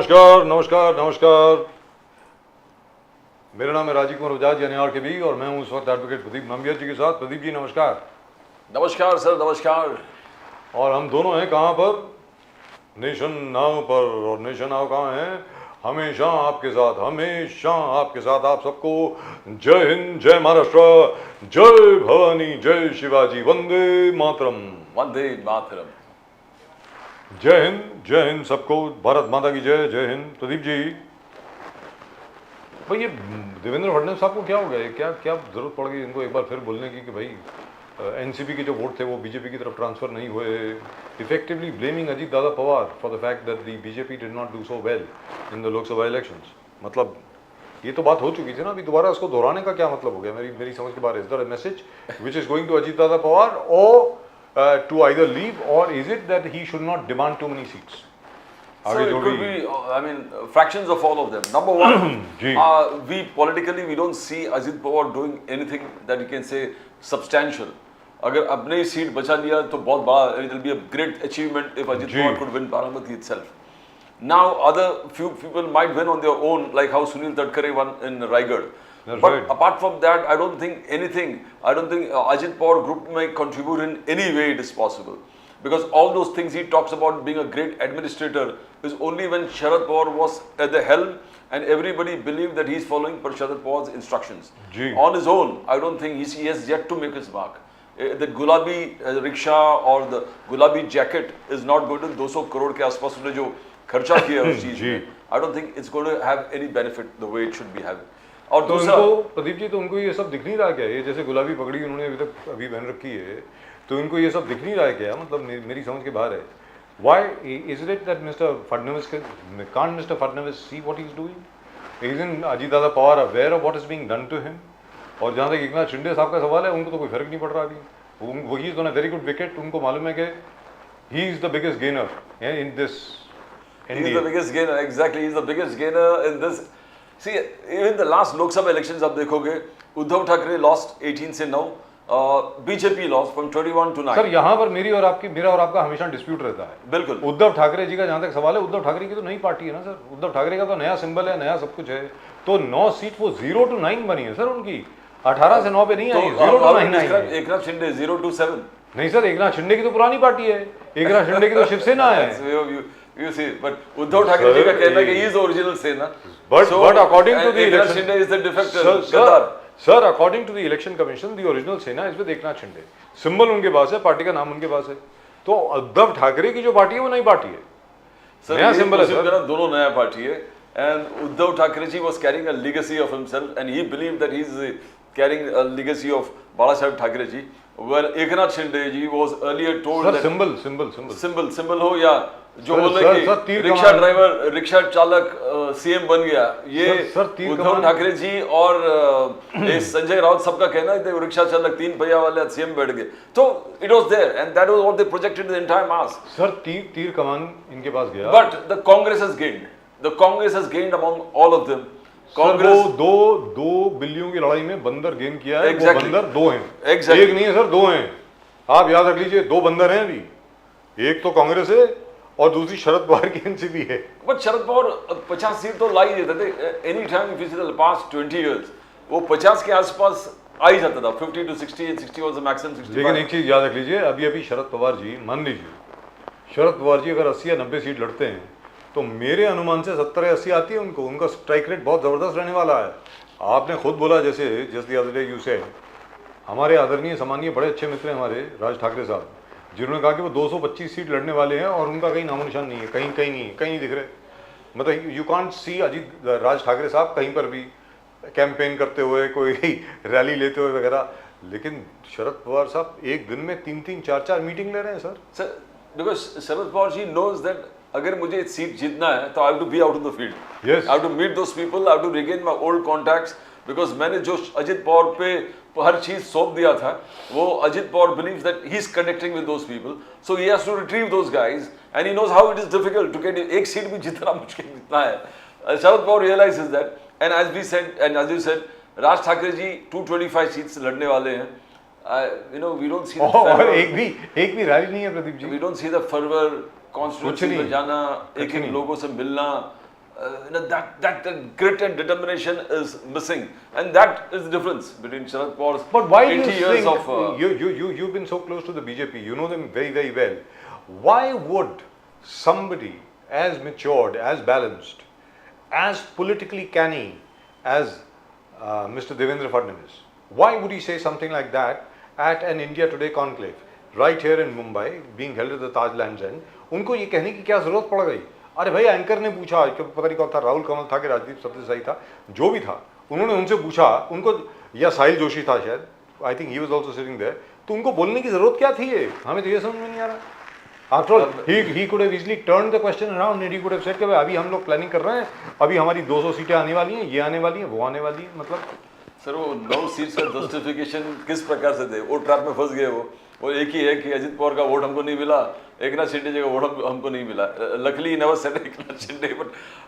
नमस्कार नमस्कार नमस्कार। मेरा नाम है राजीव कुमार बजाज यानी आर के बी और मैं हूं उस वक्त एडवोकेट प्रदीप नामगियर जी के साथ। प्रदीप जी नमस्कार। नमस्कार सर, नमस्कार। और हम दोनों हैं कहाँ पर? नेशन नाउ पर। और नेशन नाउ कहाँ है? हमेशा आपके साथ, हमेशा आपके साथ। आप सबको जय हिंद, जय महाराष्ट्र, जय भवानी, जय शिवाजी, वंदे मातरम। वंदे मातरम। जय हिंद सबको। भारत माता की जय। जय हिंद। प्रदीप जी, भाई ये देवेंद्र फडणवीस साहब को क्या हो गया? क्या क्या जरूरत पड़ गई इनको एक बार फिर बोलने की कि भाई एनसीपी के जो वोट थे वो बीजेपी की तरफ ट्रांसफर नहीं हुए? Effectively blaming Ajit Dada Pawar for the fact that the BJP did not do so well in the Lok Sabha elections. मतलब ये तो बात हो चुकी थी ना, अभी दोबारा इसको दोहराने का क्या मतलब हो गया? मेरी समझ के बाहर। Is the message which is going to Ajit Dada Pawar और to either leave, or is it that he should not demand too many seats? So it could be, I mean, fractions of all of them. Number one, we politically we don't see Ajit Pawar doing anything that you can say substantial. अगर अपने ही seat बचा लिया तो बहुत बड़ा, it will be a great achievement if Ajit Pawar could win Baramati itself. Now other few people might win on their own, like how Sunil Tadkare won in Raigad. That's But right. apart from that, I don't think anything. I don't think Ajit Pawar group may contribute in any way it is possible, because all those things he talks about being a great administrator is only when Sharad Pawar was at the helm and everybody believed that he is following per Sharad Pawar's instructions. Gee. On his own, I don't think he has yet to make his mark. The Gulabi rickshaw or the Gulabi jacket is not going to 200 crore के आसपास उसने जो खर्चा किया उस चीज में, I don't think it's going to have any benefit the way it should be having. और तो उनको, प्रदीप जी, तो उनको ये सब दिख नहीं रहा क्या? ये जैसे गुलाबी पगड़ी उन्होंने अभी पहन रखी है, तो इनको ये सब दिख नहीं रहा है क्या? मतलब मेरी समझ के बाहर है। Why is it that Mr. Fadnavis can't Mr. Fadnavis see what he's doing? Isn't Ajit Dada Pawar aware of what is being done to him? और जहाँ तक एकनाथ शिंदे साहब का सवाल है, उनको तो कोई फर्क नहीं पड़ रहा अभी। वो he is on a very good wicket. उनको मालूम है कि he is the biggest gainer in this. He is the biggest gainer, exactly. He is the biggest gainer in this. See, even the last Lok Sabha elections आप देखोगे, Uddhav Thackeray lost 18 से 9, BJP lost from 21 to 9. Sir यहाँ पर मेरा और आपका हमेशा dispute रहता है। बिल्कुल। उद्धव ठाकरे जी का जहाँ तक सवाल है, उद्धव ठाकरे की तो नई पार्टी है ना सर। उद्धव ठाकरे का तो नया सिंबल है, नया सब कुछ है। तो 9 सीट वो 0 to 9 बनी है सर उनकी। 18 से 9 पे नहीं आई, 0 to 9 I. Eknath Shinde 0 to 7। नहीं सर, एकनाथ शिंदे की तो पुरानी पार्टी है। एकनाथ शिंदे की तो शिवसेना है। You see, but Uddhav Thackeray ji का कहना है कि he is the original सेना। But according to the Eknath Shinde is the defector, गद्दार। Sir, according to the election commission, the original सेना is with Eknath Shinde. Symbol उनके पास है, पार्टी का नाम उनके पास है। तो उद्धव ठाकरे की जो पार्टी है वो नई पार्टी है। नया सिंबल है सर। दोनों नया पार्टी है। And Uddhav Thackeray ji was carrying a legacy of himself, and he believed that he is carrying a legacy of Bala Saheb Thackeray ji. Where Eknath Shinde ji was earlier told sir, that symbol हो या जो बोले कि rickshaw driver, rickshaw चालक CM बन गया, ये उद्धव ठाकरे जी और संजय राउत सबका कहना है कि रिक्शा चालक 3 पहिया वाले सीएम बैठ गए। तो it was there and that was what they projected in the entire mass. Sir तीर कमान इनके पास गया। But the Congress has gained. The Congress has gained among all of them. Congress दो बिल्लियों की लड़ाई में बंदर गेन किया है। वो बंदर 2 हैं। एक नहीं है सर, 2 हैं। आप याद रख लीजिए, 2 बंदर हैं अभी। एक तो कांग्रेस है और दूसरी शरद पवार की एनसीपी है। बट शरद पवार 50 सीट तो ला ही देते थे। Any time if you see the past 20 years वो 50 के आसपास आ ही जाता था। 50 to 60 and 60 was the maximum. 65। लेकिन एक चीज याद रख लीजिए, अभी शरद पवार जी, मान लीजिए शरद पवार जी अगर 80 या 90 सीट लड़ते हैं तो मेरे अनुमान से 70 या 80 आती है उनको। उनका स्ट्राइक रेट बहुत ज़बरदस्त रहने वाला है। आपने खुद बोला, जैसे just the other day you said, हमारे आदरणीय सम्मानीय बड़े अच्छे मित्र हैं हमारे राज ठाकरे साहब, जिन्होंने कहा कि वो 225 सीट लड़ने वाले हैं और उनका कहीं नामो निशान नहीं है, कहीं नहीं दिख रहे। मतलब you can't see Ajit Raj Thackeray साहब कहीं पर भी कैंपेन करते हुए, कोई रैली लेते हुए वगैरह। लेकिन शरद पवार साहब एक दिन में 3-3, 4-4 मीटिंग ले रहे हैं sir. Because Sharad Pawar ji knows that अगर मुझे सीट जीतना है तो I have to be out of the field. Yes. I have to meet those people, I have to regain my old contacts, because मैंने जो अजित पवार पे हर चीज सौंप दिया था, वो Ajit Pawar believes that he is connecting with those people, so he has to retrieve those guys, and he knows how it is difficult to get एक seat भी जितना मुश्किल जितना है। Sharad Pawar realizes that, and as we said, and as you said, Raj Thackeray ji 225 seats लड़ने वाले हैं। You know, we don't see the और एक भी रैली नहीं है Pradeep ji. We don't see the fervor, constituency में जाना, एक लोगों से मिलना, that grit and determination is missing, and that is the difference between Sharad Pawar's But why do 80 you years think, of. you've been so close to the BJP, you know them very, very well. Why would somebody as matured, as balanced, as politically canny as Mr. Devendra Fadnavis, why would he say something like that at an India Today conclave, right here in Mumbai, being held at the Taj Lands End? उनको ये कहने की क्या जरूरत पड़ गई? अरे भाई, एंकर ने पूछा, कि पता नहीं कौन था, राहुल कमल था कि राजदीप सत्यसाई था, जो भी था, उन्होंने उनसे पूछा, उनको, या साहिल जोशी था शायद, I think he was also sitting there, तो उनको बोलने की जरूरत क्या थी? ये हमें तो ये समझ में नहीं आ रहा. After all, he could have easily turned the question around and he could have said कि भाई अभी हम लोग प्लानिंग कर रहे हैं, अभी हमारी 200 सीटें आने वाली हैं, ये आने वाली हैं, वो आने वाली हैं, मतलब. सर वो 9 सीट्स का जस्टिफिकेशन किस प्रकार से दे? वो ट्रैप में फंस गए वो एक ही है कि अजित पवार का वोट हमको नहीं मिला, एकनाथ शिंदे जी का वोट हमको नहीं मिला. Luckily he never said Eknath Shinde,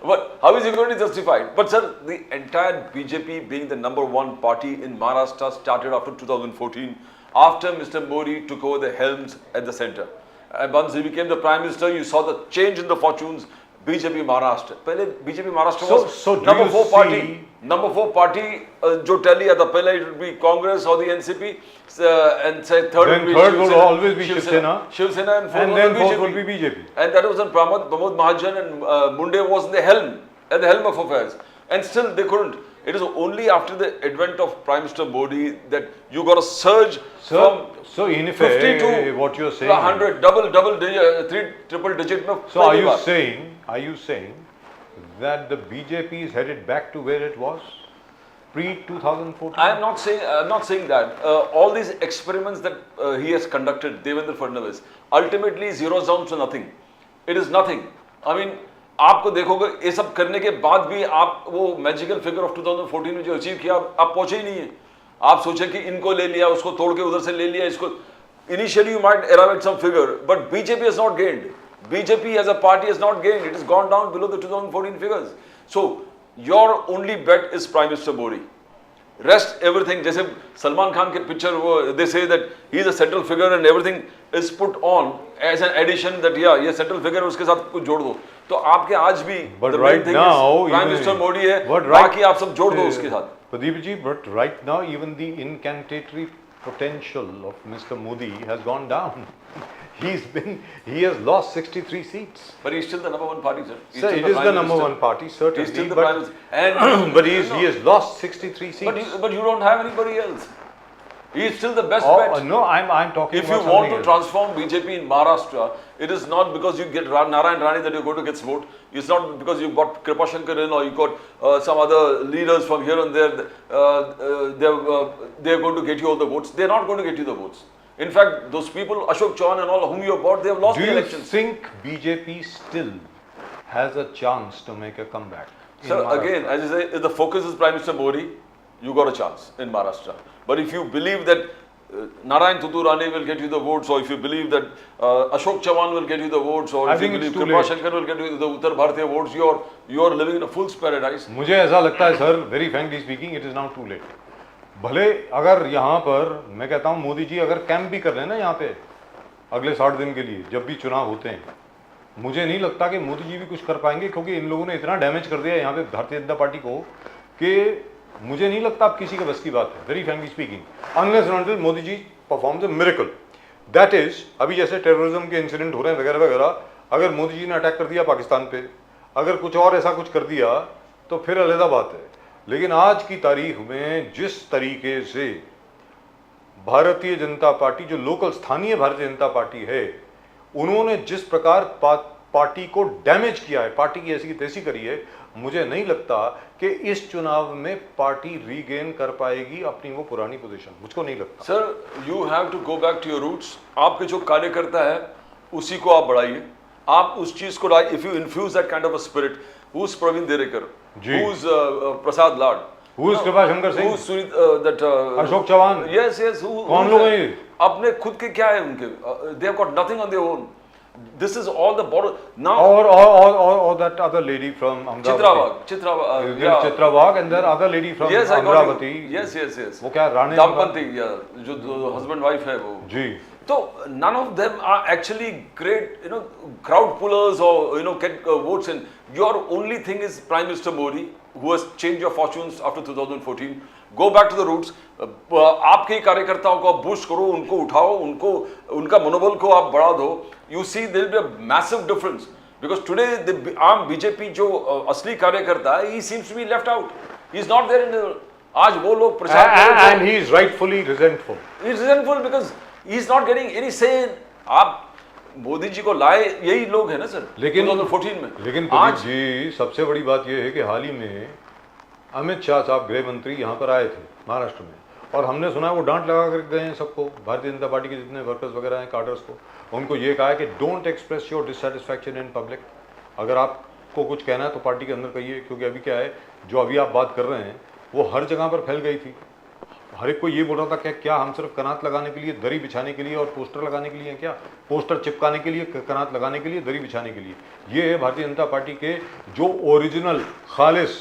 but how is he going to justify it? But sir, the entire BJP being the #1 party in Maharashtra started after 2014, after Mr. Modi took over the helms at the center. And once he became the Prime Minister, you saw the change in the fortunes. BJP Maharashtra. पहले BJP Maharashtra was So do number you 4 party. see- Number 4 party जो tally आता पहले it would be Congress or the NCP, and say third Then would be third Shiv would Sena. always be Shiv Sena. Shiv Sena and fourth And would then be fourth BJP. would be BJP. And that was when Pramod Mahajan and Munde was in the helm, at the helm of affairs. And still they couldn't. It is only after the advent of Prime Minister Modi that you got a surge from So in 50 effect, to what you're saying, 100, double digit, triple digit. में so are पहली you bar. saying that the BJP is headed back to where it was pre-2014? I'm not saying that. All these experiments that he has conducted, Devendra Fadnavis, ultimately zeroes down to nothing. It is nothing. I mean, आपको देखोगे ये सब करने के बाद भी आप वो मैजिकल फिगर ऑफ 2014 में जो अचीव किया आप पहुंचे ही नहीं है. आप सोचे कि इनको ले लिया, उसको तोड़ के उधर से ले लिया, इसको. Initially you might arrive at some figure, but BJP has not gained. BJP as a party has not gained. It has gone down below the 2014 figures. So your only bet is Prime Minister Modi. Rest everything, जैसे सलमान खान के picture वो they say that he is a central figure and everything is put on as an addition that yeah ये central figure उसके साथ कुछ जोड़ दो. तो आपके आज भी But the main right thing now, is Prime Minister Modi है, but right- बाकी आप सब जोड़ दो उसके साथ. Pradeep ji, but right now even the incantatory potential of Mr. Modi has gone down. He has lost 63 seats. But he's still the #1 party, sir. He's Sir, still it the is Prime the number Minister. one party, certainly. He's still the Prime Minister. And but he has lost 63 seats. But you don't have anybody else. He is still the best Oh, bet. no, I'm talking If you about want to something else. transform BJP in Maharashtra, it is not because you get Narayan Rani that you're going to get vote. It's not because you got Kripa Shankar in or you got some other leaders from here and there. They're going to get you all the votes. They're not going to get you the votes. In fact, those people, Ashok Chauhan and all whom you have bought, they have lost Do the you elections. think BJP still has a chance to make a comeback? in Sir, Maharashtra? again, as I say, if the focus is Prime Minister Modi, you got a chance in Maharashtra. But if you believe that Narayan Tuturani will get you the votes, or if you believe that Ashok Chauhan will get you the votes, or I if you think it's believe too Kripa late. Shankar will get you the Uttar Bharatiya votes, you are living in a fool's paradise. मुझे ऐसा लगता है sir, very frankly speaking, it is now too late. भले अगर यहाँ पर मैं कहता हूँ मोदी जी अगर कैंप भी कर लें ना यहाँ पे अगले 60 दिन के लिए, जब भी चुनाव होते हैं, मुझे नहीं लगता कि मोदी जी भी कुछ कर पाएंगे, क्योंकि इन लोगों ने इतना डैमेज कर दिया यहाँ पे भारतीय जनता पार्टी को कि मुझे नहीं लगता आप किसी के बस की बात है, very frankly speaking, unless and until Modi ji performs a miracle. That is, अभी जैसे टेररिज्म के इंसिडेंट हो रहे हैं वगैरह वगैरह, अगर मोदी जी ने अटैक कर दिया पाकिस्तान पे, अगर कुछ और ऐसा कुछ कर दिया तो फिर अलग बात है. लेकिन आज की तारीख में जिस तरीके से भारतीय जनता पार्टी, जो लोकल स्थानीय भारतीय जनता पार्टी है, उन्होंने जिस प्रकार पार्टी को डैमेज किया है, पार्टी की ऐसी की तैसी करी है, मुझे नहीं लगता कि इस चुनाव में पार्टी रीगेन कर पाएगी अपनी वो पुरानी पोजीशन. मुझको नहीं लगता. Sir, you have to go back to your roots. आपके जो कार्यकर्ता है उसी को आप बढ़ाइए, आप उस चीज को लाइए. If you infuse that kind of a spirit, who is Pravin Darekar, who is Prasad Lad, who is Kripa Shankar Singh, who is that Ashok Chauhan, yes कौन लोग हैं ये? अपने खुद के क्या है उनके, they have got nothing on their own. This is all the border now. Or that other lady from Amravati. Chitrawag, Chitra Wagh and that other lady from Yes, I got Amravati. you. Yes. वो क्या रानी दाम्पति, जो husband wife है वो. जी. So none of them are actually great, crowd pullers or get votes in. Your only thing is Prime Minister Modi, who has changed your fortunes after 2014. Go back to the roots. आपके कार्यकर्ताओं को आप boost करो, उनको उठाओ, उनका मनोबल को आप बढ़ा दो. You see there will be a massive difference because today the आम बीजेपी जो असली कार्यकर्ता है, he seems to be left out. He is not there in the. आज वो लोग प्रचार कर रहे हैं. And he is rightfully resentful. He is resentful because he is not getting any say. आप मोदी जी को लाए यही लोग हैं ना सर. लेकिन 2014 में. लेकिन प्रदीप जी सबसे बड़ी बात यह है कि हाल ही में अमित शाह साहब गृह मंत्री यहाँ पर आए थे महाराष्ट्र में और हमने सुना है वो डांट लगा कर गए हैं सबको, भारतीय जनता पार्टी के जितने वर्कर्स वगैरह हैं, कार्डर्स को. उनको ये कहा है कि don't express your dissatisfaction in public. अगर आपको कुछ कहना है तो पार्टी के अंदर कहिए, क्योंकि अभी क्या है जो अभी आप बात कर रहे हैं वो हर जगह पर फैल गई थी. हर एक को ये बोल रहा था कि क्या हम सिर्फ कनात लगाने के लिए, दरी बिछाने के लिए और पोस्टर लगाने के लिए, क्या पोस्टर चिपकाने के लिए, कनात लगाने के लिए, दरी बिछाने के लिए. ये है भारतीय जनता पार्टी के जो ओरिजिनल खालिस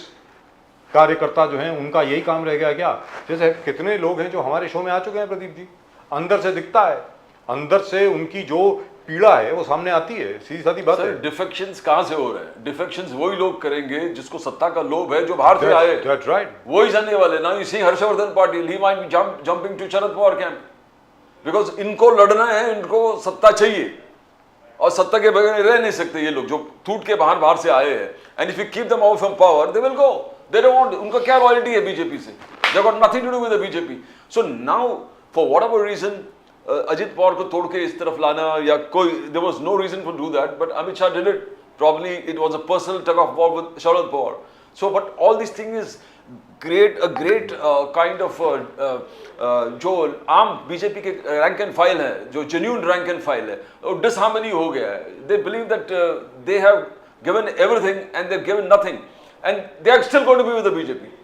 कार्यकर्ता जो हैं, उनका यही काम रह गया क्या? जैसे कितने लोग हैं जो हमारे शो में आ चुके हैं प्रदीप जी, अंदर से दिखता है, अंदर से उनकी जो पीड़ा है वो सामने आती है. सीधी सादी बात है. डिफेक्शंस कहां से हो रहे हैं? डिफेक्शंस वही लोग करेंगे जिसको सत्ता का लोभ है, जो बाहर से आए. That's right. वही जाने वाले. Now you see Harshvardhan Patil, he might be jumping to Sharad Pawar camp because इनको लड़ना है, इनको सत्ता चाहिए और सत्ता के बगैर रह नहीं सकते ये लोग जो टूट के बाहर से आए हैं. And if you keep them out from power they will go. They don't want. उनका क्या लॉयल्टी है बीजेपी से? They got nothing to do with the BJP. So now for whatever reason Ajit Pawar को तोड़ के इस तरफ लाना या कोई, there was no reason to do that, but Amit Shah did it. Probably it was a personal tug of war with Sharad Pawar. So, but all these things is a great kind of जो आम BJP के rank and file है, जो genuine rank and file है, और disharmony हो गया है. They believe that they have given everything and they've given nothing, and they are still going to be with the BJP.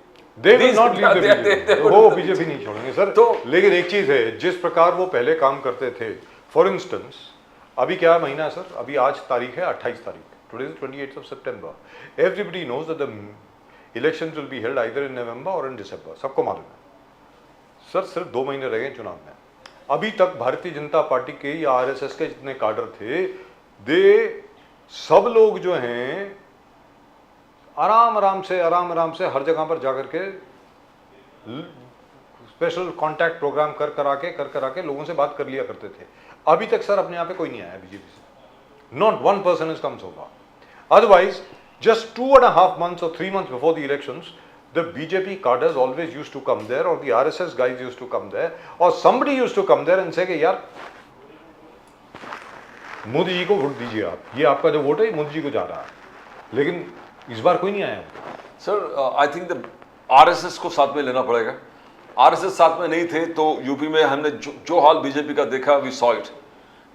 They will not leave the BJP. वो BJP नहीं छोड़ेंगे sir. तो लेकिन एक चीज है, जिस प्रकार वो पहले काम करते थे, फॉर इंस्टेंस अभी क्या महीना है सर? अभी आज तारीख है 28 तारीख. Today is 28th of September. Everybody knows that the elections will be held either in November or in December. सबको मालूम है सर. सिर्फ 2 महीने रह गए चुनाव में. अभी तक भारतीय जनता पार्टी के या आरएसएस के जितने काडर थे, दे सब लोग जो हैं आराम आराम से हर जगह पर जाकर के स्पेशल कांटेक्ट प्रोग्राम कर करा के लोगों से बात कर लिया करते थे. अभी तक सर अपने यहाँ पे कोई नहीं आया बीजेपी से. Not one person is come so far. Otherwise just 2.5 months or 3 months before the elections, the BJP cadres always used to come there, or the RSS guys used to come there, or somebody used to come there and say कि यार मोदी जी को vote दीजिए आप, ये आपका जो vote है मोदी जी को जा रहा है. लेकिन इस बार कोई नहीं आया sir. I think the RSS को साथ में लेना पड़ेगा. आरएसएस साथ में नहीं थे तो यूपी में हमने जो हाल बीजेपी का देखा, we saw it.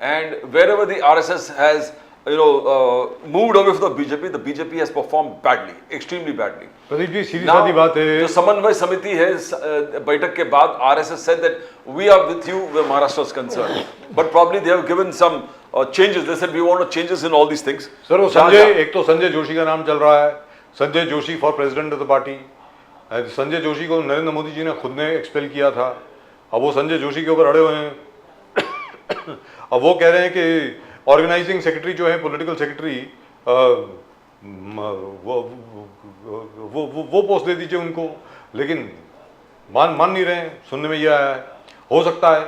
And wherever the RSS has moved away from the BJP has performed badly, extremely badly. Pradeep ji सीधी सादी बात है, जो समन्वय समिति है बैठक के बाद RSS said that we are with you where Maharashtra is concerned, but probably they have given some changes. They said we want changes in all these things. Sir वो संजय, एक तो संजय जोशी का नाम चल रहा है, Sanjay Joshi for president of the party. Sanjay Joshi को नरेंद्र मोदी जी ने खुद ने एक्सपेल किया था. अब वो संजय जोशी के ऊपर अड़े हुए हैं. अब वो कह रहे हैं कि ऑर्गेनाइजिंग सेक्रेटरी जो है, पॉलिटिकल सेक्रेटरी, वो पोस्ट दे दीजिए उनको. लेकिन मान नहीं रहे. सुनने में ये आया है, हो सकता है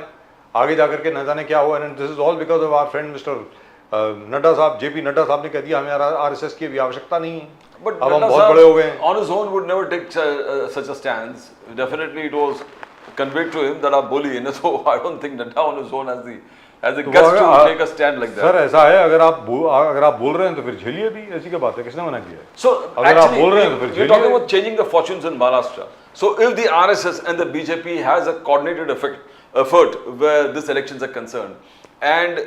आगे जाकर के न जाने क्या हुआ. And this is all because of our friend mister Nadda साहब, जेपी नड्डा साहब ने कह दिया हमें आरएसएस की भी आवश्यकता नहीं है. But अब हम बहुत बड़े हो गए. On his own would never take such a stance. Definitely it was conveyed to him that आप बोलिए ना. So I don't think Nadda on his own as a guest to take a stand like that. Sir ऐसा है, अगर आप बोल रहे हैं तो फिर झेलिए भी. ऐसी क्या बात है, किसने मना किया है? So अगर आप बोल रहे हैं तो फिर we're talking about changing the fortunes in Maharashtra. So if the RSS and the BJP has a coordinated effort where these elections are concerned, and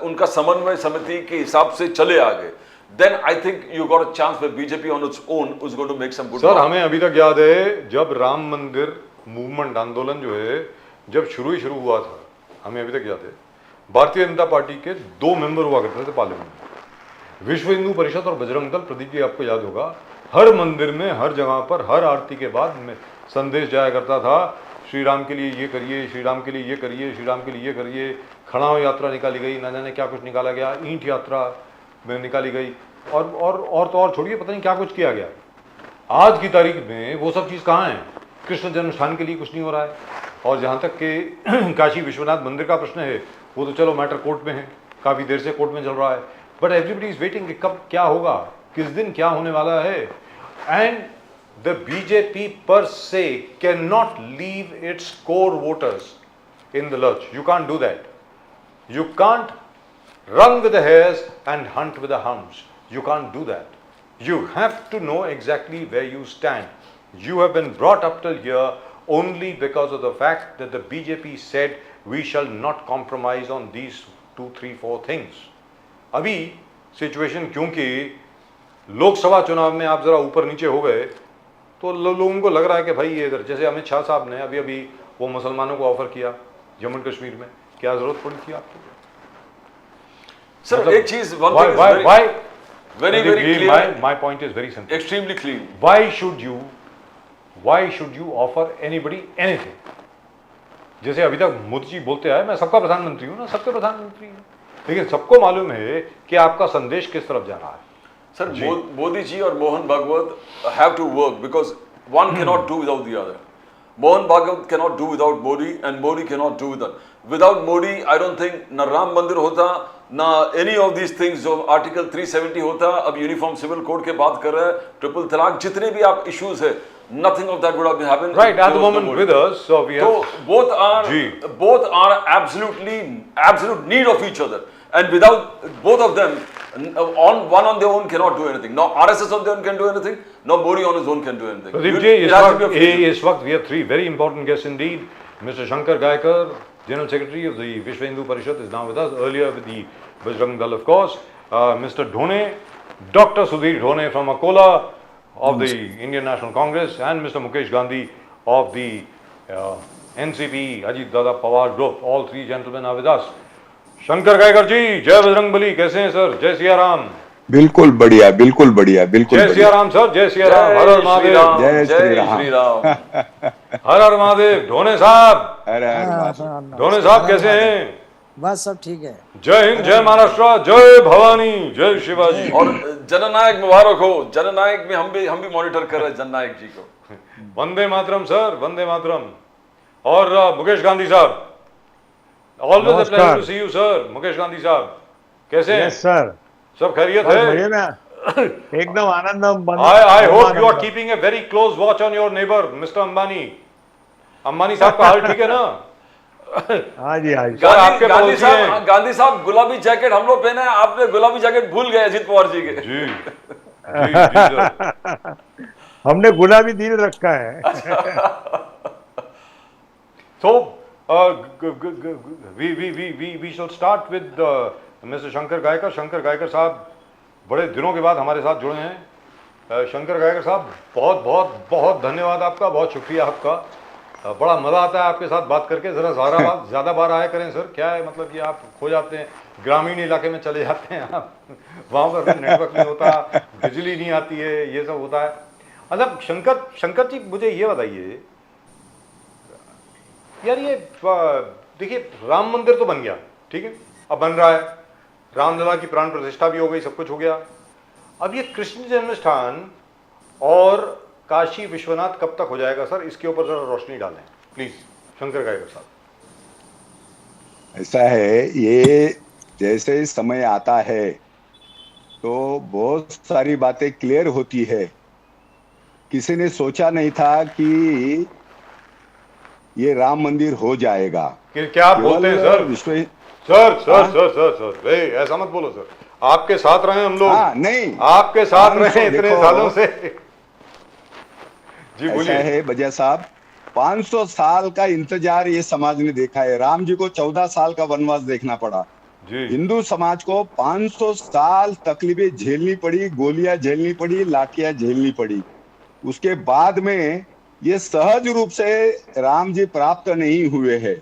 उनका समन्वय समिति के हिसाब से चले आगे, then I think you got a chance where BJP on its own is going to make some good. Sir हमें अभी तक याद है जब राम मंदिर मूवमेंट आंदोलन जो है जब शुरू हुआ था, हमें अभी तक याद है भारतीय जनता पार्टी के 2 मेंबर हुआ करते थे पार्लियामेंट में, विश्व हिंदू परिषद और बजरंग दल। प्रदीप जी आपको याद होगा, हर मंदिर में, हर जगह पर, हर आरती के बाद में संदेश जाया करता था, श्री राम के लिए ये करिए, श्री राम के लिए ये करिए, श्री राम के लिए ये करिए। खड़ाव यात्रा निकाली गई, न जाने क्या कुछ निकाला गया, ईंट यात्रा में निकाली गई, और तो और छोड़िए, पता नहीं क्या कुछ किया गया। आज की तारीख में वो सब चीज़ कहाँ है? कृष्ण जन्म स्थान के लिए कुछ नहीं हो रहा है। और जहाँ तक कि काशी विश्वनाथ मंदिर का प्रश्न है, वो तो चलो मैटर कोर्ट में है, काफ़ी देर से कोर्ट में चल रहा है, बट एवरीबडी इज वेटिंग कि कब क्या होगा, किस दिन क्या होने वाला है। एंड द बीजेपी पर से can not leave its core voters in the lurch. You can't do that. You can't run with the hares and hunt with the hounds. You can't do that. You have to know exactly where you stand. You have been brought up till here only because of the fact that the BJP said we shall not compromise on these 2, 3, 4 things. अभी situation, क्योंकि लोकसभा चुनाव में आप जरा ऊपर नीचे हो गए, तो लोगों को लग रहा है कि भाई ये इधर, जैसे अमित शाह साहब ने अभी वो मुसलमानों को ऑफर किया जम्मू कश्मीर में, क्या जरूरत पड़ी थी आपको? सर एक चीज, one thing is very clear. My point is very simple. Extremely clean. Why should you offer anybody anything? जैसे अभी तक मोदी जी बोलते आए, मैं सबका प्रधानमंत्री हूँ ना, सबके प्रधानमंत्री हूँ, लेकिन सबको मालूम है कि आपका संदेश किस तरफ जा रहा है। सर मोदी जी और Mohan Bhagwat have to work because one cannot do without the other. Mohan Bhagwat cannot do without Modi and Modi cannot do without Modi. I don't think ना राम मंदिर होता, ना any of these things जो आर्टिकल 370 होता। अब uniform civil code के बात कर रहे हैं, ट्रिपल तलाक, जितने भी आप इश्यूज है, nothing of that would have happened. Right at the moment with us, so we have. So both are absolute need of each other, and without both of them, on their own cannot do anything. No RSS on their own can do anything. No Modi on his own can do anything. Pradeep ji, इस वक्त we have 3 very important guests indeed. Mr. Shankar Gaikar, General Secretary of the Vishwa Hindu Parishad, is now with us. Earlier with the Bajrang Dal, of course. Mr. Dhone, Dr. Sudhir Dhone from Akola of the Indian National Congress, and Mr. Mukesh Gandhi of the NCP, Ajit Dada Pawar Group. All 3 gentlemen are with us. Shankar Gaikar जी, जय बजरंगबली, कैसे हैं sir? जय सिया राम। बिल्कुल बढ़िया, बिल्कुल बढ़िया, बिल्कुल जय सिया राम सर, जय सिया राम, हर हर महादेव, जय श्री राम, हर हर महादेव। ढोने साहब, हर हर महादेव। ढोने साहब कैसे हैं? बस सब ठीक है। जय हिंद, जय महाराष्ट्र, जय भवानी, जय शिवाजी। और जननायक मुबारक हो। जननायक में हम भी मॉनिटर कर रहे हैं जननायक जी को। वंदे मातरम सर, वंदे मातरम। और मुकेश गांधी साहब, always a pleasure to see you sir. Mukesh Gandhi साहब कैसे हैं? यस सर, सब खैरियत है? बढ़िया ना, एकदम आनंद। I hope you are keeping a very close watch on your neighbor, Mr. Ambani. Ambani साहब का हाल ठीक है ना? हाँ जी, हाँ जी। गांधी साहब गुलाबी जैकेट हम लोग पहने हैं, आपने गुलाबी जैकेट भूल गए अजित पवार जी के। जी जी सर। हमने गुलाबी दिल रखा है। So we shall start with Mr. Shankar Gaikar. Shankar Gaikar साहब बड़े दिनों के बाद हमारे साथ जुड़े हैं। शंकर गायकर साहब, बहुत बहुत बहुत धन्यवाद आपका, बहुत शुक्रिया आपका। बड़ा मज़ा आता है आपके साथ बात करके। ज़रा ज़्यादा बार आया करें सर। क्या है मतलब कि आप खो जाते हैं, ग्रामीण इलाके में चले जाते हैं आप, वहाँ पर नेटवर्क नहीं होता, बिजली नहीं आती है, ये सब होता है। मतलब शंकर जी, मुझे ये बताइए यार, ये देखिए राम मंदिर तो बन गया, ठीक है, अब बन रहा है, रामलला की प्राण प्रतिष्ठा भी हो गई, सब कुछ हो गया। अब ये कृष्ण जन्म स्थान और काशी विश्वनाथ कब तक हो जाएगा सर? इसके ऊपर जरा रोशनी डालें प्लीज शंकर गायकर साहब। ऐसा है, ये जैसे समय आता है तो बहुत सारी बातें क्लियर होती है। किसी ने सोचा नहीं था कि ये राम मंदिर हो जाएगा। क्या आप बोलते हैं सर? सर ऐसा मत बोलो सर, आपके साथ रहे हम लोग। नहीं, आपके साथ रहे इतने सालों से। जी बोलिए। ऐसा है बजिया साहब, 500 साल का इंतजार ये समाज ने देखा है। राम जी को 14 साल का वनवास देखना पड़ा जी। हिंदू समाज को 500 साल तकलीफें झेलनी पड़ी, गोलियां झेलनी पड़ी, लाठियां झेलनी पड़ी। उसके बाद में ये सहज रूप से राम जी प्राप्त नहीं हुए हैं।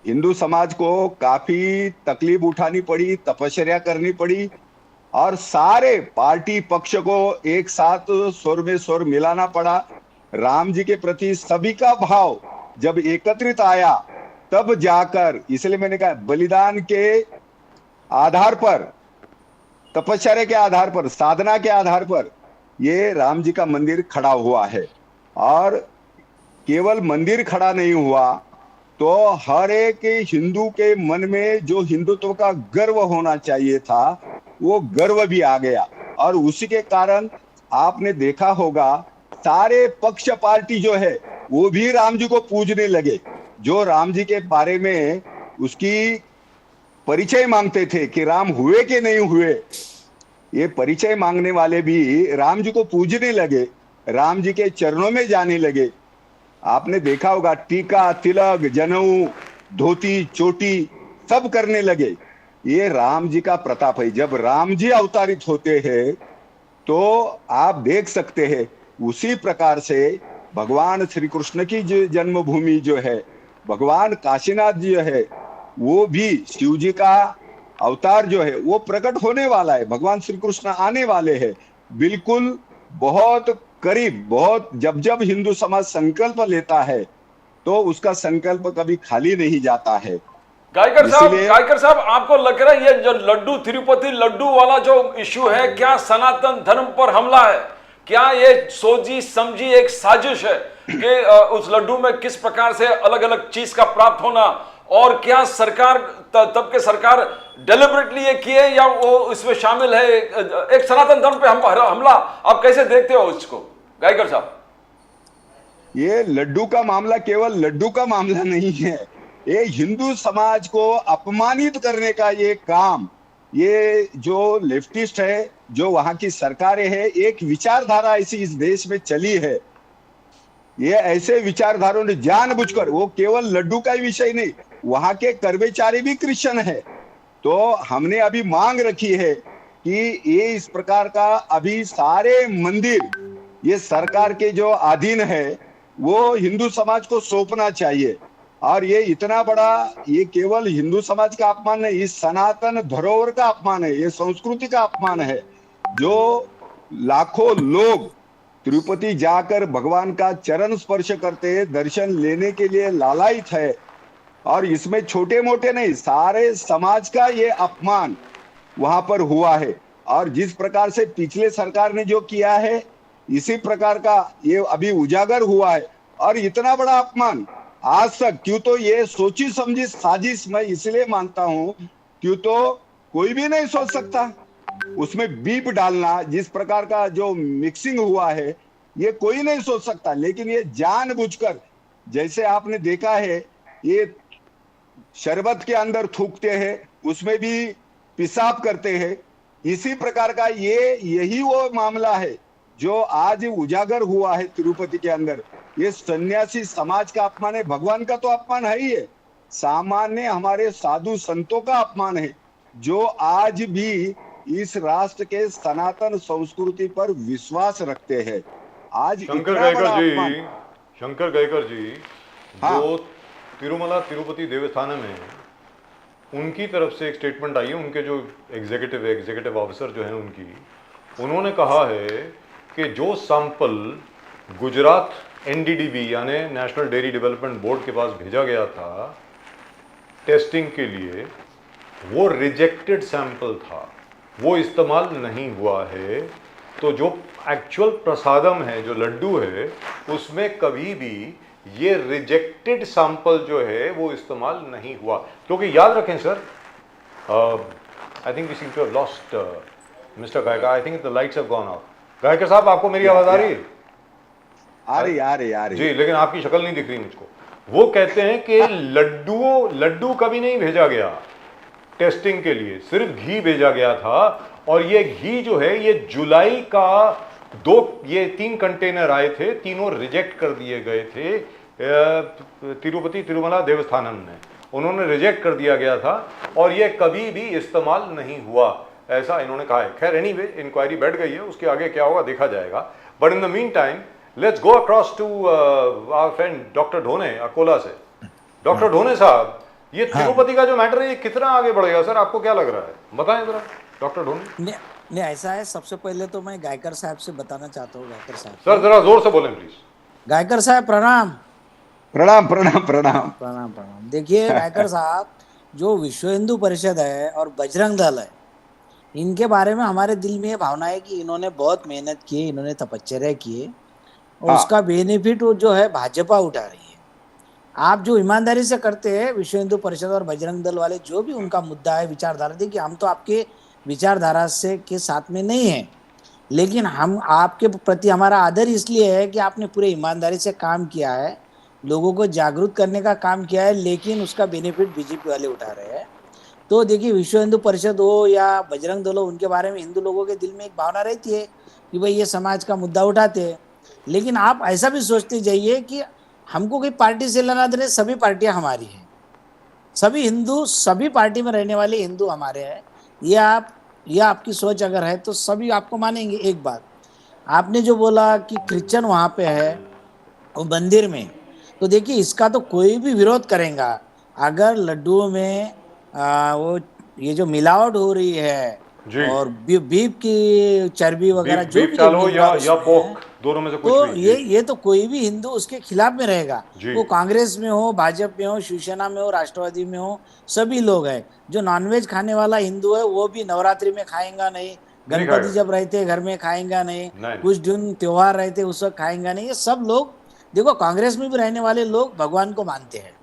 हिंदू समाज को काफी तकलीफ उठानी पड़ी, तपस्या करनी पड़ी, और सारे पार्टी पक्ष को एक साथ स्वर में स्वर मिलाना पड़ा। राम जी के प्रति सभी का भाव जब एकत्रित आया, तब जाकर, इसलिए मैंने कहा बलिदान के आधार पर, तपस्या के आधार पर, साधना के आधार पर ये राम जी का मंदिर खड़ा हुआ है। और केवल मंदिर खड़ा नहीं हुआ, तो हर एक हिंदू के मन में जो हिंदुत्व का गर्व होना चाहिए था, वो गर्व भी आ गया। और उसी के कारण आपने देखा होगा, सारे पक्ष पार्टी जो है वो भी राम जी को पूजने लगे। जो राम जी के बारे में उसकी परिचय मांगते थे कि राम हुए कि नहीं हुए, ये परिचय मांगने वाले भी राम जी को पूजने लगे, राम जी के चरणों में जाने लगे। आपने देखा होगा, टीका, तिलक, जनेऊ, धोती, चोटी सब करने लगे। ये राम जी का प्रताप है। जब राम जी अवतारित होते हैं तो आप देख सकते हैं, उसी प्रकार से भगवान श्री कृष्ण की जो जन्मभूमि जो है, भगवान काशीनाथ जी जो है, वो भी शिव जी का अवतार जो है वो प्रकट होने वाला है। भगवान श्री कृष्ण आने वाले हैं बिल्कुल बहुत करीब। बहुत जब जब हिंदू समाज संकल्प लेता है तो उसका संकल्प कभी खाली नहीं जाता है। गायकर साहब, आपको लग रहा है ये जो लड्डू, तिरुपति लड्डू वाला जो इश्यू है, क्या सनातन धर्म पर हमला है? क्या ये सोची समझी एक साजिश है कि उस लड्डू में किस प्रकार से अलग अलग चीज का प्राप्त होना, और क्या सरकार तब के सरकार डेलिबरेटली ये किए या वो इसमें शामिल है एक सनातन धर्म पे हमला? आप कैसे देखते हो इसको गायकर साहब? ये लड्डू का मामला केवल लड्डू का मामला नहीं है, ये हिंदू समाज को अपमानित करने का ये काम, ये जो लेफ्टिस्ट है, जो वहां की सरकारें है, एक विचारधारा ऐसी इस देश में चली है। ये ऐसे विचारधारों ने जानबूझकर, वो केवल लड्डू का ही विषय नहीं, वहां के कर्मचारी भी क्रिश्चियन है। तो हमने अभी मांग रखी है कि ये इस प्रकार का अभी सारे मंदिर ये सरकार के जो अधीन है वो हिंदू समाज को सौंपना चाहिए। और ये इतना बड़ा, ये केवल हिंदू समाज का अपमान नहीं, इस सनातन धरोहर का अपमान है, ये संस्कृति का अपमान है। जो लाखों लोग तिरुपति जाकर भगवान का चरण स्पर्श करते, दर्शन लेने के लिए लालायित है, और इसमें छोटे मोटे नहीं, सारे समाज का ये अपमान वहां पर हुआ है। और जिस प्रकार से पिछले सरकार ने जो किया है, इसी प्रकार का ये अभी उजागर हुआ है। और इतना बड़ा अपमान आज तक, क्यों तो ये सोची समझी साजिश मैं इसलिए मानता हूं, क्यों तो कोई भी नहीं सोच सकता उसमें बीप डालना, जिस प्रकार का जो मिक्सिंग हुआ है ये कोई नहीं सोच सकता। लेकिन ये जानबूझकर, जैसे आपने देखा है, ये शरबत के अंदर थूकते हैं, उसमें भी पेशाब करते हैं, इसी प्रकार का यही वो मामला है जो आज उजागर हुआ है तिरुपति के अंदर। ये सन्यासी समाज का अपमान है, भगवान का तो अपमान है ही है, सामान्य हमारे साधु संतों का अपमान है, जो आज भी इस राष्ट्र के सनातन संस्कृति पर विश्वास रखते हैं। आज शंकर गायकर जी हाँ। जो तिरुमला तिरुपति देवस्थानम है, उनकी तरफ से एक स्टेटमेंट आई है, उनके जो एग्जीक्यूटिव ऑफिसर जो हैं उन्होंने कहा है कि जो सैंपल गुजरात एनडीडीबी यानी नेशनल डेयरी डेवलपमेंट बोर्ड के पास भेजा गया था टेस्टिंग के लिए, वो रिजेक्टेड सैंपल था, वो इस्तेमाल नहीं हुआ है। तो जो एक्चुअल प्रसादम है, जो लड्डू है, उसमें कभी भी ये रिजेक्टेड सैंपल जो है वो इस्तेमाल नहीं हुआ। क्योंकि याद रखें sir, I think we seem to have lost mister Gaikar, I think the lights have gone off. Gaikar साहब, आपको मेरी आवाज आ रही है? आ रही जी, लेकिन आपकी शक्ल नहीं दिख रही मुझको। वो कहते हैं कि लड्डू कभी नहीं भेजा गया टेस्टिंग के लिए, सिर्फ घी भेजा गया था। और ये घी जो है, ये जुलाई का ये 3 कंटेनर आए थे, तीनों रिजेक्ट कर दिए गए थे तिरुपति तिरुमला देवस्थानम ने, उन्होंने रिजेक्ट कर दिया गया था, और ये कभी भी इस्तेमाल नहीं हुआ, ऐसा इन्होंने कहा है। खैर, एनीवे, इंक्वायरी बैठ गई है, उसके आगे क्या होगा देखा जाएगा। But in the mean time let's go across to our friend doctor Dhone, Akola से। डॉक्टर ढोने साहब, ये तिरुपति का जो मैटर है ये कितना आगे बढ़ेगा सर, आपको क्या लग रहा है, बताएं जरा डॉक्टर ढोनी। नहीं नहीं, ऐसा है, सबसे पहले तो मैं गायकर साहब से बताना चाहता हूँ। गायकर साहब, सर जरा जोर से बोलें प्लीज। गायकर साहब प्रणाम। प्रणाम प्रणाम प्रणाम। प्रणाम प्रणाम। देखिए गायकर साहब, जो विश्व हिंदू परिषद है और बजरंग दल है, इनके बारे में हमारे दिल में ये भावना है कि इन्होंने बहुत मेहनत की, इन्होंने तपश्चर्या की है और हाँ। उसका बेनिफिट वो जो है भाजपा उठा रही है। आप जो ईमानदारी से करते हैं, विश्व हिंदू परिषद और बजरंग दल वाले जो भी उनका मुद्दा है, विचारधारा, देखिए हम तो आपके विचारधारा से के साथ में नहीं है, लेकिन हम आपके प्रति हमारा आदर इसलिए है कि आपने पूरे ईमानदारी से काम किया है, लोगों को जागरूक करने का काम किया है, लेकिन उसका बेनिफिट बीजेपी वाले उठा रहे हैं। तो देखिए विश्व हिंदू परिषद हो या बजरंग दल हो, उनके बारे में हिंदू लोगों के दिल में एक भावना रहती है कि भाई ये समाज का मुद्दा उठाते हैं, लेकिन आप ऐसा भी सोचते जाइए कि हमको कोई पार्टी से लेना देना, सभी पार्टियां हमारी हैं, सभी हिंदू, सभी पार्टी में रहने वाले हिंदू हमारे हैं। ये आपकी सोच अगर है तो सभी आपको मानेंगे। एक बात आपने जो बोला कि क्रिश्चियन वहाँ पे है वो मंदिर में, तो देखिए इसका तो कोई भी विरोध करेगा अगर लड्डुओं में वो ये जो मिलावट हो रही है जी। और बीफ की चर्बी वगैरह जो बीफ भी चालो मिल रहा है या उसमें, पोर्क, दोनों में से कुछ तो भी। ये तो कोई भी हिंदू उसके खिलाफ में रहेगा। जी। वो कांग्रेस में हो, भाजपा में हो, शिवसेना में हो, राष्ट्रवादी में हो, सभी लोग हैं। जो नॉनवेज खाने वाला हिंदू है वो भी नवरात्रि में खाएगा नहीं, गणपति खाएगा। जब रहते घर में खाएगा नहीं, नहीं। कुछ दिन त्योहार रहते उस वक्त खाएगा नहीं। ये सब लोग, देखो कांग्रेस में भी रहने वाले लोग भगवान को मानते हैं।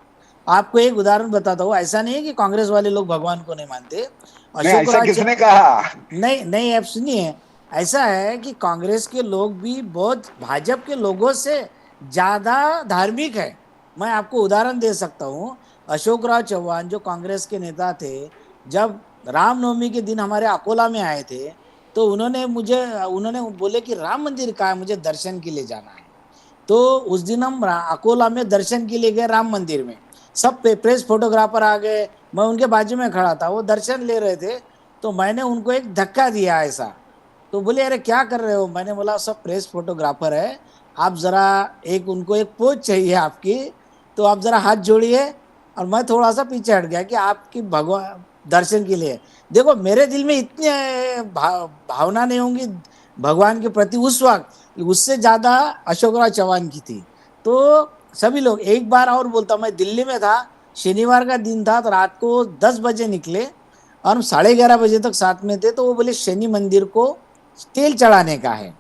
आपको एक उदाहरण बताता हूँ, ऐसा नहीं है कि कांग्रेस वाले लोग भगवान को नहीं मानते। नहीं, ऐसा किसने कहा? नहीं, आप सुनिए, ऐसा है कि कांग्रेस के लोग भी बहुत भाजपा के लोगों से ज़्यादा धार्मिक है। मैं आपको उदाहरण दे सकता हूँ। अशोकराव चौहान जो कांग्रेस के नेता थे, जब रामनवमी के दिन हमारे अकोला में आए थे तो उन्होंने बोले कि राम मंदिर कहाँ है, मुझे दर्शन के लिए जाना है। तो उस दिन हम अकोला में दर्शन के लिए गए राम मंदिर में, सब प्रेस फोटोग्राफर आ गए, मैं उनके बाजू में खड़ा था, वो दर्शन ले रहे थे, तो मैंने उनको एक धक्का दिया ऐसा। तो बोले अरे क्या कर रहे हो? मैंने बोला सब प्रेस फोटोग्राफर है, आप ज़रा उनको एक पोज चाहिए आपकी, तो आप ज़रा हाथ जोड़िए। और मैं थोड़ा सा पीछे हट गया कि आपकी भगवान दर्शन के लिए। देखो मेरे दिल में इतनी भावना नहीं होंगी भगवान के प्रति उस वक्त, उससे ज़्यादा अशोकराव चौहान की थी। तो सभी लोग, एक बार और बोलता, मैं दिल्ली में था, शनिवार का दिन था, तो रात को 10 बजे निकले और हम 11:30 बजे तक साथ में थे। तो वो बोले शनि मंदिर को तेल चढ़ाने का है।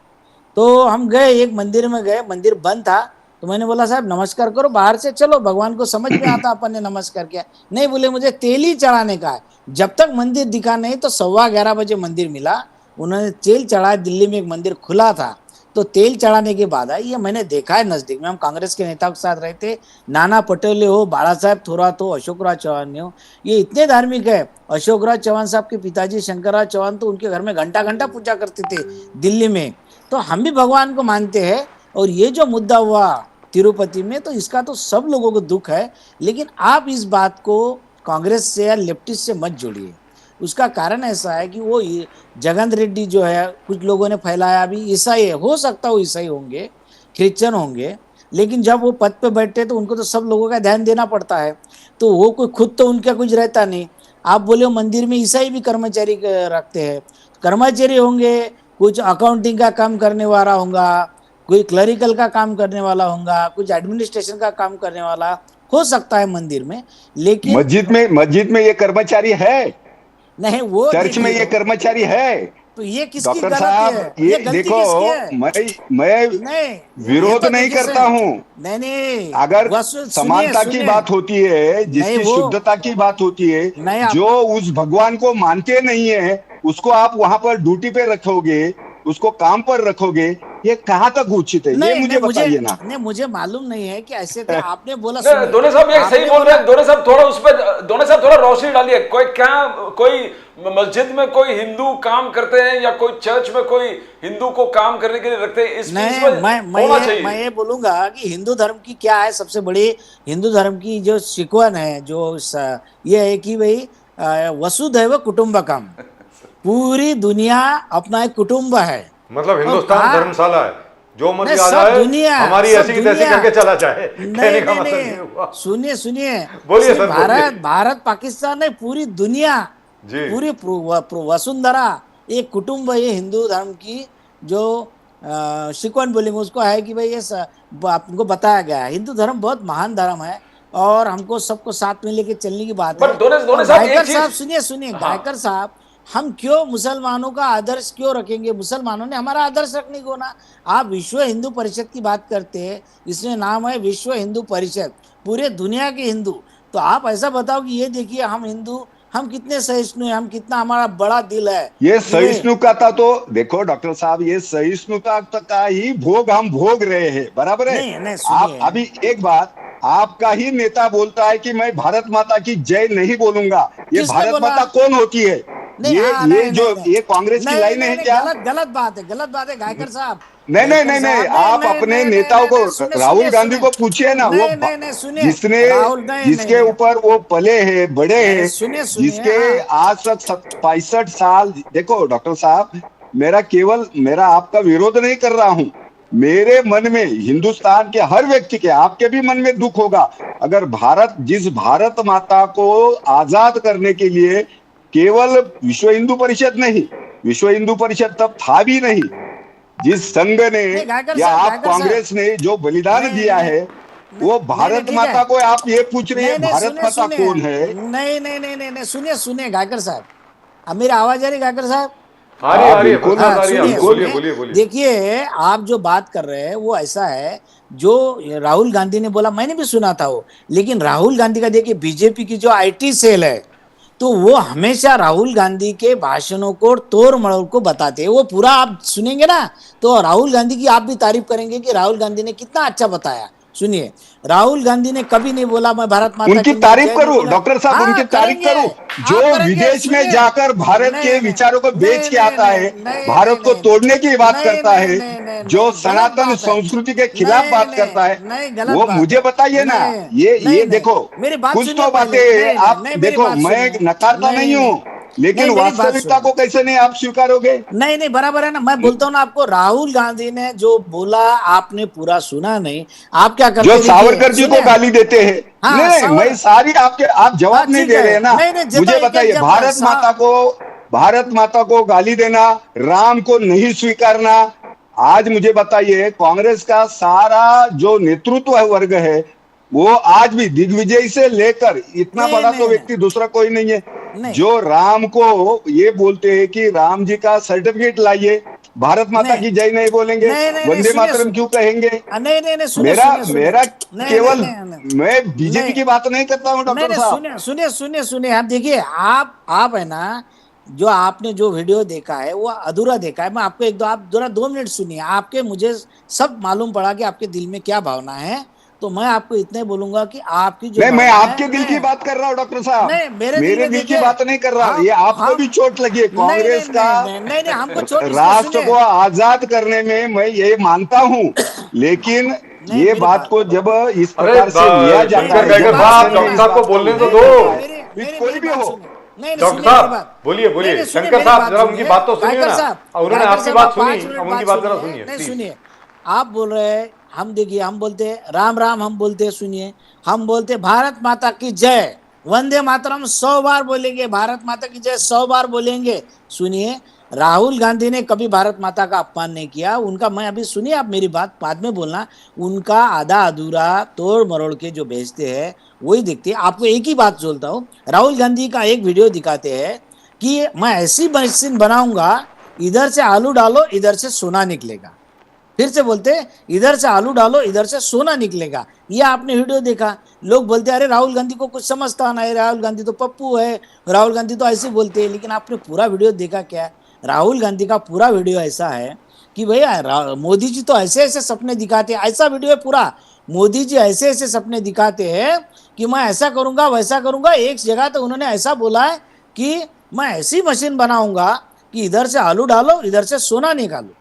तो हम गए, एक मंदिर में गए, मंदिर बंद था। तो मैंने बोला साहब नमस्कार करो बाहर से, चलो भगवान को समझ में आता अपन ने नमस्कार किया। नहीं, बोले मुझे तेल ही चढ़ाने का है। जब तक मंदिर दिखा नहीं तो 11:15 बजे मंदिर मिला, उन्होंने तेल चढ़ाया। दिल्ली में एक मंदिर खुला था, तो तेल चढ़ाने के बाद आई। ये मैंने देखा है नज़दीक में, हम कांग्रेस के नेताओं के साथ रहते, नाना पटोले हो, बाला साहेब थोरात हो, अशोकराव चौहान हो, ये इतने धार्मिक है। अशोकराव चौहान साहब के पिताजी शंकरराव चौहान तो उनके घर में घंटा घंटा पूजा करते थे दिल्ली में। तो हम भी भगवान को मानते हैं। और ये जो मुद्दा हुआ तिरुपति में, तो इसका तो सब लोगों को दुख है, लेकिन आप इस बात को कांग्रेस से या लेफ्टिस्ट से मत जोड़िए। उसका कारण ऐसा है कि वो जगन रेड्डी जो है, कुछ लोगों ने फैलाया अभी ईसाई है, हो सकता है वो ईसाई होंगे, क्रिश्चियन होंगे, लेकिन जब वो पद पे बैठते तो उनको तो सब लोगों का ध्यान देना पड़ता है। तो वो कोई खुद तो उनका कुछ रहता नहीं। आप बोले मंदिर में ईसाई भी कर्मचारी रखते हैं, कर्मचारी होंगे, कुछ अकाउंटिंग का काम करने वाला होगा, कोई क्लरिकल का काम करने वाला होगा, कुछ एडमिनिस्ट्रेशन का काम करने वाला हो सकता है मंदिर में, लेकिन मस्जिद में ये कर्मचारी है नहीं, वो चर्च में ये कर्मचारी है। तो ये किसकी डॉक्टर गलती साहब, है? ये गलती देखो, किसकी है? मैं नहीं, विरोध तो नहीं देखिए करता सर, हूँ। नहीं, अगर सुनिए, समानता की सुनिए। बात होती है, जिसकी नहीं, वो शुद्धता की बात होती है, नहीं, आप जो उस भगवान को मानते नहीं है उसको आप वहां पर ड्यूटी पे रखोगे, उसको काम पर रखोगे, ये कहाँ तक उचित है? ये मुझे बताइए ना। नहीं, मुझे मालूम नहीं है कि ऐसे थे। आपने बोला, नहीं, दोनों साहब ये सही बोल रहे हैं। दोनों साहब थोड़ा उस पर, दोनों साहब थोड़ा रोशनी डालिए। कोई मस्जिद में कोई हिंदू काम करते हैं या कोई चर्च में कोई हिंदू को काम करने के लिए रखते हैं, इस नहीं, मैं ये बोलूंगा कि हिंदू धर्म की क्या है, सबसे बड़ी हिंदू धर्म की जो शिकवन है, जो ये है कि भाई वसुधैव कुटुंबकम, पूरी दुनिया अपना एक कुटुंब है। मतलब हिंदुस्तान धर्मशाला है। जो मर्जी नहीं, आ सब जाए, दुनिया, हमारी सब ऐसी की तैसी दुनिया। करके चला जाए, नहीं कहने का नहीं मतलब ये नहीं, हुआ। सुनिए सुनिए, बोलिए सिर्फ सर, भारत बोलिए। भारत पाकिस्तान नहीं, पूरी दुनिया, जी। पूरी वसुंधरा, एक कुटुंब है ये हिंदू धर्म की, जो शिकवण बोलेंगे उसको है कि भाई आपको बताया गया है हिंदू धर्म बहुत महान धर्म है और हमको सबको साथ में लेके चलने की बात है। बट दोनों और साहब एक गायकर चीज, साहब सुनिए सुनिए, हाँ। गायकर साहब, हम क्यों मुसलमानों का आदर्श क्यों रखेंगे? मुसलमानों ने हमारा आदर्श रखने को ना। आप विश्व हिंदू परिषद की बात करते हैं, इसमें नाम है विश्व हिंदू परिषद, पूरे दुनिया के हिंदू। तो आप ऐसा बताओ कि ये देखिए हम हिंदू, हम कितने सहिष्णु हैं, हम कितना, हमारा बड़ा दिल है ये कि भाई- सहिष्णुता तो देखो डॉक्टर साहब, ये सहिष्णुता का ही भोग हम भोग रहे हैं, बराबर है। नहीं, नहीं, आप सुनिए। अभी एक बात, आपका ही नेता बोलता है कि मैं भारत माता की जय नहीं बोलूंगा। ये किसने भारत बोला? माता कौन होती है? नहीं, ये हाँ, ये नहीं, जो नहीं, ये कांग्रेस की नहीं, लाइन नहीं, है नहीं, क्या? गलत बात है, गलत बात है गायकर साहब। नहीं नहीं गायकर नहीं नहीं, साहब, आप नहीं, अपने नहीं, नेताओं नहीं, को, नहीं, सुनिए, राहुल सुनिए, गांधी को सुनिए। पूछिए ना, वो नहीं, नहीं, नहीं, सुनिए, जिसने राहुल, नहीं, जिसके नहीं, ऊपर वो पले हैं, बड़े नहीं, हैं, सुनिए, सुनिए, जिसके हाँ। आज तक 65 साल, देखो डॉक्टर साहब, मेरा आपका विरोध नहीं कर रहा हूं। मेरे मन में, हिंदुस्तान के हर व्यक्ति के, आपके भी मन में दुख होगा अगर जिस भारत माता को आजाद करने के लिए केवल विश्व हिंदू परिषद नहीं, विश्व हिंदू परिषद तब था भी नहीं, जिस संघ ने नहीं, गायकर या साहब, आप गायकर साहब। कांग्रेस ने जो बलिदान नहीं, दिया नहीं, है, वो नहीं, भारत ठीक माता है। को आप ये पूछ रहे हैं नहीं, नहीं, भारत सुनिए, माता सुनिए। कौन है? नहीं, नहीं, नहीं, नहीं, नहीं, सुनिए, सुनिए गायकर साहब, अब मेरी आवाज आ रही गायकर साहब? आ रही है, आ रही है, बिल्कुल। प्रसाद आ हाँ, रही है, सुनिए, बोलिए सुनिए। बोलिए बोलिए। देखिए, आप जो बात कर रहे हैं वो ऐसा है, जो राहुल गांधी ने बोला मैंने भी सुना था वो, लेकिन राहुल गांधी का देखिए, बीजेपी की जो आईटी सेल है, तो वो हमेशा राहुल गांधी के भाषणों को तोड़ मरोड़ को बताते हैं। वो पूरा आप सुनेंगे ना, तो राहुल गांधी की आप भी तारीफ करेंगे कि राहुल गांधी ने कितना अच्छा बताया। सुनिए, राहुल गांधी ने कभी नहीं बोला मैं भारत माता उनकी की तारीफ जय करूं नहीं बोला। डॉक्टर साहब, हाँ, उनकी तारीफ करेंगे, करूं? आप जो करेंगे, विदेश में सुनिए। जाकर भारत नहीं, के नहीं, विचारों को बेच नहीं, के आता नहीं, है, नहीं, भारत को नहीं, तोड़ने की बात नहीं, करता नहीं, है, नहीं, नहीं, जो गलत सनातन बात है। संस्कृति के खिलाफ नहीं, बात नहीं, करता है, नहीं, गलत वो बात मुझे है। बताइए ना। नहीं, ये नहीं, देखो, मेरी बात कुछ सुनिए तो पहले। बातें नहीं, आप नहीं, मेरी देखो, बात मैं सुनिए। नकारता नहीं हूं, लेकिन नहीं, मेरी बात वास्तविकता सुनिए। को कैसे नहीं आप स्वीकारोगे? नहीं नहीं, बराबर है ना, मैं बोलता हूँ ना आपको, राहुल गांधी ने जो बोला आपने पूरा सुना नहीं। आप क्या करते जो हैं, देखिए, सावरकर जी को सुनिए। गाली देते हैं, हाँ, नहीं मैं सारी आप हाँ, जवाब नहीं ठीक दे है। रहे हैं ना। नहीं, नहीं, जितना मुझे एक-एक बताइए, जब भारत माता को गाली देना, राम को नहीं स्वीकारना, आज मुझे बताइए, कांग्रेस का सारा जो नेतृत्व वर्ग है, वो आज भी दिग्विजय से लेकर इतना नहीं, बड़ा नहीं, तो व्यक्ति दूसरा कोई नहीं है नहीं। जो राम को ये बोलते हैं कि राम जी का सर्टिफिकेट लाइए, भारत माता नहीं। की जय नहीं बोलेंगे, नहीं, नहीं, वंदे सुनिए, मातरम सुनिए। क्यों कहेंगे? नहीं नहीं नहीं, सुनिए, मेरा सुनिए, सुनिए। मेरा नहीं, केवल नहीं, नहीं, नहीं। मैं बीजेपी नहीं। की बात नहीं करता हूँ नहीं डॉक्टर नहीं, साहब। सुनिए सुनिए सुनिए सुनिए, आप देखिए, आप है ना, जो आपने जो वीडियो देखा है वो अधूरा देखा है। मैं आपको एक दो, आप जरा 2 मिनट सुनिए, आपके मुझे सब मालूम पड़ा कि आपके दिल में क्या भावना है। तो मैं आपको इतने बोलूंगा कि आपकी जो नहीं, मैं भावना आपके है, दिल की बात कर रहा हूँ डॉक्टर साहब, नहीं, मेरे मेरे में दिल की देखिए, बात नहीं कर रहा। ये आपको भी चोट लगी है, नहीं, कांग्रेस नहीं, का नहीं, नहीं, नहीं, हमको चोट इसमें राष्ट्र सुनिए। को आजाद करने में मैं ये मानता हूँ, लेकिन नहीं, ये मेरी बात बात- को जब इस अरे प्रकार से लिया जाता शंकर है, गायकर जब साहब, भाषण में डॉक्टर साहब को बोलने तो नहीं, दो। नहीं, कोई भी हो। डॉक्टर साहब बोलिए, शंकर साहब जरा उनकी बात तो सुनिए ना। उन्होंने आपकी बात सुनी, अब उनकी बात जरा सुनिए। नहीं, सुनिए, आप बोल रहे हैं, हम देखिए, हम बोलते हैं राम राम, हम बोलते हैं, सुनिए, हम बोलते हैं भारत माता की जय, वंदे मातरम 100 बार बोलेंगे, भारत माता की जय 100 बार बोलेंगे। सुनिए, राहुल गांधी ने कभी भारत माता का अपमान नहीं किया। उनका, मैं अभी, सुनिए आप मेरी बात, बाद में बोलना, उनका आधा अधूरा तोड़ मरोड़ के जो भेजते हैं वही देखते हैं। आपको एक ही बात बोलता हूँ, राहुल गांधी का एक वीडियो दिखाते हैं कि मैं ऐसी मशीन बनाऊंगा, इधर से आलू डालो इधर से सोना निकलेगा। फिर से बोलते, इधर से आलू डालो इधर से सोना निकलेगा। ये आपने वीडियो देखा, लोग बोलते अरे राहुल गांधी को कुछ समझता नहीं, राहुल गांधी तो पप्पू है, राहुल गांधी तो ऐसे बोलते हैं। लेकिन आपने पूरा वीडियो देखा क्या? राहुल गांधी का पूरा वीडियो ऐसा है कि भैया मोदी जी तो ऐसे ऐसे सपने दिखाते हैं, ऐसा वीडियो है पूरा। मोदी जी ऐसे ऐसे सपने दिखाते हैं कि मैं ऐसा करूंगा वैसा करूंगा। एक जगह तो उन्होंने ऐसा बोला है कि मैं ऐसी मशीन बनाऊंगा कि इधर से आलू डालो इधर से सोना निकालो,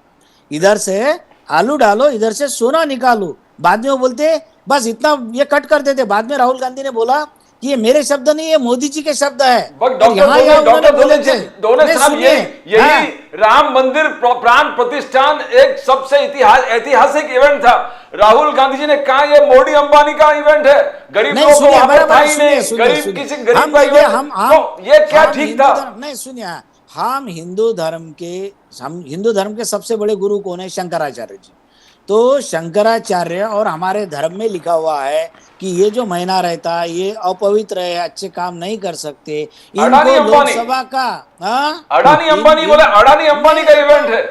इधर से आलू डालो इधर से सोना निकालो। बाद में वो बोलते बस इतना, ये कट कर देते। बाद में राहुल गांधी ने बोला कि ये मेरे शब्द नहीं, ये मोदी जी के शब्द है। बट डॉक्टर साहब, यही राम मंदिर प्राण प्रतिष्ठान एक सबसे ऐतिहासिक इवेंट था। राहुल गांधी जी ने कहा यह मोदी अंबानी का इवेंट है, गरीब लोगों को वहां पर था ही नहीं, गरीब किसी गरीब का इवेंट, तो ये क्या ठीक था? नहीं सुनिए, हम हिंदू धर्म के सबसे बड़े गुरु कौन है? शंकराचार्य जी। तो शंकराचार्य और हमारे धर्म में लिखा हुआ है कि ये जो महीना रहता है ये अपवित्र है, अच्छे काम नहीं कर सकते। इनको लोकसभा का अडानी अंबानी बोले, अडानी अंबानी का इवेंट है।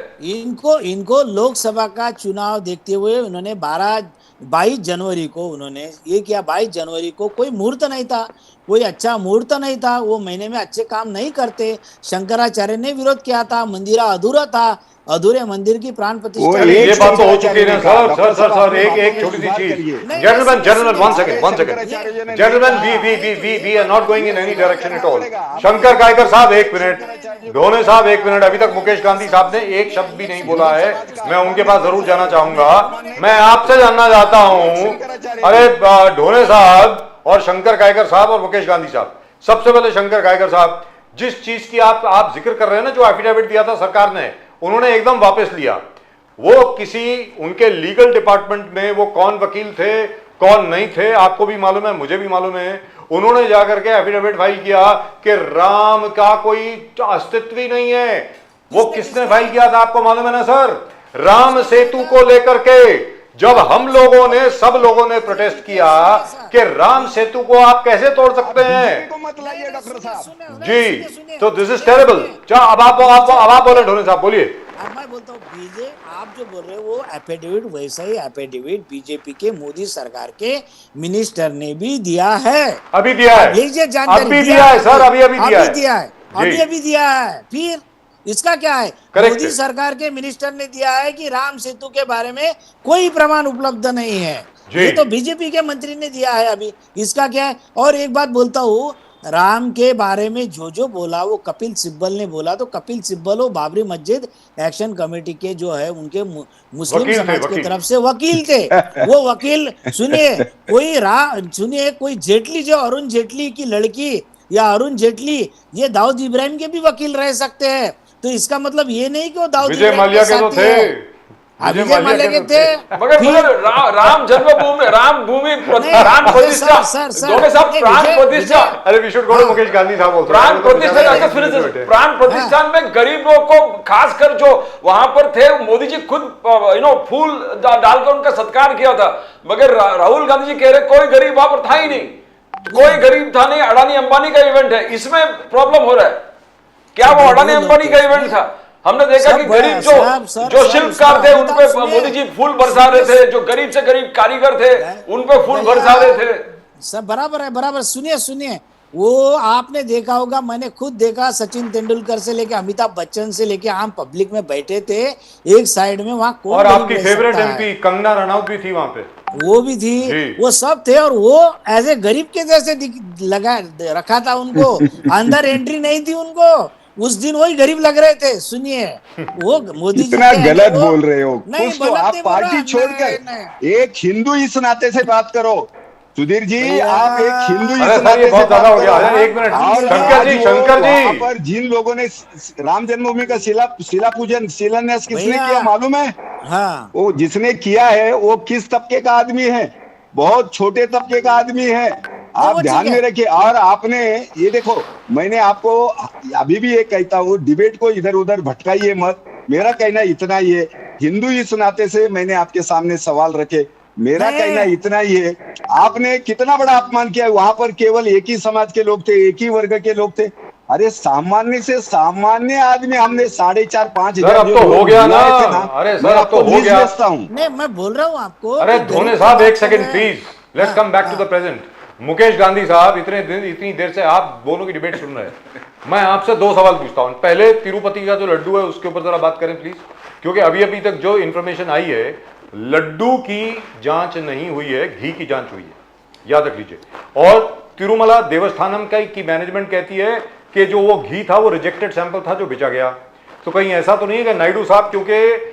इनको लोकसभा का चुनाव देखते हुए उन्होंने 22 जनवरी को उन्होंने ये किया। 22 जनवरी को कोई मुहूर्त नहीं था, कोई अच्छा मुहूर्त नहीं था, वो महीने में अच्छे काम नहीं करते। शंकराचार्य ने विरोध किया था, मंदिर अधूरा था, अधूरे मंदिर की प्राण प्रतिष्ठा। ये बात तो हो चुकी है ना सर। एक छोटी सी चीज, gentleman one second gentleman, we are not going in any direction at all. Shankar Kayakar sahab 1 minute, ढोने साहब 1 मिनट। अभी तक मुकेश गांधी साहब ने एक शब्द भी नहीं बोला है, मैं उनके पास जरूर जाना चाहूंगा। मैं आपसे जानना चाहता हूं, अरे ढोने साहब और शंकर कायकर साहब और मुकेश गांधी साहब, सबसे पहले शंकर कायकर साहब, जिस चीज की आप जिक्र कर रहे हैं ना, जो एफिडेविट दिया था सरकार ने, उन्होंने एकदम वापस लिया। वो किसी उनके लीगल डिपार्टमेंट में वो कौन वकील थे कौन नहीं थे आपको भी मालूम है, मुझे भी मालूम है। उन्होंने जाकर के एफिडेविट फाइल किया कि राम का कोई अस्तित्व ही नहीं है। वो किसने फाइल किया था आपको मालूम है ना सर? राम सेतु को लेकर के जब हम लोगों ने, सब लोगों ने प्रोटेस्ट किया कि राम सेतु को आप कैसे तोड़ सकते हैं जी, तो दिस इज टेरेबल। अब आप बोले ढोने साहब, बोलिए। अब मैं बोलता हूँ आप जो बोल रहे हो वो एफिडेविट वैसा ही एफिडेविट बीजेपी के मोदी सरकार के मिनिस्टर ने भी दिया है। अभी दिया है, लीजिए जानकारी। अभी दिया है सर, अभी दिया है। फिर इसका क्या है? मोदी सरकार के मिनिस्टर ने दिया है कि राम सेतु के बारे में कोई प्रमाण उपलब्ध नहीं है, ये तो बीजेपी के मंत्री ने दिया है अभी। इसका क्या है? और एक बात बोलता हूँ, राम के बारे में जो बोला वो कपिल सिब्बल ने बोला। तो कपिल सिब्बल वो बाबरी मस्जिद एक्शन कमेटी के जो है उनके मुस्लिम समाज की तरफ से वकील थे। वो वकील सुनिए कोई जेटली, जो अरुण जेटली की लड़की या अरुण जेटली, ये दाऊद इब्राहिम के भी वकील रह सकते हैं। तो इसका मतलब ये नहीं कि वो दाऊद विजय माल्या के तो थे, विजय माल्या के थे, मगर राम जन्मभूमि, राम प्रतिष्ठा, प्राण प्रतिष्ठा। अरे we should go to Mukesh Gandhi साहब बोलते प्राण प्रतिष्ठा, प्राण प्रतिष्ठान में गरीबों को खासकर जो वहां पर थे, मोदी जी खुद फूल डालकर उनका सत्कार किया था। मगर राहुल गांधी जी कह रहे कोई गरीब वहां पर था ही नहीं, कोई गरीब था नहीं, अडानी अंबानी का इवेंट है। इसमें प्रॉब्लम हो रहा है। क्या वो अडानी अंबानी का इवेंट था? हमने देखा कि गरीब जो शिल्पकार थे उन पे मोदी जी फूल बरसा रहे थे, जो गरीब से गरीब कारीगर थे उन पे फूल बरसा रहे थे। सब बराबर है, बराबर। सुनिए वो आपने देखा होगा, मैंने खुद देखा, सचिन तेंदुलकर से लेके अमिताभ बच्चन से लेके आम पब्लिक में बैठे थे एक साइड में, वहां कौन और आपकी फेवरेट एमपी कंगना रनौत भी थी वहां पे, वो भी थी, वो सब थे। और वो एज ए गरीब के जैसे लगा रखा था उनको, अंदर एंट्री नहीं थी उनको। उस दिन वही गरीब लग रहे थे। सुनिए वो मोदी जी इतना गलत बोल रहे हो। कुछ तो आप पार्टी छोड़कर एक हिंदू इस नाते से बात करो। सुधीर जी, आप एक हिंदू इस नाते बहुत ज्यादा हो गया है। 1 मिनट शंकर जी, पर जिन लोगों ने राम जन्मभूमि का शिला पूजन शिलान्यास किसने किया मालूम है? हाँ, वो जिसने किया है वो किस तबके का आदमी है? बहुत छोटे तबके का आदमी है। आप ध्यान में रखिए। और आपने ये देखो, मैंने आपको अभी भी ये कहता हूँ, डिबेट को इधर उधर भटकाइए मत। मेरा कहना इतना ही है, हिंदू इस नाते से मैंने आपके सामने सवाल रखे। मेरा कहना इतना ही है, आपने कितना बड़ा अपमान किया। वहां पर केवल एक ही समाज के लोग थे, एक ही वर्ग के लोग थे। अरे सामान्य से सामान्य आदमी हमने 4,500-5,000 तो हो गया ना। अरे सर अब तो हो गया। नहीं, मैं बोल रहा हूँ आपको। अरे धोने साहब 1 second please, let's come back to the present. Mukesh Gandhi साहब, इतनी देर से आप दोनों की डिबेट सुन रहे हैं। मैं आपसे 2 सवाल पूछता हूं। पहले तिरुपति का जो लड्डू है उसके ऊपर जरा बात करें प्लीज, क्योंकि अभी तक जो इंफॉर्मेशन आई है, लड्डू की जांच नहीं हुई है, घी की जांच हुई है, याद रख लीजिए। और तिरुमला देवस्थानम की मैनेजमेंट कहती है कि जो वो घी था वो रिजेक्टेड सैंपल था जो बेचा गया। तो कहीं ऐसा तो नहीं है कि नायडू साहब क्योंकि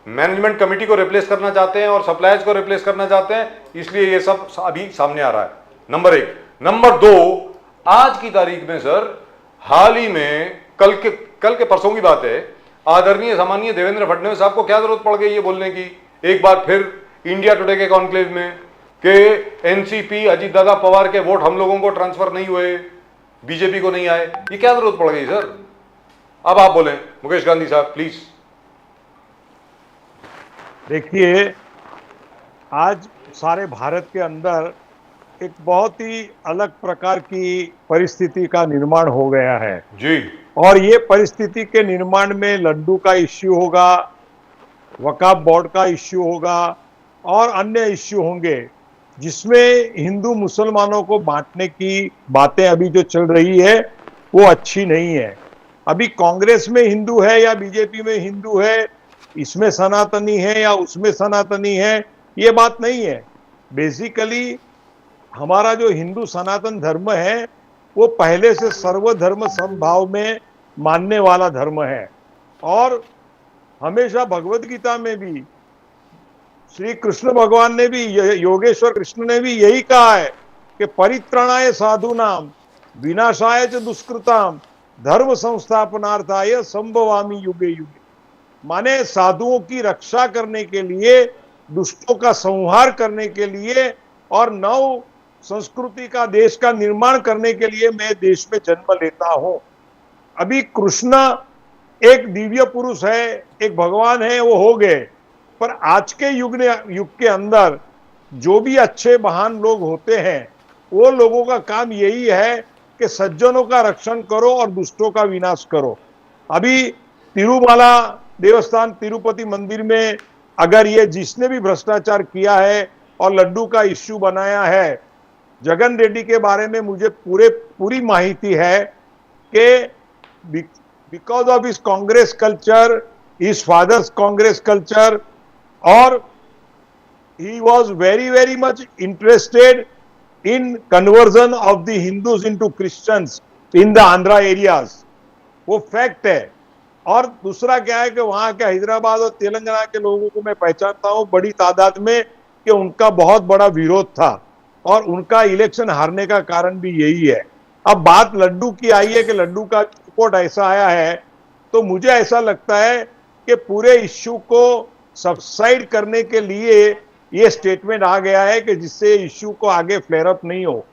मैनेजमेंट कमेटी को रिप्लेस करना चाहते हैं और सप्लायर्स को रिप्लेस करना चाहते हैं, इसलिए ये सब अभी सामने आ रहा है। नंबर 1। नंबर 2, आज की तारीख में सर, हाल ही में कल के परसों की बात है, आदरणीय सामान्य देवेंद्र फडणवीस साहब को क्या जरूरत पड़ गई ये बोलने की एक बार फिर इंडिया टुडे के कॉन्क्लेव में कि एनसीपी अजीत दादा पवार के वोट हम लोगों को ट्रांसफर नहीं हुए, बीजेपी को नहीं आए, ये क्या जरूरत पड़ गई सर? अब आप बोलें मुकेश गांधी साहब प्लीज। देखिए, आज सारे भारत के अंदर एक बहुत ही अलग प्रकार की परिस्थिति का निर्माण हो गया है जी। और ये परिस्थिति के निर्माण में लड्डू का इश्यू होगा, वकाफ बोर्ड का इश्यू होगा और अन्य इश्यू होंगे, जिसमें हिंदू मुसलमानों को बांटने की बातें अभी जो चल रही है वो अच्छी नहीं है। अभी कांग्रेस में हिंदू है या बीजेपी में हिंदू है, इसमें सनातनी है या उसमें सनातनी है, ये बात नहीं है। बेसिकली हमारा जो हिंदू सनातन धर्म है वो पहले से सर्वधर्म समभाव में मानने वाला धर्म है और हमेशा भगवत गीता में भी श्री कृष्ण भगवान ने भी, योगेश्वर कृष्ण ने भी यही कहा है कि परित्राणाय साधूनाम विनाशाय च दुष्कृताम धर्म संस्थापनार्थाय संभवामि युगे युगे। माने साधुओं की रक्षा करने के लिए, दुष्टों का संहार करने के लिए और नव संस्कृति का, देश का निर्माण करने के लिए मैं देश में जन्म लेता हूं। अभी कृष्ण एक दिव्य पुरुष है, एक भगवान है, वो हो गए, पर आज के युग के अंदर जो भी अच्छे महान लोग होते हैं वो लोगों का काम यही है कि सज्जनों का रक्षण करो और दुष्टों का विनाश करो। अभी तिरुमाला देवस्थान तिरुपति मंदिर में अगर ये जिसने भी भ्रष्टाचार किया है और लड्डू का इश्यू बनाया है, जगन रेड्डी के बारे में मुझे पूरी माहिती है कि because of his Congress culture, his father's Congress culture, और he was very much interested in conversion of the Hindus into Christians in the Andhra areas, वो फैक्ट है। और दूसरा क्या है कि वहां के हैदराबाद और तेलंगाना के लोगों को मैं पहचानता हूं बड़ी तादाद में कि उनका बहुत बड़ा विरोध था और उनका इलेक्शन हारने का कारण भी यही है। अब बात लड्डू की आई है कि लड्डू का रिपोर्ट ऐसा आया है, तो मुझे ऐसा लगता है कि पूरे इश्यू को सबसाइड करने के लिए ये स्टेटमेंट आ गया है कि जिससे इश्यू को आगे फ्लेयर अप नहीं हो,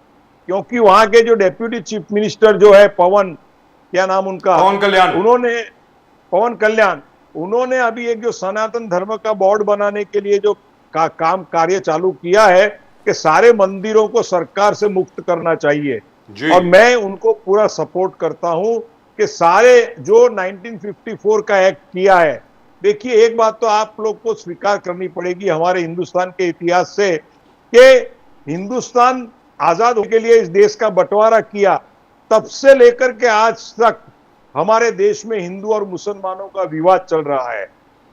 क्योंकि वहां के जो डेप्यूटी चीफ मिनिस्टर जो है पवन, क्या नाम उनका, पवन कल्याण, उन्होंने अभी एक जो सनातन धर्म का बोर्ड बनाने के लिए जो काम कार्य चालू किया है कि सारे मंदिरों को सरकार से मुक्त करना चाहिए और मैं उनको पूरा सपोर्ट करता हूं कि सारे जो 1954 का एक्ट किया है। देखिए, एक बात तो आप लोग को स्वीकार करनी पड़ेगी हमारे हिंदुस्तान के इतिहास से कि हिंदुस्तान आजाद होने के लिए इस देश का बंटवारा किया, तब से लेकर के आज तक हमारे देश में हिंदू और मुसलमानों का विवाद चल रहा है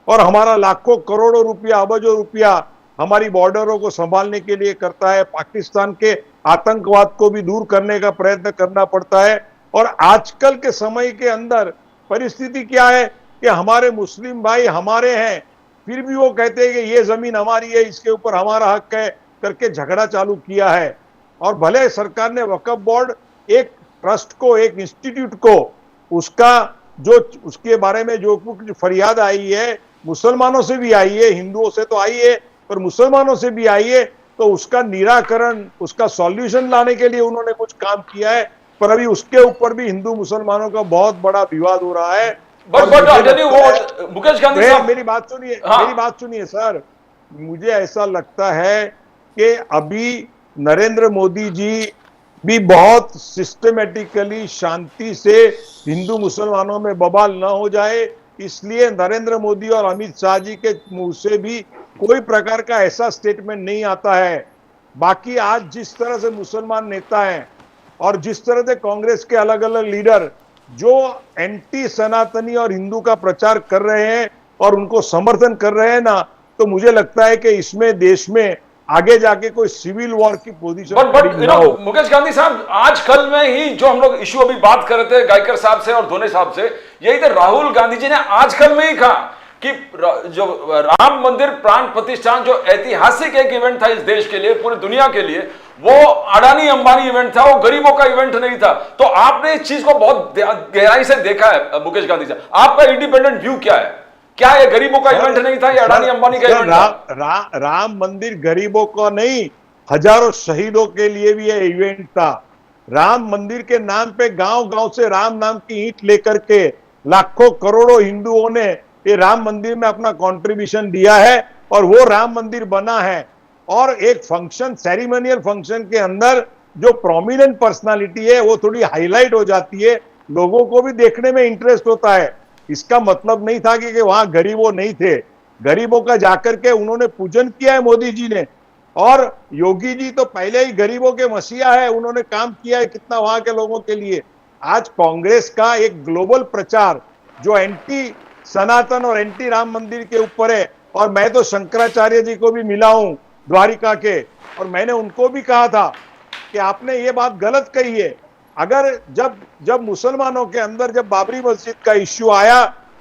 और हमारा लाखों करोड़ों रुपया, अरबों रुपया हमारी बॉर्डरों को संभालने के लिए करता है। पाकिस्तान के आतंकवाद को भी दूर करने का प्रयत्न करना पड़ता है। और आजकल के समय के अंदर परिस्थिति क्या है कि हमारे मुस्लिम भाई हमारे हैं, फिर भी वो कहते हैं कि ये जमीन हमारी है, इसके ऊपर हमारा हक है करके झगड़ा चालू किया है। और भले सरकार ने वक्फ बोर्ड, एक ट्रस्ट को, एक इंस्टीट्यूट को, उसका जो उसके बारे में जो कुछ फरियाद आई है, मुसलमानों से भी आई है, हिंदुओं से तो आई है पर मुसलमानों से भी आई है, तो उसका निराकरण, उसका सॉल्यूशन लाने के लिए उन्होंने कुछ काम किया है। पर अभी उसके ऊपर भी हिंदू मुसलमानों का बहुत बड़ा विवाद हो रहा है। मुकेश गांधी साहब, मेरी बात सुनिए, मेरी बात सुनिए सर। मुझे ऐसा लगता है कि अभी नरेंद्र मोदी जी भी बहुत सिस्टमेटिकली, शांति से हिंदू मुसलमानों में बवाल न हो जाए, इसलिए नरेंद्र मोदी और अमित शाह जी के मुंह से भी कोई प्रकार का ऐसा स्टेटमेंट नहीं आता है। बाकी आज जिस तरह से मुसलमान नेता हैं और जिस तरह से कांग्रेस के अलग अलग लीडर जो एंटी सनातनी और हिंदू का प्रचार कर रहे हैं और उनको समर्थन कर रहे हैं ना, तो मुझे लगता है कि इसमें देश में आगे जाके कोई सिविल वॉर की पोजीशन ना हो। मुकेश गांधी साहब, आज कल में ही जो हम लोग इश्यू अभी बात कर रहे थे गायकर साहब से और धोने साहब से, यही तो राहुल गांधी जी ने आज कल में ही कहा कि जो राम मंदिर प्राण प्रतिष्ठान जो ऐतिहासिक एक इवेंट था इस देश के लिए, पूरी दुनिया के लिए, वो अडानी अंबानी इवेंट था, वो गरीबों का इवेंट नहीं था। तो आपने इस चीज को बहुत गहराई से देखा है मुकेश गांधी साहब, आपका इंडिपेंडेंट व्यू क्या है? क्या ये गरीबों का इवेंट नहीं था, ये अडानी अंबानी का इवेंट था? राम मंदिर गरीबों का नहीं, हजारों शहीदों के लिए भी ये इवेंट था। राम मंदिर के नाम पे गांव गांव से राम नाम की ईंट लेकर के लाखों करोड़ों हिंदुओं ने ये राम मंदिर में अपना कंट्रीब्यूशन दिया है और वो राम मंदिर बना है। और एक फंक्शन, सेरिमोनियल फंक्शन के अंदर जो प्रोमिनेंट पर्सनालिटी है वो थोड़ी हाईलाइट हो जाती है, लोगों को भी देखने में इंटरेस्ट होता है। इसका मतलब नहीं था कि वहां गरीबों नहीं थे, गरीबों का जाकर के उन्होंने पूजन किया है मोदी जी ने। और योगी जी तो पहले ही गरीबों के मसीहा है, उन्होंने काम किया है कितना वहां के लोगों के लिए। आज कांग्रेस का एक ग्लोबल प्रचार जो एंटी सनातन और एंटी राम मंदिर के ऊपर है, और मैं तो शंकराचार्य जी को भी मिला हूं द्वारिका के, और मैंने उनको भी कहा था कि आपने ये बात गलत कही है। अगर जब मुसलमानों के अंदर जब बाबरी मस्जिद का इश्यू आया,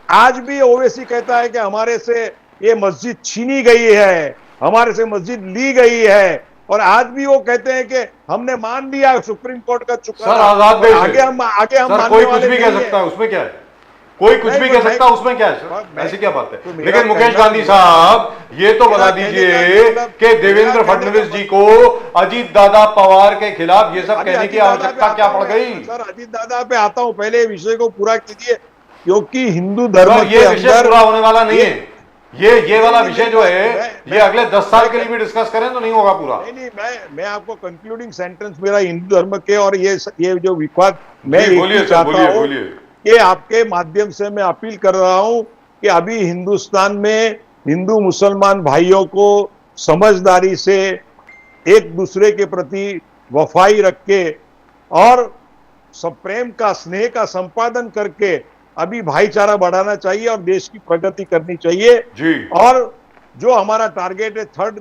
आज भी ओवैसी कहता है कि हमारे से ये मस्जिद छीनी गई है, हमारे से मस्जिद ली गई है, और आज भी वो कहते हैं कि हमने मान लिया सुप्रीम कोर्ट का चुकादा। सर आजाद देश है। आगे हम सर कोई कुछ भी कह सकता है, उसमें क्या है? कोई कुछ भी कह सकता है, उसमें क्या है सर? ऐसी क्या बात है? लेकिन मुकेश गांधी साहब ये तो बता दीजिए कि देवेंद्र फडणवीस जी को अजीत दादा पवार के खिलाफ ये सब कहने की आवश्यकता क्या पड़ गई? सर अजीत दादा पे आता हूं, पहले विषय को पूरा कीजिए, क्योंकि हिंदू धर्म के ये विषय अंदर पूरा होने वाला नहीं है। ये वाला विषय जो है ये अगले 10 साल के लिए भी डिस्कस करें तो नहीं होगा पूरा। नहीं, मैं आपको कंक्लूडिंग सेंटेंस मेरा हिंदू धर्म के और ये जो विवाद मैं चाहता हूँ कि आपके माध्यम से मैं अपील कर रहा हूं कि अभी हिंदुस्तान में हिंदू मुसलमान भाइयों को समझदारी से एक दूसरे के प्रति वफाई रख के और सब प्रेम का, स्नेह का संपादन करके अभी भाईचारा बढ़ाना चाहिए और देश की प्रगति करनी चाहिए जी। और जो हमारा टारगेट है थर्ड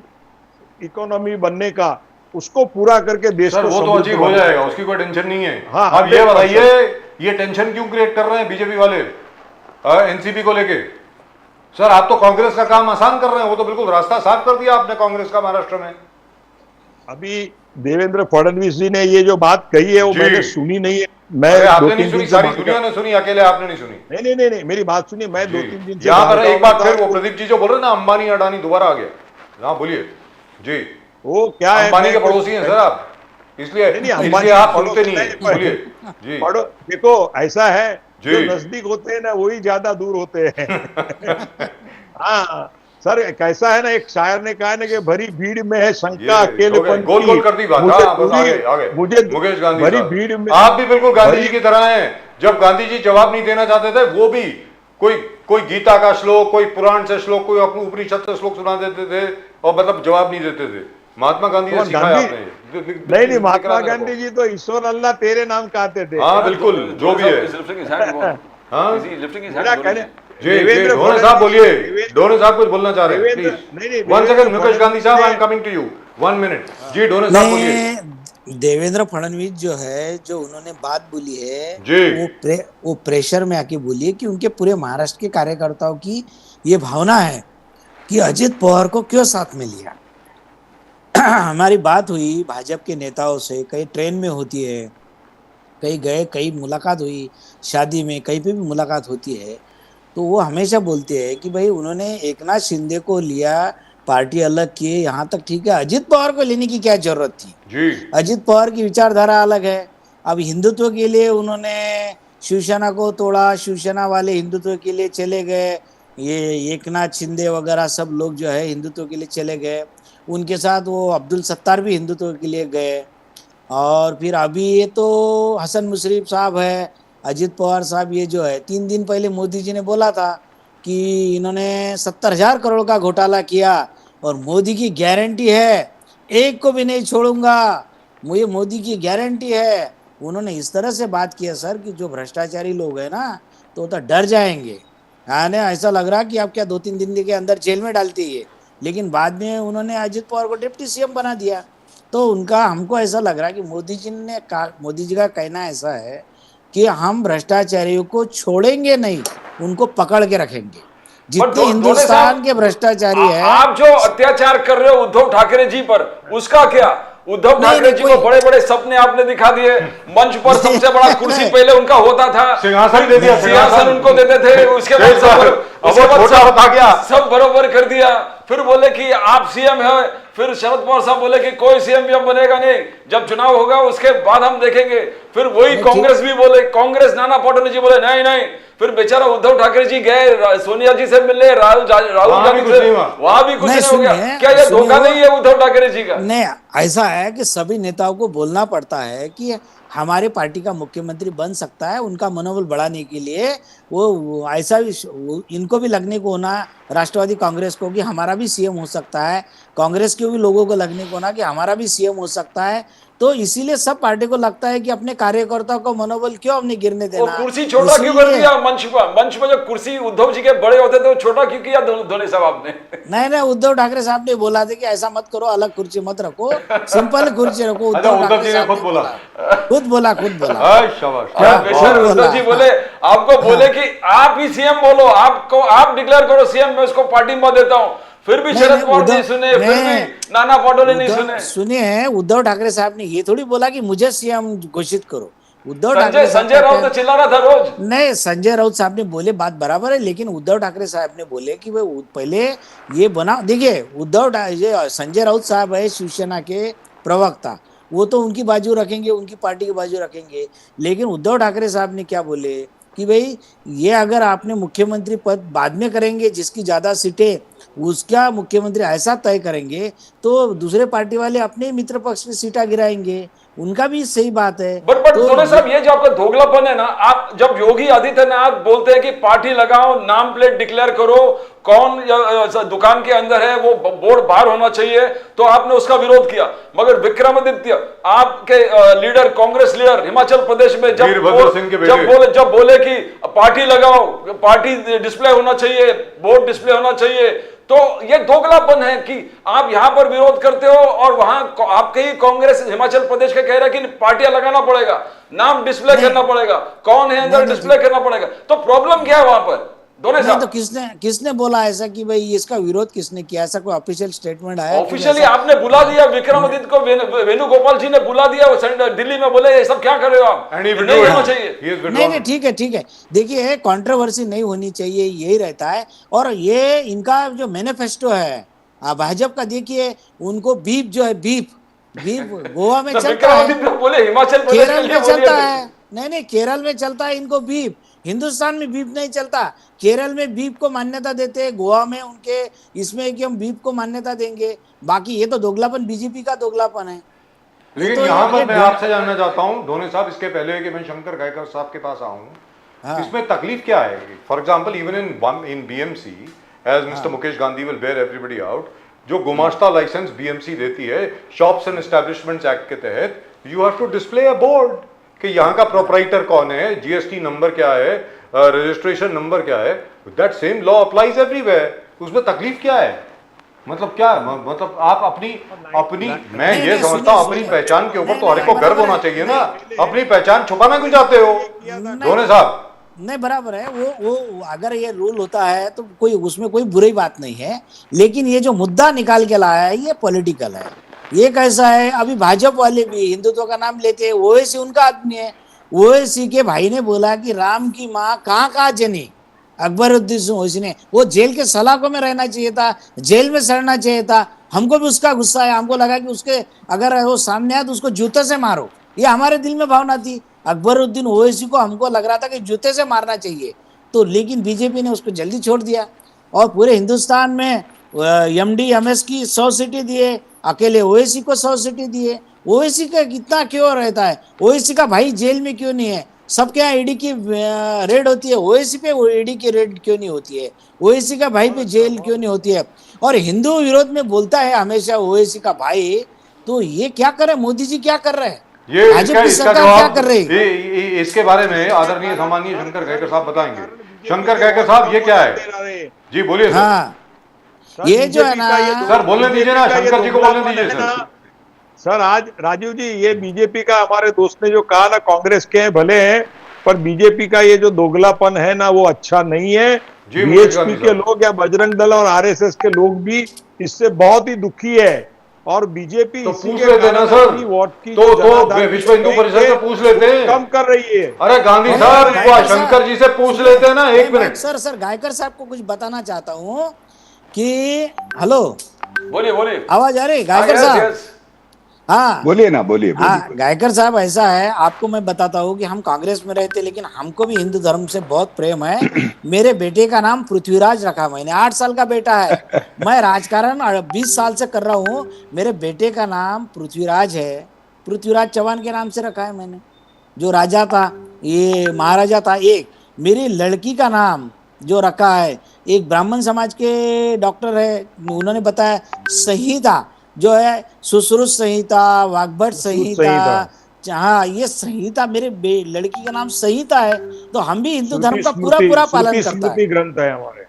इकोनॉमी बनने का, उसको पूरा करके देश सर को वो तो समृद्ध अचीव हो बनाना जाएगा, उसकी कोई टेंशन नहीं है। हाँ, अब ये बताइए ये टेंशन क्यों क्रिएट कर रहे हैं बीजेपी वाले एनसीपी को लेके? सर आप तो कांग्रेस का काम आसान कर रहे हैं, वो तो बिल्कुल रास्ता साफ कर दिया आपने कांग्रेस का महाराष्ट्र में। अभी देवेंद्र फडणवीस जी ने ये जो बात कही है वो मैंने सुनी नहीं है। मैं आपने नहीं सुनी, सारी दुनिया ने सुनी, अकेले आपने नहीं सुनी। नहीं, मेरी बात सुनिए, मैं 2-3 दिन से यहाँ पर एक बात फिर वो प्रदीप जी जो बोल रहे हैं ना अंबानी अडानी दोबारा आ गया। हाँ बोलिए जी। वो क्या है, अंबानी के पड़ोसी हैं सर आप, इसलिए आप सुनते नहीं है। बोलिए जी। देखो ऐसा है जी। जो नजदीक होते हैं ना वही ज्यादा दूर होते हैं। हाँ सर, कैसा है ना, एक शायर ने कहा ना कि भरी भीड़ में है शंका अकेलेपन गोल गोल कर दी बात। हाँ, बस आगे मुझे मुकेश गांधी भरी साहब, भीड़ में आप भी बिल्कुल गांधी जी की तरह हैं। जब गांधी जी जवाब नहीं देना चाहते थे वो भी कोई गीता का श्लोक, कोई पुराण से श्लोक, कोई अपने उपनिषद से श्लोक सुना देते थे और मतलब जवाब नहीं देते थे। महात्मा गांधी ने सिखाया आपने। नहीं, महात्मा गांधी जी तो ईश्वर अल्लाह तेरे नाम कहते थे। हाँ बिल्कुल, जो भी है। डोने साहब बोलिए, डोने साहब कुछ बोलना चाह रहे हैं please. 1 second Mukesh Gandhi sahab, I am coming to you, 1 minute ji. Dhone sahab बोलिए। देवेंद्र फडणवीस जो है, जो उन्होंने बात बोली है जी, वो प्रेशर में आके बोली है कि उनके पूरे महाराष्ट्र के कार्यकर्ताओं की ये भावना है कि अजित पवार को क्यों साथ में लिया। हमारी बात हुई भाजपा के नेताओं से, कहीं ट्रेन में होती है, कहीं गए, कहीं मुलाकात हुई शादी में, कहीं पे भी मुलाकात होती है, तो वो हमेशा बोलते हैं कि भाई उन्होंने एकनाथ शिंदे को लिया, पार्टी अलग किए, यहाँ तक ठीक है, अजित पवार को लेने की क्या जरूरत थी जी। अजित पवार की विचारधारा अलग है। अब हिंदुत्व के लिए उन्होंने शिवसेना को तोड़ा, शिवसेना वाले हिंदुत्व के लिए चले गए, ये एकनाथ शिंदे वगैरह सब लोग जो है हिंदुत्व के लिए चले गए, उनके साथ वो अब्दुल सत्तार भी हिंदुत्व के लिए गए। और फिर अभी ये तो हसन मुशर्रफ साहब है, अजित पवार साहब, ये जो है 3 दिन पहले मोदी जी ने बोला था कि इन्होंने 70,000 करोड़ का घोटाला किया और मोदी की गारंटी है एक को भी नहीं छोड़ूंगा, मुझे मोदी की गारंटी है। उन्होंने इस तरह से बात किया सर कि जो भ्रष्टाचारी लोग हैं ना तो डर जाएंगे। ऐसा लग रहा कि आप क्या 2-3 दिन के अंदर जेल में डालती है। लेकिन बाद में उन्होंने अजित पवार को डिप्टी सीएम बना दिया। तो उनका, हमको ऐसा लग रहा कि मोदी जी का कहना ऐसा है कि हम भ्रष्टाचारियों को छोड़ेंगे नहीं, उनको पकड़ के रखेंगे। जितने हिंदुस्तान के भ्रष्टाचारी है, आप जो अत्याचार कर रहे हो उद्धव ठाकरे जी पर, उसका क्या? उद्धव नहीं, ठाकरे जी को कोई- बड़े बड़े सपने आपने दिखा दिए, मंच पर सबसे बड़ा कुर्सी पहले उनका होता था, सिंहासन दे दिया, सिंहासन उनको देते थे, उसके बाद अब वो छोटा होता गया। सब बरोबर कर दिया। फिर बोले कि आप सीएम है, फिर शरद पवार साहब बोले कि कोई सीएम बनेगा नहीं, जब चुनाव होगा उसके बाद हम देखेंगे। फिर वही कांग्रेस भी बोले, कांग्रेस नाना पटोले जी बोले नहीं नहीं। फिर बेचारा उद्धव ठाकरे जी गए सोनिया जी से मिलने, राहुल गांधी कुछ से, नहीं हुआ। वहां भी कुछ नहीं, नहीं हो गया। सुनिए, क्या ये सुनिए, धोखा नहीं है उद्धव ठाकरे जी का? नहीं, ऐसा है कि सभी नेताओं को बोलना पड़ता है कि हमारे पार्टी का मुख्यमंत्री बन सकता है, उनका मनोबल बढ़ाने के लिए वो ऐसा भी इनको भी लगने को होना, राष्ट्रवादी कांग्रेस को कि हमारा भी सीएम हो सकता है, कांग्रेस के भी लोगों को लगने को होना कि हमारा भी सीएम हो सकता है। तो इसीलिए सब पार्टी को लगता है कि अपने कार्यकर्ताओं को मनोबल क्यों हमने गिरने वो देना। कुर्सी छोटा क्यों कर दिया मंच पर? मंच पर जब कुर्सी उद्धव जी के बड़े होते थे, वो छोटा क्यों किया धोनी साहब आपने? नहीं, उद्धव ठाकरे साहब ने बोला था कि ऐसा मत करो, अलग कुर्सी मत रखो, सिंपल कुर्सी रखो। अच्छा, उद्धव ठाकरे जी ने साहब खुद ने बोला। खुद बोला। हाय, शाबाश। बेशक उद्धव जी बोले, आपको बोले कि आप ही सीएम बोलो, आपको आप डिक्लेयर करो सीएम, मैं उसको पार्टी में देता हूं। फिर भी शरद पवार नहीं सुने, फिर भी नाना पटोले नहीं सुने। सुनिए, उद्धव ठाकरे साहब ने ये थोड़ी बोला कि मुझे सीएम घोषित करो। उद्धव संजय राउत तो चिल्ला रहा था रोज। नहीं, संजय राउत साहब ने बोले, बात बराबर है, लेकिन उद्धव ठाकरे साहब ने बोले कि वे पहले ये बना। देखिए, संजय राउत साहब है शिवसेना के प्रवक्ता, वो तो उनकी बाजू रखेंगे, उनकी पार्टी की बाजू रखेंगे। लेकिन उद्धव ठाकरे साहब ने क्या बोले कि भाई ये अगर आपने मुख्यमंत्री पद बाद में करेंगे, जिसकी ज्यादा सीटें उसका मुख्यमंत्री ऐसा तय करेंगे, तो दूसरे पार्टी वाले अपने मित्र पक्ष में सीटा गिराएंगे। उनका भी सही बात है। बट दोनों साहब, ये जो आपका दोगलापन है ना, आप जब योगी आदित्यनाथ बोलते हैं कि पार्टी लगाओ, नाम प्लेट डिक्लेयर करो, कौन दुकान के अंदर है वो बोर्ड बाहर होना चाहिए, तो आपने उसका विरोध किया। मगर विक्रमादित्य आपके लीडर, कांग्रेस लीडर हिमाचल प्रदेश में जब बोले कि पार्टी लगाओ, पार्टी डिस्प्ले होना चाहिए, बोर्ड डिस्प्ले होना चाहिए, तो ये दोगलापन है कि आप यहां पर विरोध करते हो और वहां आपके ही कांग्रेस हिमाचल प्रदेश के कह रहा है कि पार्टियां लगाना पड़ेगा, नाम डिस्प्ले करना पड़ेगा, कौन है अंदर डिस्प्ले करना पड़ेगा। तो प्रॉब्लम क्या है वहां पर दोनों साहब? तो किसने बोला ऐसा कि भाई इसका विरोध किसने किया? ऐसा कोई ऑफिशियल स्टेटमेंट आया? ऑफिशियली आपने बुला दिया, विक्रमादित्य को वेणुगोपाल जी ने बुला दिया दिल्ली में, बोले ये सब क्या कर रहे हो आप, नहीं होना चाहिए। नहीं, ठीक है। देखिए, कंट्रोवर्सी नहीं होनी चाहिए, यही रहता है। और ये इनका जो मैनिफेस्टो है भाजपा का, देखिए उनको बीप जो है, बीप गोवा में चलता है, बोले हिमाचल प्रदेश केरल में चलता है। नहीं, केरल में चलता है इनको बीप, हिंदुस्तान में बीप नहीं चलता। केरल में बीप को मान्यता देते हैं, गोवा में उनके इसमें कि हम बीप को मान्यता देंगे। बाकी ये तो दोगलापन बीजेपी का दोगलापन है। लेकिन तो यहाँ पर मैं आपसे जानना चाहता हूँ धोनी साहब, इसके पहले कि मैं शंकर गायकर साहब के पास आऊँ, इसमें तकलीफ क्या है? For example, even in BMC, as mister Mukesh Gandhi will bear everybody out, जो गुमाश्ता लाइसेंस बीएमसी देती है शॉप्स एंड एस्टैब्लिशमेंट्स एक्ट के तहत, you have to display a board कि यहाँ का प्रोपराइटर कौन है, जीएसटी नंबर क्या है, रजिस्ट्रेशन नंबर क्या है। That same law applies everywhere. उसमें तकलीफ क्या है? मतलब क्या, मतलब आप अपनी मैं ये समझता हूँ अपनी पहचान के ऊपर तो हर एक को गर्व होना चाहिए ना। अपनी पहचान छुपाना क्यों चाहते हो धोनी साहब? नहीं, बराबर है। वो अगर ये रूल होता है तो कोई उसमें कोई बुरी बात नहीं है, लेकिन ये जो मुद्दा निकाल के लाया है ये पॉलिटिकल है। ये कैसा है, अभी भाजपा वाले भी हिंदुत्व का नाम लेते हैं, ओवैसी उनका आदमी है। ओवैसी के भाई ने बोला कि राम की माँ कहाँ जनी, अकबरुद्दीन ओवैसी ने, वो जेल के सलाखों में रहना चाहिए था, जेल में सड़ना चाहिए था। हमको भी उसका गुस्सा है, हमको लगा कि उसके अगर वो सामने आया तो उसको जूते से मारो, ये हमारे दिल में भावना थी। अकबरुद्दीन ओवैसी को हमको लग रहा था कि जूते से मारना चाहिए, तो लेकिन बीजेपी ने उसको जल्दी छोड़ दिया। और पूरे हिंदुस्तान में एमडी एमएस की 100 सीटें दिए, अकेले ओवैसी को 100 सीटें दिए। ओवैसी का कितना क्यों रहता है? ओवैसी का भाई जेल में क्यों नहीं है? सबके यहाँ ईडी की रेड होती है, ओवैसी पे ईडी की रेड क्यों नहीं होती है? ओवैसी का भाई पे जेल क्यों नहीं होती है? और हिंदू विरोध में बोलता है हमेशा ओवैसी का भाई। तो ये क्या कर रहे, मोदी जी क्या कर रहे हैं, ये भाजपा की सरकार क्या कर रही है? इसके बारे में आदरणीय सम्मानीय शंकर गायकर साहब बताएंगे। शंकर गायकर साहब, ये क्या है? जी बोलिए। हाँ, ये जो है ना, सर बोलने दीजिए ना, शंकर जी को बोलने दीजिए सर। आज राजीव जी, ये बीजेपी का, हमारे दोस्त ने जो कहा ना, कांग्रेस के हैं भले हैं, पर बीजेपी का ये जो दोगलापन है ना, वो अच्छा नहीं है। बीएचपी के लोग या बजरंग दल और आरएसएस के लोग भी इससे बहुत ही दुखी है। और बीजेपी तो इसी पूछ के लेते ना कारण सर, अपनी वोट की तो जो जनाधार विश्व हिंदू की परिषद से पूछ लेते हैं, कम कर रही है। अरे गांधी नहीं, साहब गायकर वह साहब, शंकर जी से पूछ लेते हैं ना, मैं एक मिनट। सर गायकर साहब को कुछ बताना चाहता हूँ कि हेलो, बोलिए बोलिए। आवाज आ रही हाँ, गायकर yes, साहब? yes. हाँ बोलिए ना, बोलिए बोलिए हाँ, बोलिए। गायकर साहब ऐसा है, आपको मैं बताता हूँ कि हम कांग्रेस में रहते लेकिन हमको भी हिंदू धर्म से बहुत प्रेम है। मेरे बेटे का नाम पृथ्वीराज रखा मैंने, 8 साल का बेटा है। मैं राजकारण 20 साल से कर रहा हूँ। मेरे बेटे का नाम पृथ्वीराज है, पृथ्वीराज चौहान के नाम से रखा है मैंने, जो राजा था, ये महाराजा था। एक मेरी लड़की का नाम जो रखा है, एक ब्राह्मण समाज के डॉक्टर है, उन्होंने बताया, संहिता जो है, सुश्रुत संहिता, वाग्भट सुश्रुत संहिता, संहिता। हाँ ये संहिता, मेरे लड़की का नाम संहिता है। तो हम भी हिंदू धर्म श्रुति का पूरा स्मृति पूरा पालन श्रुति करता है। स्मृति ग्रंथ है हमारे।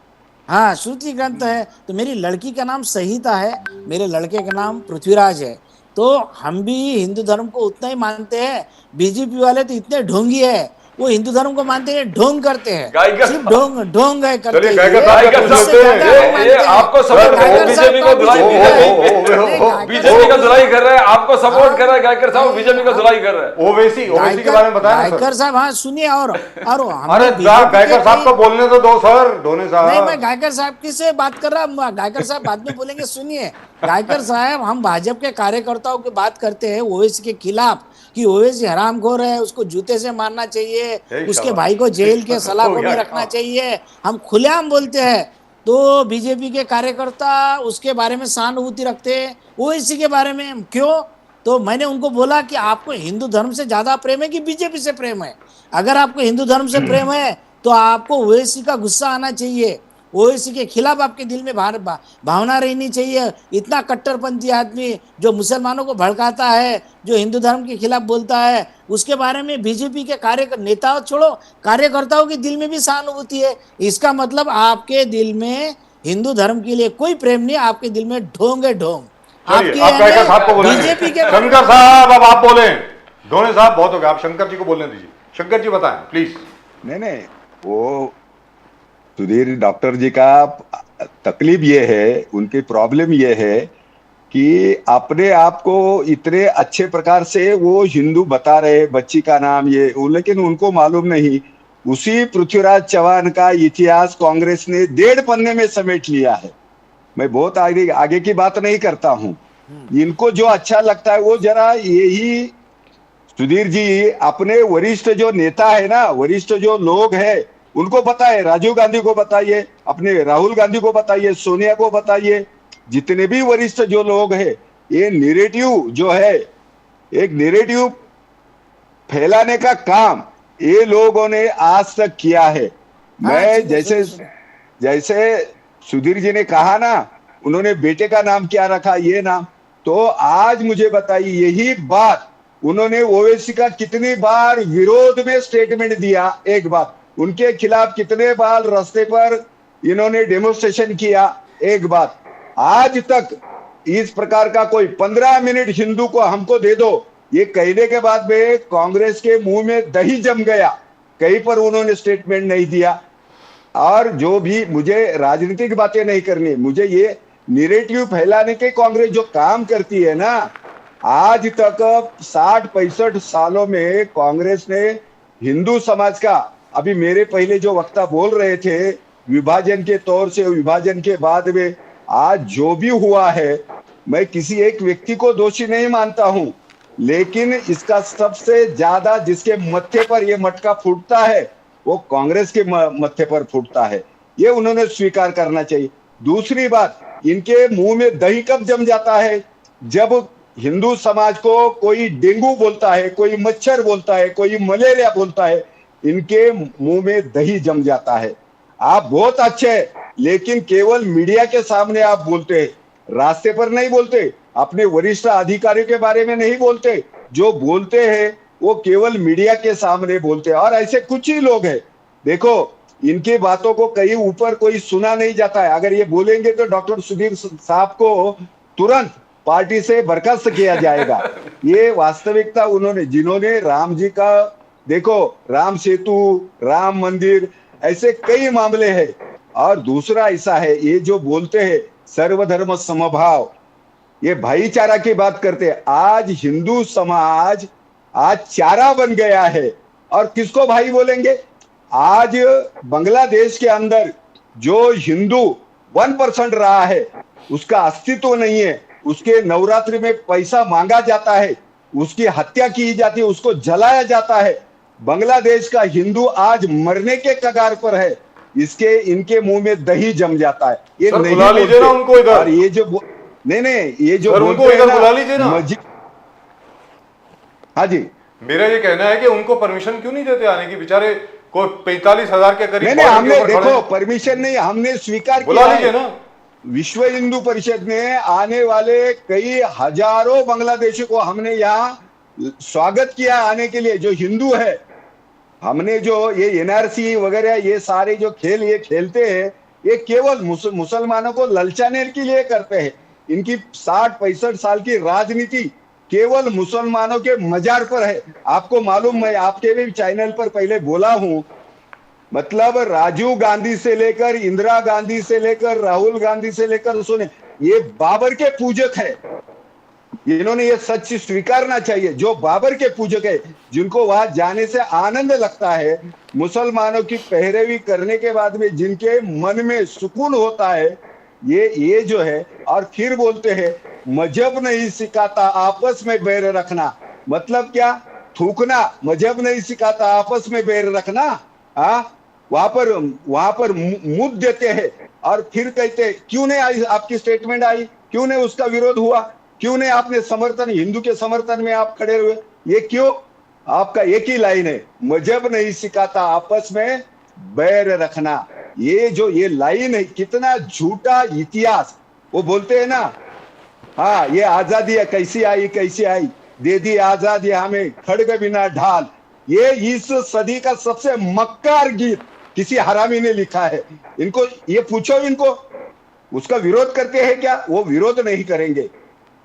हाँ श्रुति ग्रंथ है। तो मेरी लड़की का नाम संहिता है, मेरे लड़के का नाम पृथ्वीराज है। तो हम भी हिंदू धर्म को उतना ही मानते हैं। बीजेपी वाले तो इतने ढोंगी है, वो हिंदू धर्म को मानते हैं, ढोंग करते हैं, गायकर सिर्फ ढोंग ढोंग है करते चलिए, हैं। गायकर साहब गायकर पूछ साहब, लेते हैं। इससे ज्यादा हम ये मानते हैं। आपको सपोर्ट गायकर बीजेपी साहब को का धुलाई बीजेपी कर रहा है। है, बीजेपी का धुलाई कर रहा है, आपको सपोर्ट कर रहा है गायकर साहब, बीजेपी का धुलाई कर रहा है। ओवैसी के बारे में बताया ना गायकर सर। साहब, हाँ सुनिए, और हमने अरे बीजेपी के गायकर साहब को कई- बोलने तो दो सर, ढोने नहीं, साहब। मैं गायकर साहब की से बात कर रहा हूँ, गायकर साहब बाद में बोलेंगे। सुनिए गायकर साहब, हम भाजपा के कार्यकर्ताओं की बात करते हैं ओवैसी के खिलाफ कि ओवैसी हरामखोर है, उसको जूते से मारना चाहिए, उसके शाबाश। भाई को जेल के हो सलाखों गया में रखना काम। चाहिए, हम खुलेआम बोलते हैं। तो बीजेपी के कार्यकर्ता उसके बारे में सहानुभूति रखते हैं, ओवैसी के बारे में क्यों? तो मैंने उनको बोला कि आपको हिंदू धर्म से ज्यादा प्रेम है कि बीजेपी से प्रेम है? अगर आपको हिंदू धर्म से प्रेम है तो आपको ओवैसी का गुस्सा आना चाहिए, ओवैसी के खिलाफ आपके दिल में भावना रहनी चाहिए। इतना कट्टरपंथी आदमी जो मुसलमानों को भड़काता है, जो हिंदू धर्म के खिलाफ बोलता है, उसके बारे में बीजेपी के नेताओं छोड़ो, कार्यकर्ताओं के दिल में भी सहानुभूति है। इसका मतलब आपके दिल में हिंदू धर्म के लिए कोई प्रेम नहीं, आपके दिल में ढोंग है, ढोंग। चलिए, आप गायकर साहब को बोलेंगे। बीजेपी के शंकर साहब अब आप बोले, ढोने साहब बहुत हो गया, आप शंकर जी को बोलने दीजिए। शंकर जी बताएं प्लीज। नहीं, वो सुधीर डॉक्टर जी का तकलीफ ये है, उनकी प्रॉब्लम ये है कि अपने आप को इतने अच्छे प्रकार से वो हिंदू बता रहे, बच्ची का नाम ये, लेकिन उनको मालूम नहीं उसी पृथ्वीराज चौहान का इतिहास कांग्रेस ने 1.5 पन्ने में समेट लिया है। मैं बहुत आगे की बात नहीं करता हूं। इनको जो अच्छा लगता है वो जरा यही, सुधीर जी अपने वरिष्ठ जो नेता है ना, वरिष्ठ जो लोग हैं उनको बताइए, राजीव गांधी को बताइए, अपने राहुल गांधी को बताइए, सोनिया को बताइए, जितने भी वरिष्ठ जो लोग हैं, ये नैरेटिव जो है, एक नैरेटिव फैलाने का काम ये लोगों ने आज तक किया है। मैं जैसे सुधीर जी ने कहा ना, उन्होंने बेटे का नाम क्या रखा, ये नाम, तो आज मुझे बताइए यही बात उन्होंने ओवैसी का कितनी बार विरोध में स्टेटमेंट दिया, एक बात उनके खिलाफ कितने बार रास्ते पर इन्होंने डेमोन्स्ट्रेशन किया, एक बात। आज तक इस प्रकार का कोई 15 मिनट हिंदू को हमको दे दो, ये कहने के बाद में कांग्रेस के मुंह में दही जम गया, कहीं पर उन्होंने स्टेटमेंट नहीं दिया। और जो भी, मुझे राजनीतिक बातें नहीं करनी, मुझे ये नैरेटिव फैलाने के कांग्रेस जो काम करती है ना, आज तक 60-65 सालों में कांग्रेस ने हिंदू समाज का, अभी मेरे पहले जो वक्ता बोल रहे थे, विभाजन के तौर से, विभाजन के बाद में आज जो भी हुआ है, मैं किसी एक व्यक्ति को दोषी नहीं मानता हूं, लेकिन इसका सबसे ज्यादा जिसके मत्थे पर ये मटका फूटता है वो कांग्रेस के मत्थे पर फूटता है, ये उन्होंने स्वीकार करना चाहिए। दूसरी बात, इनके मुंह में दही कब जम जाता है, जब हिंदू समाज को कोई डेंगू बोलता है, कोई मच्छर बोलता है, कोई मलेरिया बोलता है, इनके मुंह में दही जम जाता है। आप बहुत अच्छे हैं, लेकिन केवल मीडिया के सामने आप बोलते हैं, रास्ते पर नहीं बोलते, अपने वरिष्ठ अधिकारियों के बारे में नहीं बोलते, जो बोलते हैं वो केवल मीडिया के सामने बोलते हैं। और ऐसे कुछ ही लोग हैं, देखो इनकी बातों को कहीं ऊपर कोई सुना नहीं जाता है। अगर ये बोलेंगे तो डॉक्टर सुधीर साहब को तुरंत पार्टी से बर्खास्त किया जाएगा। ये वास्तविकता उन्होंने, जिन्होंने राम जी का, देखो राम सेतु, राम मंदिर, ऐसे कई मामले हैं। और दूसरा ऐसा है, ये जो बोलते हैं सर्वधर्म समभाव, ये भाईचारा की बात करते हैं। आज हिंदू समाज आज चारा बन गया है, और किसको भाई बोलेंगे? आज बांग्लादेश के अंदर जो हिंदू 1% रहा है, उसका अस्तित्व नहीं है, उसके नवरात्रि में पैसा मांगा जाता है, उसकी हत्या की जाती है, उसको जलाया जाता है। बांग्लादेश का हिंदू आज मरने के कगार पर है, इसके इनके मुंह में दही जम जाता है। ये सर, नहीं बुला लीजिए ना बोलते। उनको इधर। और ये जो नहीं ये जो सर, उनको बोलते हैं इधर बुला लीजिए ना। हाँ जी, मेरा ये कहना है कि उनको परमिशन क्यों नहीं देते आने की? बेचारे कोई 45,000 के करीब नहीं border के हमने ऊपर खड़े देखो हैं। परमिशन नहीं, हमने स्वीकार बुला किया लीजिए है। ना। विश्व हिंदू परिषद ने आने वाले कई हजारों बांग्लादेशी को हमने यहाँ स्वागत किया आने के लिए, जो हिंदू है। हमने जो ये एनआरसी वगैरह ये सारे जो खेल ये खेलते हैं, ये केवल मुसलमानों को ललचाने के लिए करते हैं। इनकी 60-65 साल की राजनीति केवल मुसलमानों के मजार पर है। आपको मालूम, मैं आपके भी चैनल पर पहले बोला हूं, मतलब राजीव गांधी से लेकर इंदिरा गांधी से लेकर राहुल गांधी से लेकर, सुने, ये बाबर के पूजक है। इन्होंने ये सच स्वीकारना चाहिए, जो बाबर के पूजक है, जिनको वहां जाने से आनंद लगता है, मुसलमानों की पैरवी करने के बाद में जिनके मन में सुकून होता है, ये जो है। और फिर बोलते हैं मजहब नहीं सिखाता आपस में बैर रखना। मतलब क्या? थूकना मजहब नहीं सिखाता, आपस में बैर रखना। वहां पर मुद्द देते हैं और फिर कहते हैं क्यों नहीं आई आपकी स्टेटमेंट आई, क्यों नहीं उसका विरोध हुआ, क्यों नहीं आपने समर्थन, हिंदू के समर्थन में आप खड़े हुए? ये क्यों? आपका एक ही लाइन है, मजहब नहीं सिखाता आपस में बैर रखना। ये लाइन है, कितना झूठा इतिहास। वो बोलते हैं ना, हाँ ये आजादी कैसी आई, दे दी आजादी हमें खड़ग बिना ढाल। ये इस सदी का सबसे मक्कार गीत किसी हरामी ने लिखा है। इनको ये पूछो, इनको उसका विरोध करते हैं क्या? वो विरोध नहीं करेंगे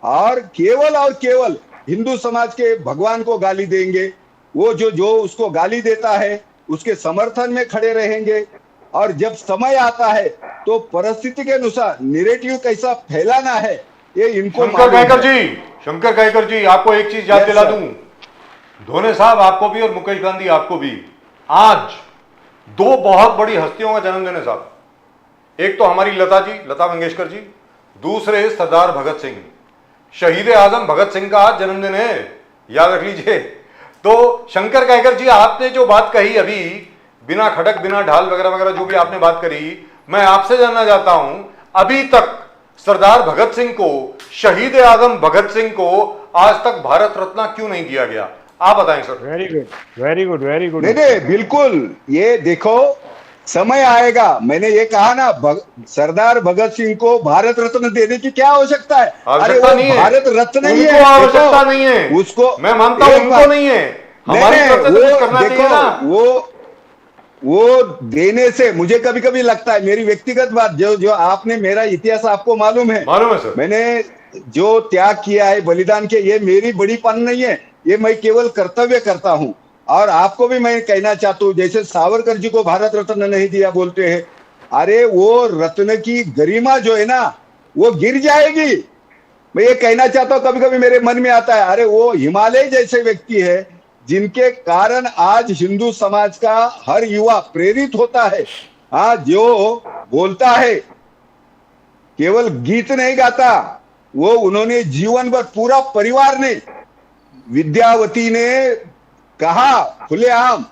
और केवल हिंदू समाज के भगवान को गाली देंगे। वो जो उसको गाली देता है उसके समर्थन में खड़े रहेंगे। और जब समय आता है तो परिस्थिति के अनुसार नैरेटिव कैसा फैलाना है ये इनको शंकर कायकर जी, आपको एक चीज याद दिला दूं, धोने साहब आपको भी और मुकेश गांधी आपको भी, आज दो बहुत बड़ी हस्तियों का जन्मदिन है साहब। एक तो हमारी लता मंगेशकर जी, दूसरे सरदार भगत सिंह, शहीद आजम भगत सिंह का आज जन्मदिन है, याद रख लीजिए। तो शंकर कायकर जी, आपने जो बात कही अभी, बिना खटक बिना ढाल वगैरह वगैरह जो भी आपने बात करी, मैं आपसे जानना चाहता हूं, अभी तक सरदार भगत सिंह को, शहीद आजम भगत सिंह को आज तक भारत रत्न क्यों नहीं दिया गया? आप बताएं सर। Very good. नहीं बिल्कुल, ये देखो समय आएगा। मैंने ये कहा ना, सरदार भगत सिंह को भारत रत्न देने की क्या आवश्यकता है? अरे वो भारत रत्न ही है, आवश्यकता नहीं है उसको, मैं मानता हूं उनको नहीं है, हमारी तरफ से कुछ करना चाहिए ना। वो देने से मुझे कभी कभी लगता है, मेरी व्यक्तिगत बात, जो आपने मेरा इतिहास आपको मालूम है सर, मैंने जो त्याग किया है, बलिदान किया, ये मेरी बड़ी पन नहीं है, ये मैं केवल कर्तव्य करता हूं। और आपको भी मैं कहना चाहता हूं, जैसे सावरकर जी को भारत रत्न नहीं दिया बोलते हैं, अरे वो रत्न की गरिमा जो है ना वो गिर जाएगी। मैं ये कहना चाहता हूं, कभी कभी मेरे मन में आता है, अरे वो हिमालय जैसे व्यक्ति है जिनके कारण आज हिंदू समाज का हर युवा प्रेरित होता है। जो बोलता है, केवल गीत नहीं गाता, वो उन्होंने जीवन भर, पूरा परिवार ने, विद्यावती ने कहा खुलेआम,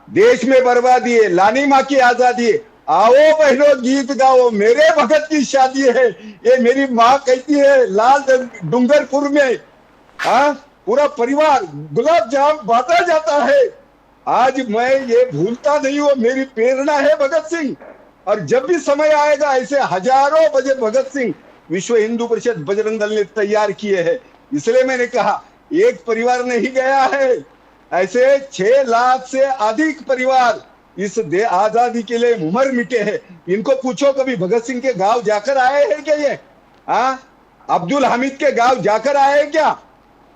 देश में बर्बादी है, लानी माँ की आजादी है, आओ बहनों गीत गाओ, मेरे भगत की शादी है, ये मेरी माँ कहती है लाल डूंगरपुर में। पूरा परिवार गुलाब जाम बांटा जाता है। आज मैं ये भूलता नहीं हूं, मेरी प्रेरणा है भगत सिंह। और जब भी समय आएगा, ऐसे हजारों भगत सिंह विश्व हिंदू परिषद बजरंग दल ने तैयार किए हैं। इसलिए मैंने कहा, एक परिवार नहीं गया है, ऐसे 6 लाख से अधिक परिवार इस आजादी के लिए मर मिटे हैं। इनको पूछो, कभी भगत सिंह के गांव जाकर आए हैं क्या? ये अब्दुल हामिद के गांव जाकर आए हैं क्या?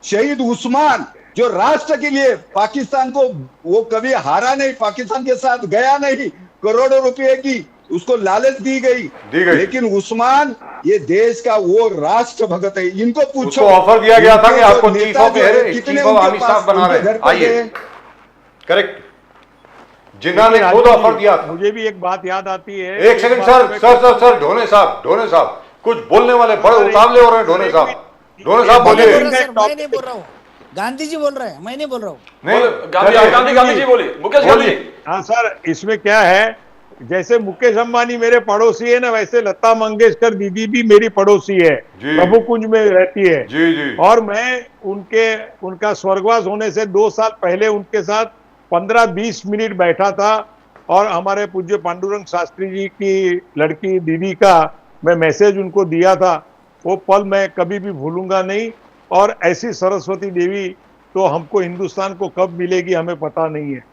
शहीद उस्मान जो राष्ट्र के लिए पाकिस्तान को, वो कभी हारा नहीं, पाकिस्तान के साथ गया नहीं, करोड़ों रुपए की उसको लालच दी गई। लेकिन उस्मान ये देश का वो राष्ट्र भगत है, इनको पूछो। उसको ऑफर दिया गया था कि इनके आपको जो चीफ नेता ऑफ जो है, कितने चीफ ऑफ उनके आर्मी पास स्टाफ बना उनके रहे घर हैं, पे आइए। गए। करेक्ट, जिन्ना ने लेकिन खुद राजीव ऑफर जी, दिया था। मुझे भी एक बात याद आती है। एक सेकंड सर, ढोने साहब कुछ बोलने वाले बड़े उतावले हो रहे हैं। ढोने साहब मैं नहीं बोल बोलिए। रहा सर, मैं नहीं बोल रहा हूँ, गांधी जी बोल रहे हैं, मैं नहीं बोल रहा हूँ। नहीं, गांधी जी बोलिए, मुकेश गांधी जी। हाँ सर, इसमें क्या है, जैसे मुकेश अंबानी मेरे पड़ोसी है ना, वैसे लता मंगेशकर दीदी भी मेरी पड़ोसी है, जी। प्रभु कुंज में रहती है। जी। और मैं उनका स्वर्गवास होने से 2 साल पहले उनके साथ 15-20 मिनट बैठा था, और हमारे पूज्य पांडुरंग शास्त्री जी की लड़की दीदी का मैं मैसेज उनको दिया था। वो पल मैं कभी भी भूलूंगा नहीं। और ऐसी सरस्वती देवी तो हमको, हिंदुस्तान को कब मिलेगी हमें पता नहीं है।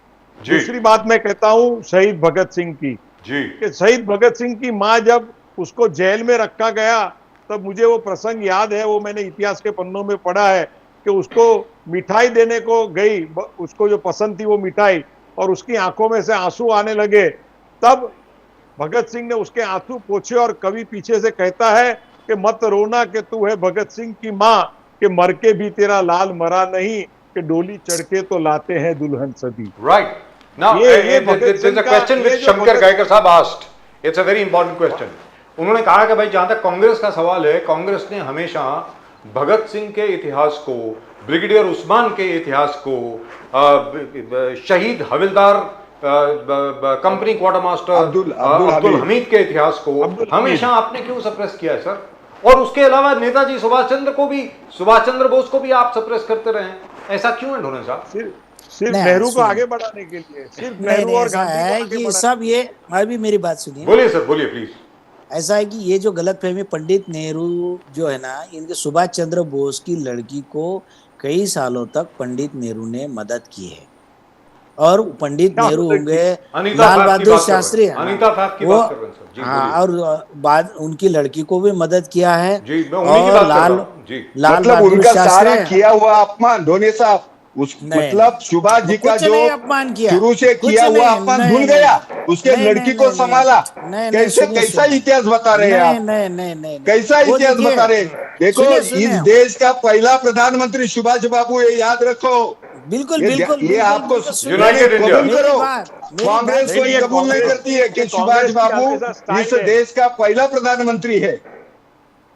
जी। दूसरी बात मैं कहता हूं शहीद भगत सिंह की, जी। कि शहीद भगत सिंह की मां जब उसको जेल में रखा गया, तब मुझे वो प्रसंग याद है, वो मैंने इतिहास के पन्नों में पढ़ा है, कि उसको मिठाई देने को गई, उसको जो पसंद थी वो मिठाई, और उसकी आंखों में से आंसू आने लगे। तब भगत सिंह ने उसके आंसू पोंछे, और कवि पीछे से कहता है कि मत रोना कि तू है भगत सिंह की मां, कि मर के भी तेरा लाल मरा नहीं, कि डोली चढ़ के तो लाते हैं दुल्हन सदी। Right. Now, ये भगत there's सिंह a का- question ये which जो शंकर भगत- गायकर साहब asked. It's a very important question. उन्होंने कहा कि भाई जहां तक कांग्रेस का सवाल है, कांग्रेस ने हमेशा भगत सिंह के इतिहास को, ब्रिगेडियर उस्मान के इतिहास को, शहीद havildar company quarter master Abdul Hamid के इतिहास को हमेशा आपने क्यों सप्रेस किया है सर? और उसके अलावा नेताजी सुभाष चंद्र बोस को भी आप सप्रेस करते रहे हैं, ऐसा क्यों है ढोने साहब? सिर्फ नहीं, नेहरू को सुनिए। आगे बढ़ाने के लिए, सिर्फ नहीं नेहरू नहीं, और ऐसा गांधी को है आगे कि बढ़ाने- सब ये, अभी मेरी बात सुनिए। बोलिए सर, बोलिए प्लीज। ऐसा है कि ये जो गलतफहमी, पंडित नेहरू जो है ना, इनके सुभाष चंद्र बोस की लड़की को कई सालों तक पंडित नेहरू ने मदद की है, और पंडित क्या नेहरू मदद होंगे अनीता लाल फैफ की बहादुर बात कर रहे हैं। शास्त्री, अनीता फैफ की वो, बात कर रहे हैं सर। जी, हाँ, बोलिए। और बाद उनकी लड़की को भी मदद किया है। जी, मैं उन्हीं की बात कर रहा हूं। जी। लाल मतलब बहादुर उनका सारा शास्त्री, किया हुआ अपमान ढोने साहब, नहीं, मतलब सुभाष जी का कुछ जो नहीं अपमान किया, शुरू से कुछ किया हुआ नहीं, अपमान नहीं, भूल नहीं, गया, उसके नहीं, लड़की नहीं, को नहीं, संभाला। नहीं, कैसे सुनिए, कैसा सुनिए। इतिहास बता रहे हैं आप? नहीं, कैसा वो इतिहास देखिए, बता रहे हैं? देखो, सुनिए, सुनिए। इस देश का पहला प्रधानमंत्री सुभाष बाबू, ये याद रखो। बिल्कुल ये बिल्कुल ये बिल्कुल, आपको बिल्कुल, सुनिए। United India. कबूल करो। मेरी कांग्रेस बात- कोई नहीं, कबूल नहीं कांग्रेस- करती है कि ये सुभाष कांग्रेस की बाबू हमेशा स्टाइल इस है। देश का पहला प्रधानमंत्री है।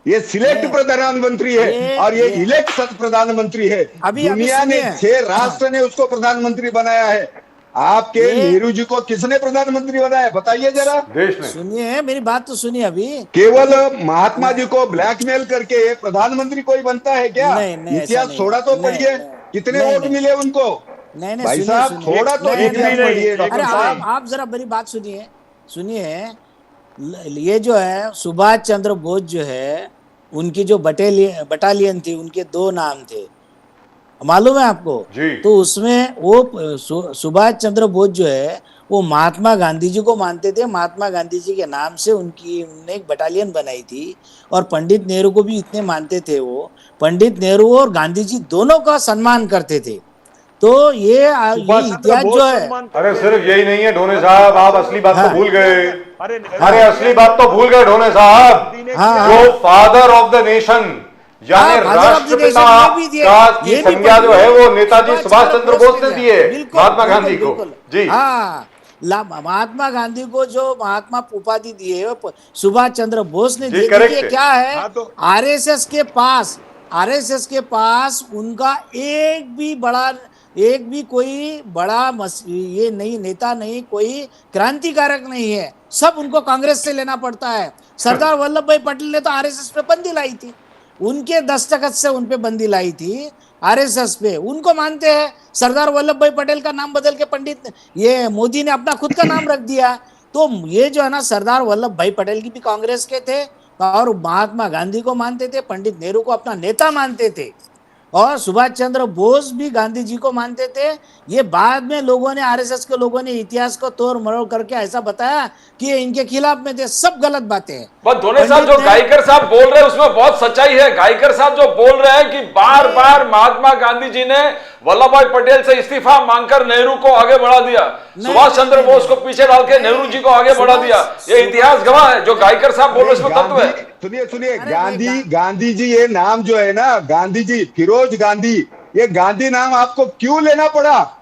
ये सिलेक्ट नहीं। प्रधानमंत्री है, और ये इलेक्ट प्रधानमंत्री है। अभी दुनिया ने सुनिए। 6 राष्ट्र ने उसको प्रधानमंत्री बनाया है। आपके नेहरू जी को किसने प्रधानमंत्री बनाया, बताइए जरा? देश ने। सुनिए, मेरी बात तो सुनिए अभी। केवल महात्मा जी को ब्लैकमेल करके प्रधानमंत्री कोई बनता है क्या? नहीं, नहीं, ऐसा इतिहास नहीं। थोड़ा तो नहीं, पढ़िए, नहीं, कितने नहीं, वोट नहीं। मिले उनको? नहीं भाई सुनिए, साहब, सुनिए। थोड़ा तो नहीं, इतिहास नहीं, पढ़िए अरे डॉक्टर साहब। आप जरा मेरी बात सुनिए। ये जो है सुभाष चंद्र बोस जो है, उनकी जो बटालियन थी, उनके 2 नाम थे, मालूम है आपको? जी। तो उसमें वो सुभाष चंद्र बोस जो है, वो महात्मा गांधी जी को मानते थे। महात्मा गांधी जी के नाम से उन्होंने एक बटालियन बनाई थी, और पंडित नेहरू को भी इतने मानते थे वो। पंडित नेहरू और गांधी जी दोनों का सम्मान करते थे। तो ये सुभाष चंद्र इतिहास बोस जो है, सम्मान अरे करते सिर्फ थे। यही नहीं है ढोने साहब, आप असली बात तो हाँ। भूल गए। अरे असली बात तो भूल गए ढोने साहब। हाँ, जो फादर ऑफ द नेशन, यानी हाँ, father of the राष्ट्रपिता nation, ये भी दिए, का ये की भी संज्ञा जो है वो नेताजी सुभाष सुभाष चंद्र बोस ने ने दी है बिल्कुल, महात्मा बिल्कुल, गांधी को। बिल्कुल। जी। हाँ, महात्मा गांधी को जो महात्मा उपाधि दी है, सुभाष चंद्र बोस ने जी, दी। correct देखिए है। क्या है, हाँ, तो- आरएसएस के पास उनका एक भी कोई बड़ा ये नहीं, नेता नहीं, कोई क्रांतिकारक नहीं है। सब उनको कांग्रेस से लेना पड़ता है। सरदार वल्लभ भाई पटेल ने तो आरएसएस पे बंदी लाई थी, उनके दस्तखत से उन पे बंदी लाई थी आरएसएस पे। उनको मानते हैं। सरदार वल्लभ भाई पटेल का नाम बदल के पंडित, ये मोदी ने अपना खुद का नाम रख दिया। तो ये जो है ना, सरदार वल्लभ भाई पटेल की भी कांग्रेस के थे, और महात्मा गांधी को मानते थे, पंडित नेहरू को अपना नेता मानते थे, और सुभाष चंद्र बोस भी गांधी जी को मानते थे। ये बाद में लोगों ने, आरएसएस के लोगों ने इतिहास को तोड़ मरोड़ करके ऐसा बताया कि ये इनके खिलाफ में थे। सब गलत बातें हैं। बस धोने साहब, जो गायकर साहब बोल रहे हैं उसमें बहुत सच्चाई है। गायकर साहब जो बोल रहे हैं कि बार बार महात्मा गांधी जी ने वल्लभ भाई पटेल से इस्तीफा मांगकर नेहरू को आगे बढ़ा दिया, सुभाष चंद्र बोस को पीछे डाल के नेहरू जी को आगे बढ़ा दिया। ये इतिहास गवाह है। जो गायकर साहब बोलो इसमें तत्व है। सुनिए सुनिए, गांधी जी, ये नाम जो है ना, गांधी जी, फिरोज गांधी, ये गांधी नाम आपको क्यों लेना पड़ा?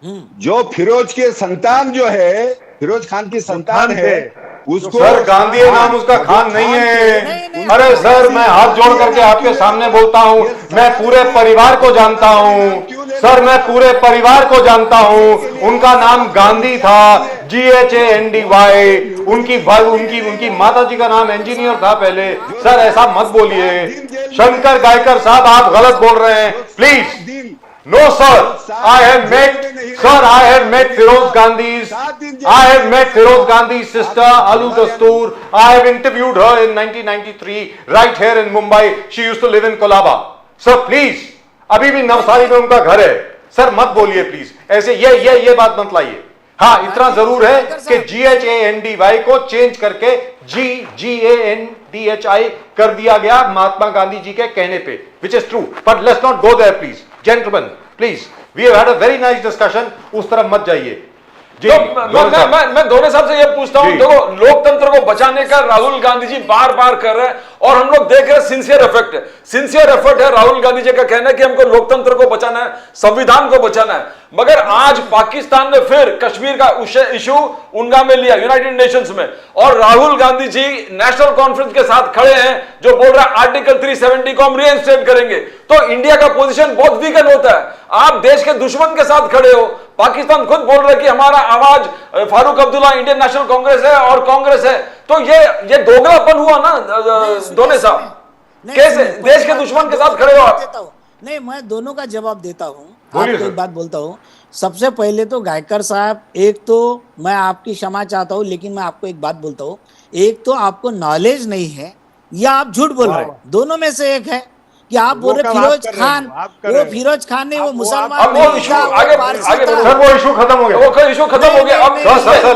जो फिरोज के संतान जो है, फिरोज खान की संतान है, उसको सर गांधी नाम उसका खान नहीं है। अरे सर, मैं हाथ जोड़ करके आपके सामने बोलता हूँ, मैं पूरे परिवार को जानता हूँ सर, मैं पूरे परिवार को जानता हूँ। उनका नाम गांधी था, GHANDY। उनकी माता जी का नाम इंजीनियर था पहले। सर ऐसा मत बोलिए, शंकर गायकर साहब आप गलत बोल रहे हैं, please. No, sir. I have met Firoz Gandhi's. I have met Firoz Gandhi's sister, Alu Dastoor. I have interviewed her in 1993, right here in Mumbai. She used to live in Kolaba. Sir, please. अभी भी नवसारी में उनका घर है। Sir मत बोलिए please ऐसे, ये बात मत लाइए। हाँ, इतना जरूर है कि GHANDY को चेंज करके GANDHI कर दिया गया महात्मा गांधी जी के कहने पे, which is true. But let's not go there, please. Gentlemen, please. We have had a very nice discussion. उस तरफ मत जाइए। जी, मैं दोनों साहब से ये पूछता हूं, देखो लोकतंत्र को बचाने का राहुल गांधी जी बार बार कर रहे हैं और हम लोग देख रहे हैं सिंसियर एफर्ट है राहुल गांधी जी का कहना है कि हमको लोकतंत्र को बचाना है, संविधान को बचाना है। मगर आज पाकिस्तान ने फिर कश्मीर का इशू उनका में लिया यूनाइटेड नेशंस में, और राहुल गांधी जी नेशनल कॉन्फ्रेंस के साथ खड़े हैं जो बोल रहा है आर्टिकल 370 को हम रीइंस्टेट करेंगे। तो इंडिया का पोजीशन बहुत वीकन होता है। आप देश के दुश्मन के साथ खड़े हो, पाकिस्तान खुद बोल रहा है कि हमारा आवाज फारूक अब्दुल्ला इंडियन नेशनल कांग्रेस है और कांग्रेस है। तो ये दोगलापन हुआ ना दोनों साहब, कैसे देश के दुश्मन के साथ खड़े हो आप? नहीं, मैं दोनों का जवाब देता हूँ। आपको एक बात बोलता हूँ, सबसे पहले तो गायकर साहब, एक तो मैं आपकी क्षमा चाहता हूँ, लेकिन मैं आपको एक बात बोलता हूँ, एक तो आपको नॉलेज नहीं है या आप झूठ बोल रहे हैं, दोनों में से एक है कि आप बोल रहे फिरोज खान, वो फिरोज खान नहीं, वो मुसलमान नहीं, वो इशू खत्म हो गया, वो इशू खत्म हो गया। अब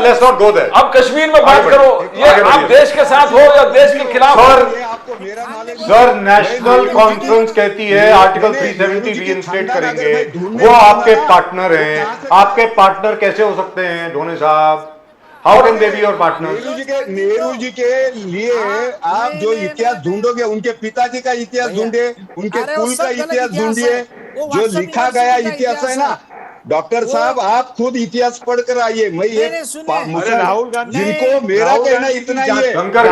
लेट्स नॉट गो देयर। अब कश्मीर में बात करो, ये आप देश के साथ हो या देश के खिलाफ हो? सर नेशनल कॉन्फ्रेंस कहती है आर्टिकल 370 रीइंस्टेट करेंगे, वो आपके पार्टनर हैं। आपके पार्टनर कैसे हो सकते हैं Dhone sahab? How can they be your partner? Nehru ji के लिए आप जो इतिहास ढूंढोगे, उनके पिताजी का इतिहास ढूंढे, उनके कुल का इतिहास ढूंढिए, जो लिखा गया इतिहास है ना डॉक्टर साहब, आप खुद इतिहास पढ़ कर आइए। मैं ये राहुल गांधी, जिनको मेरा कहना इतना ही है, शंकर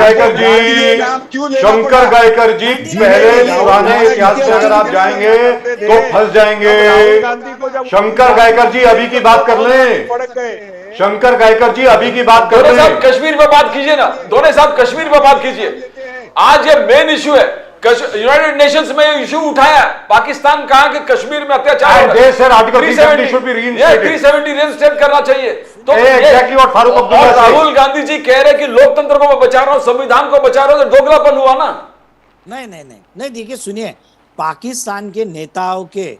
गायकर जी पहले पुराने इतिहास में अगर आप जाएंगे तो फंस जाएंगे। शंकर गायकर जी अभी की बात कर लें, शंकर गायकर जी अभी की बात कर लें। कश्मीर पर बात कीजिए ना, दोनों साहब कश्मीर पर बात कीजिए। आज ये मेन इश्यू है, यूनाइटेड नेशंस में इशू उठाया, पाकिस्तान कहा कि कश्मीर में अत्याचार, 370 रीइंस्टेट करना चाहिए। तो एग्जैक्टली व्हाट फारूक अब्दुल्ला, राहुल गांधी जी कह रहे कि लोकतंत्र को मैं बचा रहा हूं, संविधान को बचा रहा हूं, तो दोगलापन हुआ ना? नहीं, देखिए सुनिए, पाकिस्तान के नेताओं के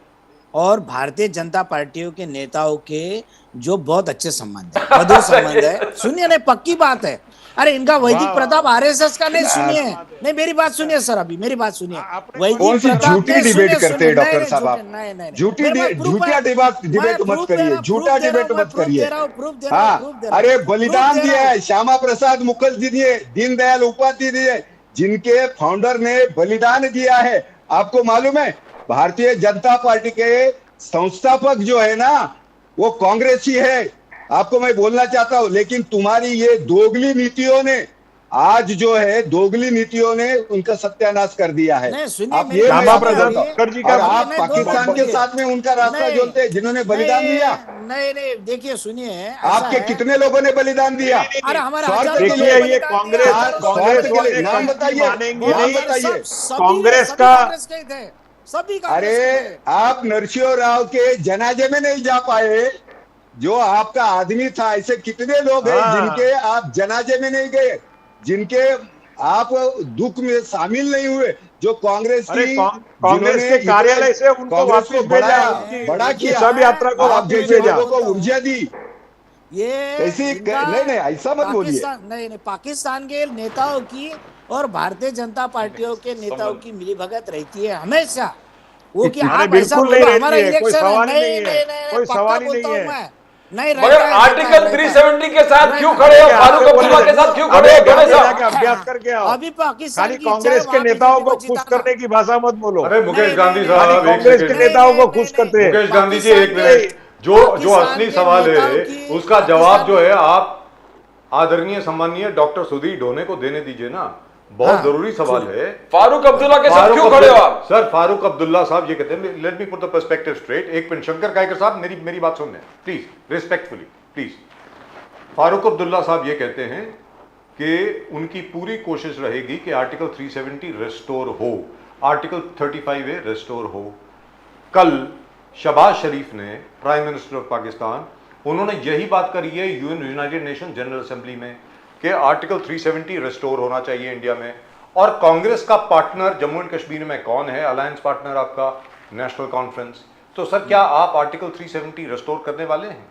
और भारतीय जनता पार्टियों के नेताओं के जो बहुत अच्छे संबंध है, मधुर संबंध है। सुनिए, नहीं पक्की बात है। अरे इनका वैदिक प्रताप RSS का नहीं, सुनिए, नहीं मेरी बात सुनिए सर, अभी मेरी बात सुनिए। कौन सी झूठी डिबेट करते हैं डॉक्टर साहब आप? झूठा डिबेट मत करिए, झूठा डिबेट मत करिए। हाँ, अरे बलिदान दिया है श्यामा प्रसाद मुखर्जी ने, दीनदयाल उपाध्याय ने, जिनके फाउंडर ने बलिदान दिया है। आपको मालूम है भारतीय जनता पार्टी के संस्थापक जो है ना, वो कांग्रेसी है। आपको मैं बोलना चाहता हूं, लेकिन तुम्हारी ये दोगली नीतियों ने, आज जो है दोगली नीतियों ने उनका सत्यानाश कर दिया है। आप ये और आप पाकिस्तान के साथ में उनका रास्ता जोड़ते हैं, जिन्होंने बलिदान दिया। नहीं, देखिए सुनिए, आपके कितने लोगों ने बलिदान दिया? अरे हमारा ये कांग्रेस वाले नाम बताइए, कांग्रेस का सभी का। अरे आप नरसिंह राव के जनाजे में नहीं जा पाए, जो आपका आदमी था। ऐसे कितने लोग हैं जिनके आप जनाजे में नहीं गए, जिनके आप दुख में शामिल नहीं हुए, जो कांग्रेस के कार्यालय से उनको वापस बड़ा किया, सब यात्रा को आप जैसे लोगों को ऊर्जा दी। ये ऐसी नहीं ऐसा मत बोलिए। नहीं, पाकिस्तान के नेताओं की और भारतीय जनता पार्टियों के नेताओं की मिलीभगत रहती है हमेशा। वो कि अरे आप ऐसा बिल्कुल बोलो नहीं हमारा रहती है, कोई इलेक्शन है। सवाल ही नहीं नहीं है, नहीं नहीं कोई पक्का सवाल ही बोलता नहीं हूं है। मैं। नहीं मगर रहता है, आर्टिकल रहता है। 370 के साथ क्यों रहता खड़े हो? है। फारूक आपको अब्दुल्ला के साथ क्यों खड़े हो? दोनों जाके साहब अभ्यास करके आओ। अभी पाकिस्तान खाली की इच्छा है कांग्रेस के वहां नेताओं बीजेपी को को खुश जिताना। करने की भाषा मत बोलो। अरे मुकेश नहीं, गांधी नहीं, खाली साहब, नहीं, एक कांग्रेस के सेकंड। नेताओं को नहीं, खुश नहीं, करते हैं। मुकेश गांधी जी, एक पाकिस्तान मिनट। जो पाकिस्तान असली के सवाल नेताओं है की- उसका पाकिस्तान जवाब जो के- है आप आदरणीय सम्मानीय डॉक्टर सुधीर ढोने को देने दीजिए ना। बहुत हाँ, जरूरी सवाल है। फारूक अब्दुल्ला के साथ फारूक क्यों खड़े हो अब्दुल्ला- आप? सर, फारूक अब्दुल्ला साहब ये कहते हैं, let me put the perspective straight. एक मिनट, शंकर कायकर साहब, मेरी बात सुन लें please, respectfully please. Farooq Abdullah साहब ये कहते हैं कि उनकी पूरी कोशिश रहेगी कि आर्टिकल 370 रिस्टोर हो, आर्टिकल 35A रिस्टोर हो। कल शहबाज शरीफ ने, प्राइम मिनिस्टर ऑफ पाकिस्तान, उन्होंने यही बात करी है यूनाइटेड नेशन जनरल असेंबली में कि आर्टिकल 370 रिस्टोर होना चाहिए इंडिया में। और कांग्रेस का पार्टनर जम्मू एंड कश्मीर में कौन है? अलायंस पार्टनर आपका नेशनल कॉन्फ्रेंस। तो सर, क्या आप आर्टिकल 370 रिस्टोर करने वाले हैं?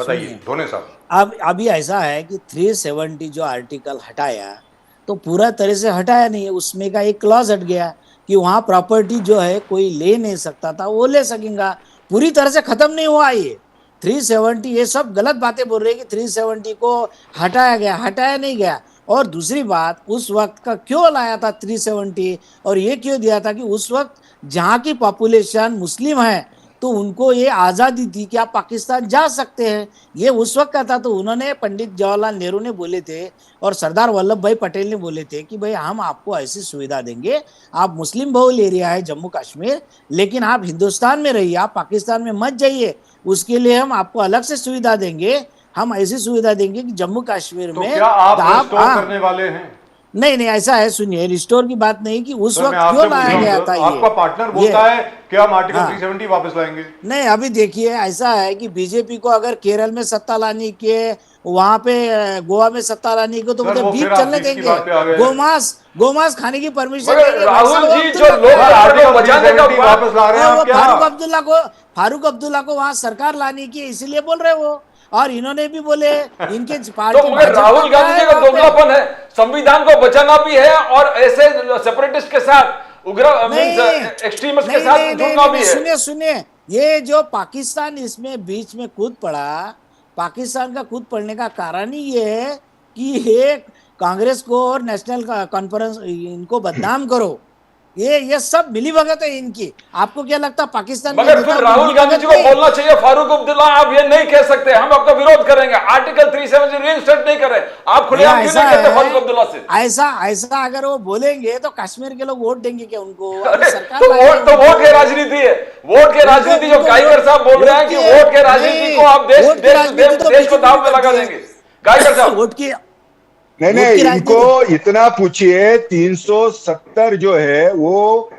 बताइए धोने साहब। अब अभी ऐसा है कि 370 जो आर्टिकल हटाया तो पूरा तरह से हटाया नहीं है, उसमें का एक क्लॉज हट गया कि वहां प्रॉपर्टी जो है कोई ले नहीं सकता था, वो ले सकेगा। पूरी तरह से खत्म नहीं हुआ ये 370। ये सब गलत बातें बोल रहे हैं कि 370 को हटाया गया, हटाया नहीं गया। और दूसरी बात, उस वक्त का क्यों लाया था 370 और ये क्यों दिया था कि उस वक्त जहाँ की पॉपुलेशन मुस्लिम है तो उनको ये आज़ादी थी कि आप पाकिस्तान जा सकते हैं। ये उस वक्त का था। तो उन्होंने, पंडित जवाहरलाल नेहरू ने बोले थे और सरदार वल्लभ भाई पटेल ने बोले थे कि भाई हम आपको ऐसी सुविधा देंगे, आप मुस्लिम बहुल एरिया है जम्मू कश्मीर, लेकिन आप हिंदुस्तान में रहिए, आप पाकिस्तान में मत जाइए। उसके लिए हम आपको अलग से सुविधा देंगे, हम ऐसी सुविधा देंगे कि जम्मू कश्मीर तो में क्या आप रिस्टोर हाँ, करने वाले हैं? नहीं नहीं ऐसा है, सुनिए, रिस्टोर की बात नहीं कि उस सर, वक्त मैं आपसे क्यों पूछ लाया रहा हूं, गया सर, था। आपका पार्टनर बोलता है कि हम आर्टिकल हाँ। 370 वापस लाएंगे। नहीं, अभी देखिए ऐसा है कि बीजेपी को अगर केरल में सत्ता लाने के, वहां पे गोवा में सत्ता लाने को, तो सर, उधर वो बीफ फिर आप चलने बीफ की देंगे, बात पे आ गए। गोमांस खाने की परमिशन मगर देंगे। राहुल वैसा जी वो जो अब्दुल्ला लोग को- आर्टिकल को बचाने का 370 वापस ला रहे हैं वो आप क्या? फारूक अब्दुल्ला को वहां सरकार लाने की इसलिए बोल रहे वो। और इन्होंने भी बोले इनके तो पार्टी मगर भाजपा राहुल क्या गांधी है जी का वहाँ पे? दोगलापन है, संविधान को बचाना भी है और ऐसे सेपरेटिस्ट के साथ, उग्र एक्सट्रीमिस्ट के साथ जुड़ना भी है। सुनिए सुनिए, ये जो पाकिस्तान इसमें बीच में कूद पड़ा, पाकिस्तान का कूद पड़ने का कारण ही ये है कि ये कांग्रेस को और नेशनल कॉन्फ्रेंस इनको बदनाम करो। ये सब मिलीभगत है इनकी। आपको क्या लगता है पाकिस्तान के मगर नेताओं फिर की राहुल गांधी जी को मिलीभगत नहीं? बोलना चाहिए, फारूक अब्दुल्ला आप ये नहीं कह सकते, हम आपका विरोध करेंगे, आर्टिकल 370 रीइंस्टेट नहीं करें। आप खुलेआम क्यों नहीं कहते फारूक अब्दुल्ला से? ऐसा अगर वो बोलेंगे तो कश्मीर के लोग वोट देंगे क्या उनको? अरे, सरकार तो लाएगी वोट उनको। की राजनीति है, वोट की राजनीति जो काइकर साहब बोल रहे हैं कि वोट के राजनीति को आप देश को दांव पे लगा देंगे। काइकर साहब, वोट की नहीं वोट की नहीं, इनको राजनीति- इतना पूछिए, 370 जो है वो,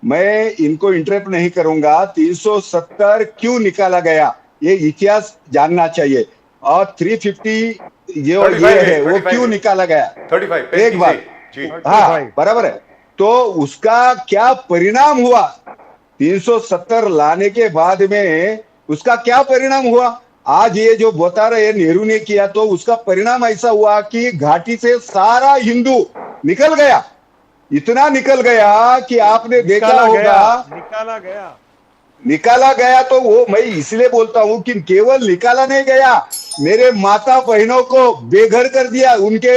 मैं इनको इंटरप्ट नहीं करूंगा। 370 क्यों निकाला गया ये इतिहास जानना चाहिए। और 350 जो ये है वो क्यों निकाला गया, 35 एक बात। जी। हाँ, बराबर है। तो उसका क्या परिणाम हुआ? 370 लाने के बाद में उसका क्या परिणाम हुआ? आज ये जो बता रहे नेहरू ने किया, तो उसका परिणाम ऐसा हुआ कि घाटी से सारा हिंदू निकल गया। इतना निकल गया कि आपने देखा होगा, निकाला गया। तो वो मैं इसलिए बोलता हूं कि केवल निकाला नहीं गया, मेरे माता बहनों को बेघर कर दिया। उनके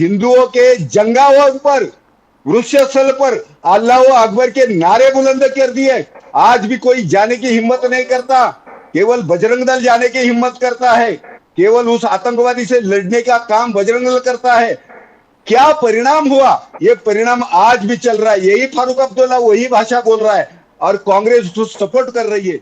हिंदुओं के जंगाओं पर, वृक्षस्थल पर अल्लाह अकबर के नारे बुलंद कर दिए। आज भी कोई जाने की हिम्मत नहीं करता, केवल बजरंग दल जाने की हिम्मत करता है। केवल उस आतंकवादी से लड़ने का काम बजरंग दल करता है। क्या परिणाम हुआ? ये परिणाम आज भी चल रहा है। यही फारूक अब्दुल्ला वही भाषा बोल रहा है और कांग्रेस उसको सपोर्ट कर रही है।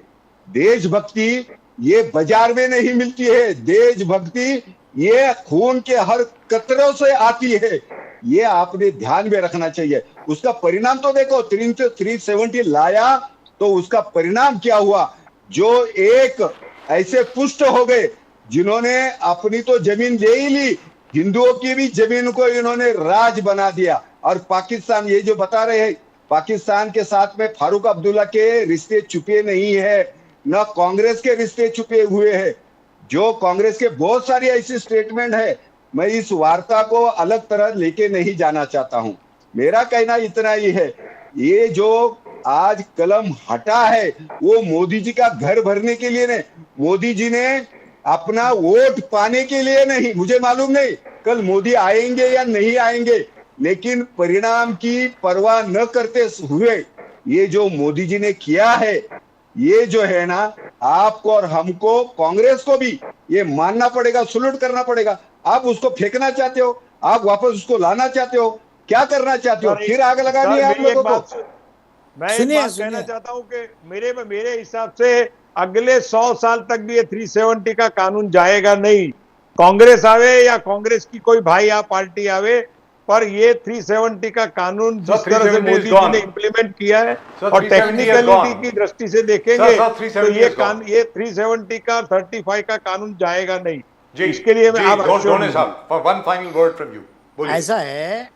देशभक्ति ये बाजार में नहीं मिलती है, देशभक्ति ये खून के हर कतरों से आती है। ये आपने ध्यान में रखना चाहिए। उसका परिणाम तो देखो, 370 लाया तो उसका परिणाम क्या हुआ? जो एक ऐसे पुष्ट हो गए जिन्होंने अपनी तो जमीन ले ही ली, हिंदुओं की भी जमीन को इन्होंने राज बना दिया। और पाकिस्तान, ये जो बता रहे हैं, पाकिस्तान के साथ में फारूक अब्दुल्ला के रिश्ते छुपे नहीं है, न कांग्रेस के रिश्ते छुपे हुए हैं। जो कांग्रेस के बहुत सारी ऐसी स्टेटमेंट है, मैं इस वार्ता को अलग तरह लेके नहीं जाना चाहता हूं। मेरा कहना इतना ही है, ये जो आज कलम हटा है वो मोदी जी का घर भरने के लिए नहीं, मोदी जी ने अपना वोट पाने के लिए नहीं। मुझे मालूम नहीं कल मोदी आएंगे या नहीं आएंगे, लेकिन परिणाम की परवाह न करते हुए ये जो मोदी जी ने किया है, ये जो है ना, आपको और हमको, कांग्रेस को भी ये मानना पड़ेगा, सल्यूट करना पड़ेगा। आप उसको फेंकना चाहते हो, आप वापस उसको लाना चाहते हो, क्या करना चाहते हो? फिर आग लगानी है आप लोगों को। मैं एक सुनिए, बात सुनिए। कहना चाहता हूं कि मेरे हिसाब से अगले 100 साल तक भी ये 370 का कानून जाएगा नहीं। कांग्रेस आवे या कांग्रेस की कोई भाई या पार्टी आवे, पर ये 370 का कानून जिस तरह से 370 is मोदी जी gone. ने इम्प्लीमेंट किया है Sir, और 370 is टेक्निकलिटी gone. की दृष्टि से देखेंगे Sir, तो 370 ये is gone. ये 370 का 35 का कानून जाएगा नहीं। जी, इसके लिए मैं जी, आप डोने assured साहब, for one final word from you. बोलिए। ऐसा है,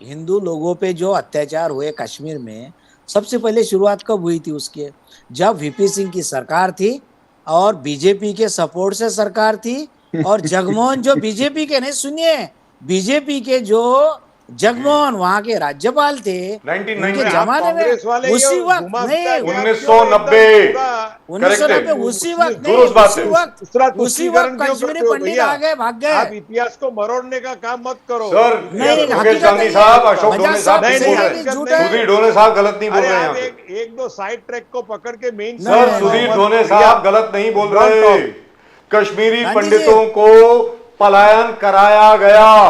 हिंदू लोगों पे जो अत्याचार हुए कश्मीर में, सबसे पहले शुरुआत कब हुई थी उसके? जब वीपी सिंह की सरकार थी और बीजेपी के सपोर्ट से सरकार थी, और जगमोहन जो बीजेपी के, नहीं सुनिए, बीजेपी के जो जगमोहन वहां के राज्यपाल थे, 1990 उनके में आप जमाने कांग्रेस वाले में उसी ये वक्त घुमा नहीं, फिरा के आप 1990 एकदम पूरा 1990 correct उसी वक्त नहीं, दुरुस्त बात उसी है। वक्त दूसरा उसी तुष्टीकरण वक्त क्यों कश्मीरी करते हो पंडित भैया? आ गए, भाग आप गए। इतिहास को मरोड़ने का काम मत करो। सर, नहीं, मुकेश हकीकत गांधी नहीं है। साहब, अशोक बजाज डोने साहब साहब नहीं, ठीक नहीं, बोल रहे हकीकत हैं। झूठ नहीं। है। सुधीर डोने साहब गलत नहीं बोल अरे रहे हैं आप यहाँ पे। एक दो साइड ट्रैक को पकड़ के मेन नहीं, सर, नहीं, सुधीर नहीं, डोने साहब गलत नहीं बोल Don't रहे। talk. कश्मीरी गांधी पंडितों को पलायन कराया गया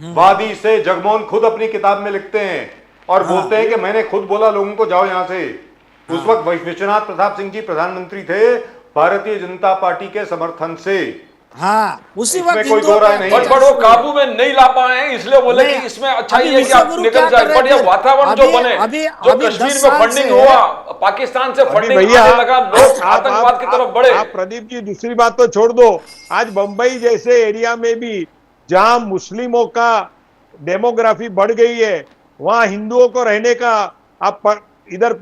वादी से। जगमोहन खुद अपनी किताब में लिखते हैं और बोलते हैं कि मैंने खुद बोला लोगों को जाओ यहां से। उस वक्त विश्वनाथ प्रताप सिंह जी प्रधानमंत्री थे, भारतीय जनता पार्टी के समर्थन से। हाँ, उसी इसमें वक्त कोई हिंदुओं दो राय पे नहीं बट है। वो काबू में नहीं ला पाए हैं, इसलिए बोले नहीं, कि इसमें अच्छा अभी ये है कि आप विश्वगुरु निकल क्या जाए। कर रहे बट ये थे? वातावरण जो अभी- बने, अभी- जो अभी कश्मीर 10 में साल फंडिंग से- हुआ, पाकिस्तान से अभी फंडिंग भैया आने लगा, लोग आतंकवाद की तरफ बढ़े। आप प्रदीप जी दूसरी बात तो छोड़ दो। आज बंबई जैसे एरिया में भी जहां मुस्लिमों का डेमोग्राफी बढ़ गई है, वहां हिंदुओं को रहने का, आप इधर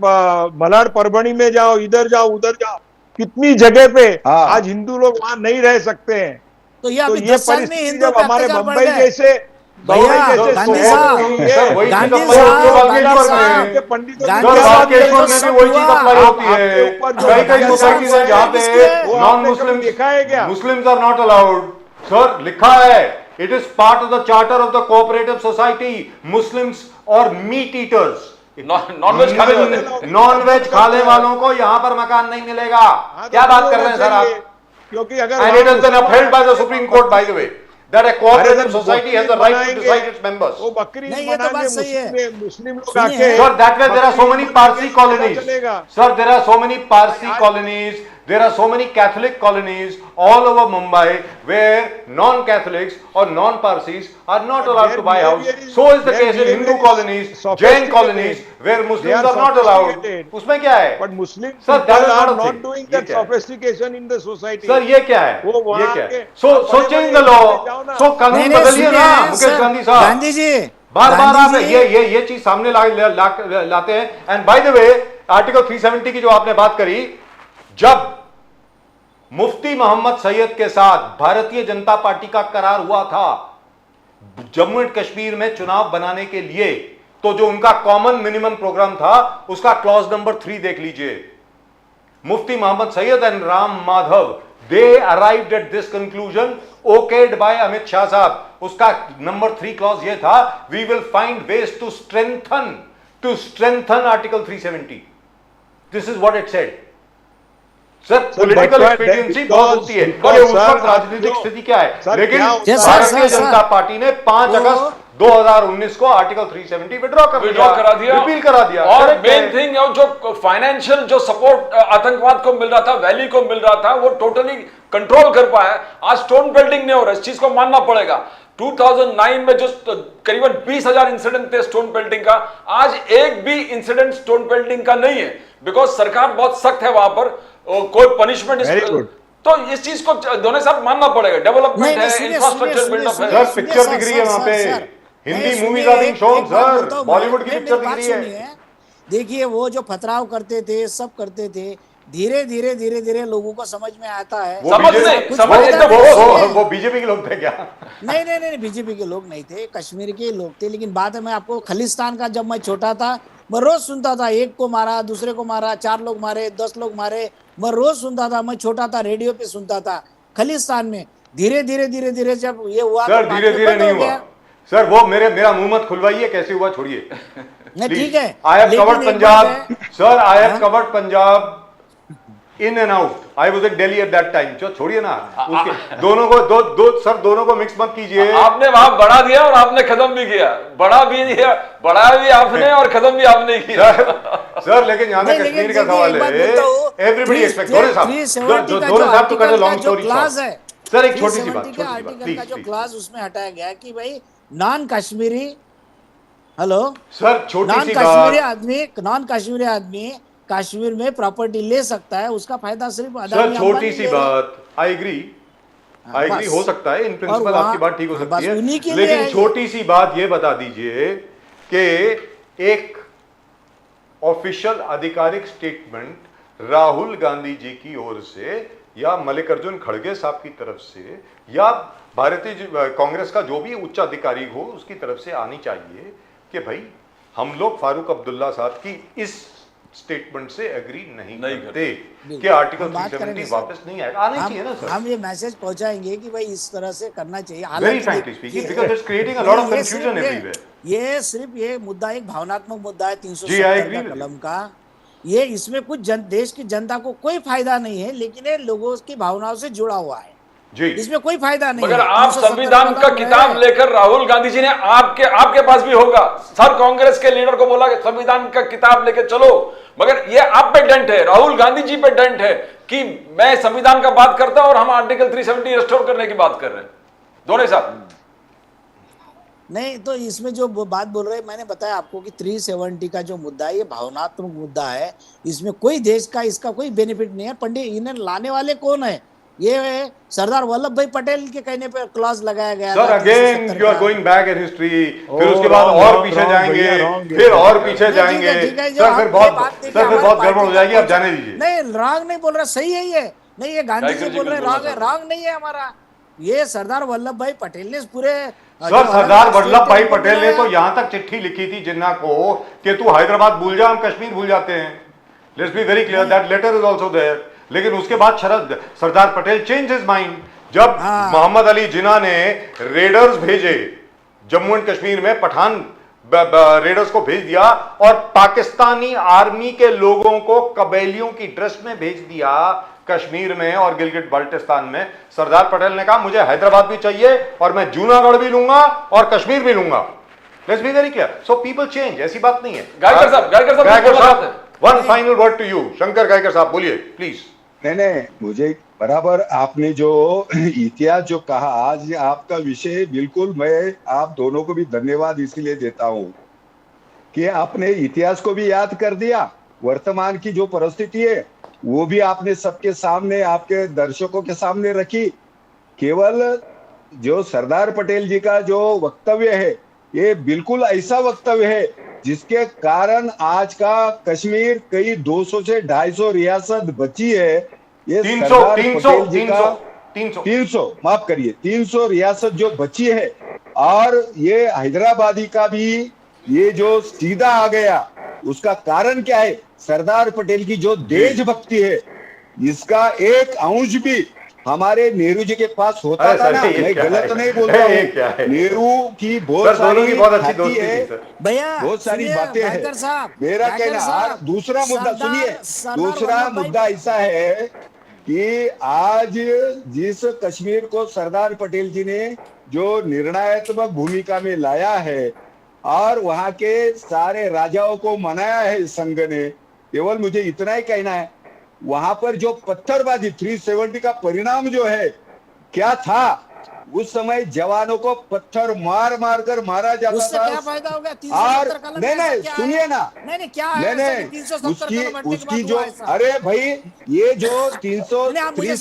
मलाड परभणी में जाओ, इधर जाओ, उधर जाओ, कितनी जगह पे हाँ। आज हिंदू लोग वहां नहीं रह सकते हैं। तो ये तो अभी ये 10 साल में परिस्थिति हिंदुओं जब पे हमारे अत्याचार बढ़ बंबई गए। जैसे भैया, गांधी शहर साहब, में हुई सर, है, वही चीज गांधी अप्लाई साहब, होती है गांधी बागेश्वर साहब, में। पंडितों गांधी ने सर, साहब, बागेश्वर में भी वही चीज अप्लाई होती आपके है। ऊपर जो कई कई गांधी सोसाइटीज साहब हैं जहाँ पे वो नॉन आपने मुस्लिम कभी देखा है क्या? Muslims are not allowed. Sir, लिखा है, it is part of the charter of the cooperative society, Muslims और मीट ईटर्स, नॉनवेज खाने वाले। नॉनवेज खाने वालों को यहाँ पर मकान नहीं मिलेगा। हाँ, तो क्या बात कर होना रहे हैं सर चाहिए, आप? क्योंकि अगर And it has been upheld by the Supreme Court, by the way, that a अरे cooperative जब society has the Bakrid right to decide its members. वो बकरीद नहीं, ये तो मनाएंगे, बात सही है। मुस्लिम लोग सुनिए। आके Sir, that way there are so many Bakrid Parsi मनाएंगे, colonies. पता चलेगा। Sir, there are so many Parsi colonies. There are so many Catholic colonies all over Mumbai where non-Catholics or non-Parsis are not allowed their to buy house. behavior is- So is the their case in behavior Hindu is colonies, Jain sophisticated. colonies where They Muslims are are not allowed. sophisticated. उसमें क्या है? But Muslim Sir, that people is not are a not thing. doing ये that क्या है? sophistication in the society. Sir ये क्या है? वो वहाँ ये क्या है? के- So आप so बड़े change बड़े the law. जाओ ना। So कानून नहीं, नहीं, बदलिए सुनिए, ना मुकेश सर, गांधी साहब। गांधी जी, बार बार आप गांधी जी, ये चीज सामने लाते हैं। And by the way, article 370 की जो आपने बात करी, जब मुफ्ती मोहम्मद सैयद के साथ भारतीय जनता पार्टी का करार हुआ था जम्मू एंड कश्मीर में चुनाव बनाने के लिए, तो जो उनका कॉमन मिनिमम प्रोग्राम था उसका क्लॉज नंबर 3 देख लीजिए। Mufti Mohammad Sayeed and Ram Madhav, they arrived at this conclusion, okayed by Amit Shah sahab. उसका नंबर 3 क्लॉज ये था, we will find ways to strengthen article 370। This is what it said. Sir, political but expediency because- बहुत होती है, because और ये उस sir, वक्त राजनीतिक आप स्थिति क्या है। सर, लेकिन क्या होता है? भारतीय सर, जनता पार्टी ने 5 वो- अगस्त 2019 को आर्टिकल 370 विड्रॉ करा दिया, रिपील करा दिया। और Correct मेन है। थिंग जो फाइनेंशियल जो सपोर्ट आतंकवाद को मिल रहा था, वैली को मिल रहा था, वो टोटली कंट्रोल कर पाया। आज स्टोन बिल्डिंग नहीं हो रहा, इस चीज को मानना पड़ेगा। 2009 में जो करीबन 20,000 इंसिडेंट थे स्टोन पेल्टिंग का, आज एक भी इंसिडेंट स्टोन पेल्टिंग का नहीं है, बिकॉज सरकार बहुत सख्त है वहां पर, कोई पनिशमेंट। Very good. तो इस चीज को दोनों साथ मानना पड़ेगा। डेवलपमेंट है, सुनिए, इंफ्रास्ट्रक्चर सुनिए, बिल्डअप सुनिए, है। सर, पिक्चर दिख रही है वहां पे। हिंदी नहीं, movies सुनिए, are being shown, एक बात sir. बोलता हूं मैं। Bollywood की नहीं, picture मेरी बात दिख रही है। सुनिए। देखिए, वो जो पथराव करते थे, सब करते थे, धीरे धीरे लोगों को समझ में आता है। वो समझ बीजेपी- नहीं, कुछ समझ फायदा एकदम नहीं वो- है। वो बीजेपी के लोग थे क्या? नहीं, बीजेपी के लोग नहीं थे, कश्मीर के लोग थे। लेकिन बाद में आपको खालिस्तान का, जब मैं छोटा था मैं रोज सुनता था, एक को मारा, दूसरे को मारा, 4 लोग मारे, 10 लोग मारे, मैं रोज सुनता था। मैं छोटा था, रेडियो पे सुनता था खालिस्तान में। धीरे धीरे जब ये हुआ सर तो बाद धीरे में धीरे बंद नहीं हो हुआ गया। सर, वो मेरा मुंह मत खुलवाइए, कैसे हुआ छोड़िए। नहीं ठीक है, आई हैव लेकिन कवर्ड एक बात है, पंजाब सर, आई हैव हाँ? Covered Punjab in and out. I was in Delhi at that time. छोड़िए ना उसके, दोनों को सर दोनों को मिक्स मत कीजिए। आपने वहां बढ़ा दिया और आपने खत्म भी किया, बढ़ाया भी आपने और खत्म भी आपने किया। सर लेकिन यहाँ नहीं, पे लेकिन कश्मीर का देखिए, सवाल एक बात है, बोलता हूँ, एवरीबडी एक्सपेक्ट, 370 का जो दोनों साहब टू कट अ आर्टिकल का लॉन्ग जो स्टोरी क्लास शॉर्ट। है, सर एक छोटी सी बात, 370 के आर्टिकल का जो प्लीज। क्लास उसमें हटाया गया है कि भाई नॉन कश्मीरी, हेलो, सर छोटी नॉन सी कश्मीरी आदमी कश्मीर में प्रॉपर्टी ले सकता है, उसका फायदा सिर्फ सर अदानी छोटी अंबानी सी ले रहे हैं। बात, आई एग्री बस। हो सकता है, इन प्रिंसिपल वहाँ- आपकी बात ठीक हो हाँ, सकती बस उन्हीं है, के लिए लेकिन है ये। छोटी सी बात ये बता दीजिए कि एक ऑफिशियल आधिकारिक स्टेटमेंट राहुल गांधी जी की ओर से या मल्लिकार्जुन खड़गे साहब की तरफ से या भारतीय कांग्रेस का जो भी उच्च अधिकारी हो उसकी तरफ से आनी चाहिए कि भाई हम लोग फारूक अब्दुल्ला साहब की इस स्टेटमेंट से एग्री नहीं करते कि आर्टिकल हम बात 370 करेंगे सर। वापस नहीं आएगा, आना चाहिए ना सर। हम ये मैसेज पहुंचाएंगे कि भाई इस तरह से करना चाहिए। Very हालांकि frankly speaking, ये- because it's creating a lot of ये confusion सिर्फ everywhere. ये सिर्फ ये मुद्दा एक भावनात्मक मुद्दा है, जी, I 370 agree का with कलम का। ये इसमें कुछ देश की जनता को कोई फायदा नहीं है, लेकिन ये लोगों की भावनाओं से जुड़ा हुआ है, जी इसमें कोई फायदा नहीं मगर है। आप 370 संविधान का कलम किताब है। लेकर राहुल गांधी जी ने आपके पास भी होगा, सर कांग्रेस के लीडर को बोला कि संविधान का किताब लेकर चलो, मगर ये आप पे डेंट है, राहुल गांधी जी पे डेंट है कि मैं संविधान का बात करता और हम आर्टिकल 370 रिस्टोर करने की बात कर रहे हैं दोनों साहब। नहीं तो इसमें जो बात बोल रहे हैं, मैंने बताया आपको कि 370 का जो मुद्दा है ये भावनात्मक मुद्दा है, इसमें कोई देश का इसका कोई बेनिफिट नहीं है। पंडित इन्हें लाने वाले कौन है? ये सरदार वल्लभ भाई पटेल के कहने पर क्लॉज लगाया गया सर, था अगेन 370 यू आर का। गोइंग बैक इन हिस्ट्री, फिर Oh, उसके बाद wrong, और wrong, पीछे wrong, जाएंगे, भैया, wrong, फिर और पीछे नहीं, जाएंगे। ठीक है, जो सर हम फिर ये बहुत बात देखिए, सर फिर हमारी बहुत गड़बड़ हो पार्टी जाएगी, का आप जाने दीजिए। नहीं, रॉन्ग नहीं बोल रहा, सही है ये। नहीं, ये गांधी जी टाइगर जी बोल रहे कुछ बोलना रॉन्ग है, चाहते हैं। रॉन्ग नहीं है हमारा। ये सरदार वल्लभ भाई पटेल ने पूरे सर सरदार वल्लभ भाई पटेल ने तो यहां तक चिट्ठी लिखी थी जिन्ना को कि तू हैदराबाद भूल जा, हम कश्मीर भूल जाते हैं। Let's be very clear, that letter is also there. लेकिन उसके बाद Sardar Patel change his mind जब मोहम्मद अली जिन्ना ने रेडर्स भेजे जम्मू एंड कश्मीर में, पठान रेडर्स को भेज दिया और पाकिस्तानी आर्मी के लोगों को कबैलियों की ड्रेस में भेज दिया कश्मीर में और गिलगिट बाल्टिस्तान में। सरदार पटेल ने कहा मुझे हैदराबाद भी चाहिए और मैं जूनागढ़ भी लूंगा और कश्मीर भी लूंगा। Let's be very clear, so people change, ऐसी बात नहीं है। गायकर साहब, one final word to you. Shankar Gaikar साहब बोलिए प्लीज। नहीं, मुझे बराबर आपने जो इतिहास जो कहा, आज आपका विषय बिल्कुल, मैं आप दोनों को भी धन्यवाद इसीलिए देता हूं कि आपने इतिहास को भी याद कर दिया, वर्तमान की जो परिस्थिति है वो भी आपने सबके सामने, आपके दर्शकों के सामने रखी। केवल जो सरदार पटेल जी का जो वक्तव्य है ये बिल्कुल ऐसा वक्तव्य है जिसके कारण आज का कश्मीर कई 200 से 250 रियासत बची है। ये 300 माफ करिए, 300 रियासत जो बची है, और ये हैदराबादी का भी ये जो सीधा आ गया, उसका कारण क्या है? सरदार पटेल की जो देशभक्ति है, इसका एक अंश भी हमारे नेहरू जी के पास होता था ना। मैं गलत नहीं बोल रहा हूँ, नेहरू की बहुत सारी बातें है, भैया बहुत सारी सुनिए, बातें हैं। गायकर साहब, मेरा गायकर कहना, साहब, और दूसरा मुद्दा सुनिए, सरदार दूसरा वल्लभ भाई मुद्दा ऐसा है कि आज जिस कश्मीर को सरदार पटेल जी ने जो निर्णयात्मक भूमिका में लाया है और वहां के सारे राजाओं को मनाया है संघ ने, केवल मुझे इतना ही कहना है, वहां पर जो पत्थरबाजी 370 का परिणाम जो है क्या था, उस समय जवानों को पत्थर मार मार कर मारा जाता उससे था। क्या फायदा हो गया? और 370 कलम नहीं में ऐसा नहीं क्या सुनिए है? ना, नहीं क्या है? नहीं 370 कलम हटने के उसकी बाद जो, हुआ ऐसा? अरे भाई ये जो 300 नहीं, आप मुझे